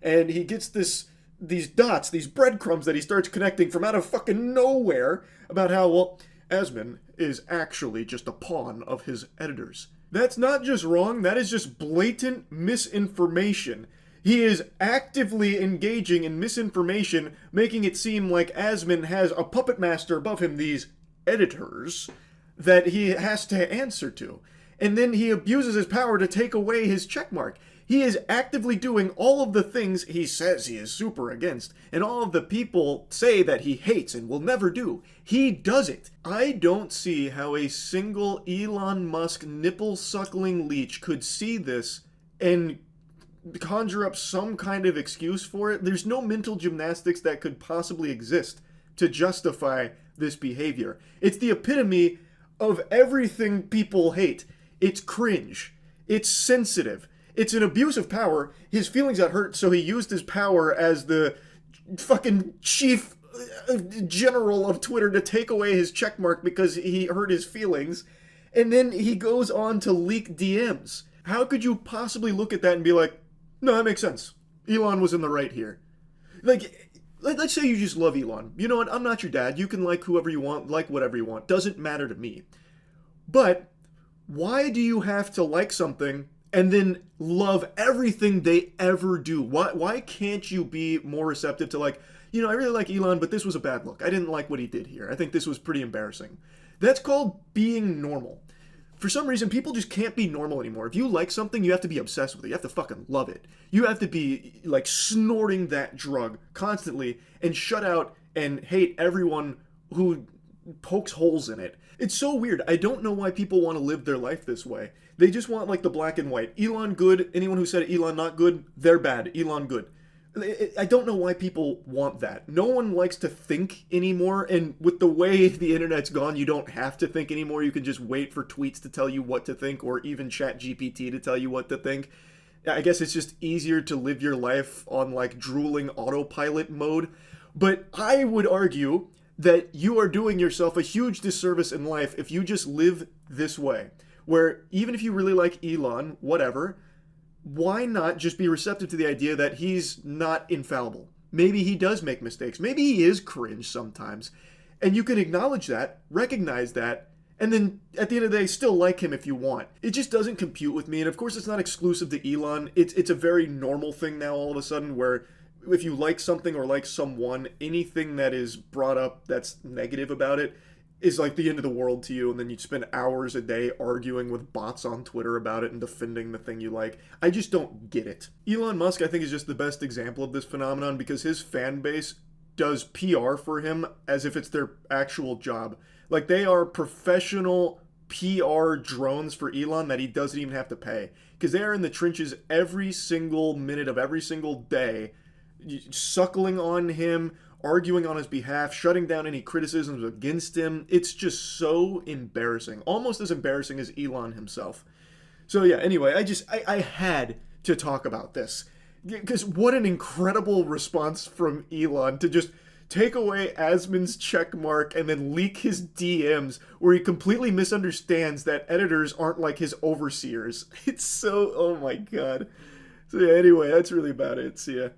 And he gets these dots, these breadcrumbs that he starts connecting from out of fucking nowhere about how, well, Asmon is actually just a pawn of his editors. That's not just wrong, that is just blatant misinformation. He is actively engaging in misinformation, making it seem like Asmon has a puppet master above him, these editors, that he has to answer to. And then he abuses his power to take away his checkmark. He is actively doing all of the things he says he is super against, and all of the people say that he hates and will never do. He does it. I don't see how a single Elon Musk nipple-suckling leech could see this and conjure up some kind of excuse for it. There's no mental gymnastics that could possibly exist to justify this behavior. It's the epitome of everything people hate. It's cringe. It's sensitive. It's an abuse of power. His feelings got hurt, so he used his power as the fucking chief general of Twitter to take away his checkmark because he hurt his feelings. And then he goes on to leak DMs. How could you possibly look at that and be like, no, that makes sense. Elon was in the right here. Like, let's say you just love Elon. You know what? I'm not your dad. You can like whoever you want, like whatever you want. Doesn't matter to me. But why do you have to like something and then love everything they ever do? Why can't you be more receptive to, like, I really like Elon, but this was a bad look. I didn't like what he did here. I think this was pretty embarrassing. That's called being normal. For some reason, people just can't be normal anymore. If you like something, you have to be obsessed with it. You have to fucking love it. You have to be, like, snorting that drug constantly and shut out and hate everyone who pokes holes in it. It's so weird. I don't know why people want to live their life this way. They just want, like, the black and white. Elon good. Anyone who said Elon not good, they're bad. Elon good. I don't know why people want that. No one likes to think anymore, and with the way the internet's gone, you don't have to think anymore. You can just wait for tweets to tell you what to think, or even ChatGPT to tell you what to think. I guess it's just easier to live your life on, like, drooling autopilot mode. But I would argue that you are doing yourself a huge disservice in life if you just live this way, where even if you really like Elon, whatever, why not just be receptive to the idea that he's not infallible? Maybe he does make mistakes. Maybe he is cringe sometimes. And you can acknowledge that, recognize that, and then at the end of the day, still like him if you want. It just doesn't compute with me. And of course, it's not exclusive to Elon. It's a very normal thing now all of a sudden where if you like something or like someone, anything that is brought up that's negative about it is like the end of the world to you, and then you spend hours a day arguing with bots on Twitter about it and defending the thing you like. I just don't get it. Elon Musk, I think, is just the best example of this phenomenon because his fan base does PR for him as if it's their actual job. Like, they are professional PR drones for Elon that he doesn't even have to pay. Because they are in the trenches every single minute of every single day, suckling on him, arguing on his behalf, shutting down any criticisms against him. It's just so embarrassing. Almost as embarrassing as Elon himself. So yeah, anyway, I had to talk about this. Because what an incredible response from Elon to just take away Asmon's check mark and then leak his DMs where he completely misunderstands that editors aren't like his overseers. It's so, oh my god. So yeah, anyway, that's really about it. See ya.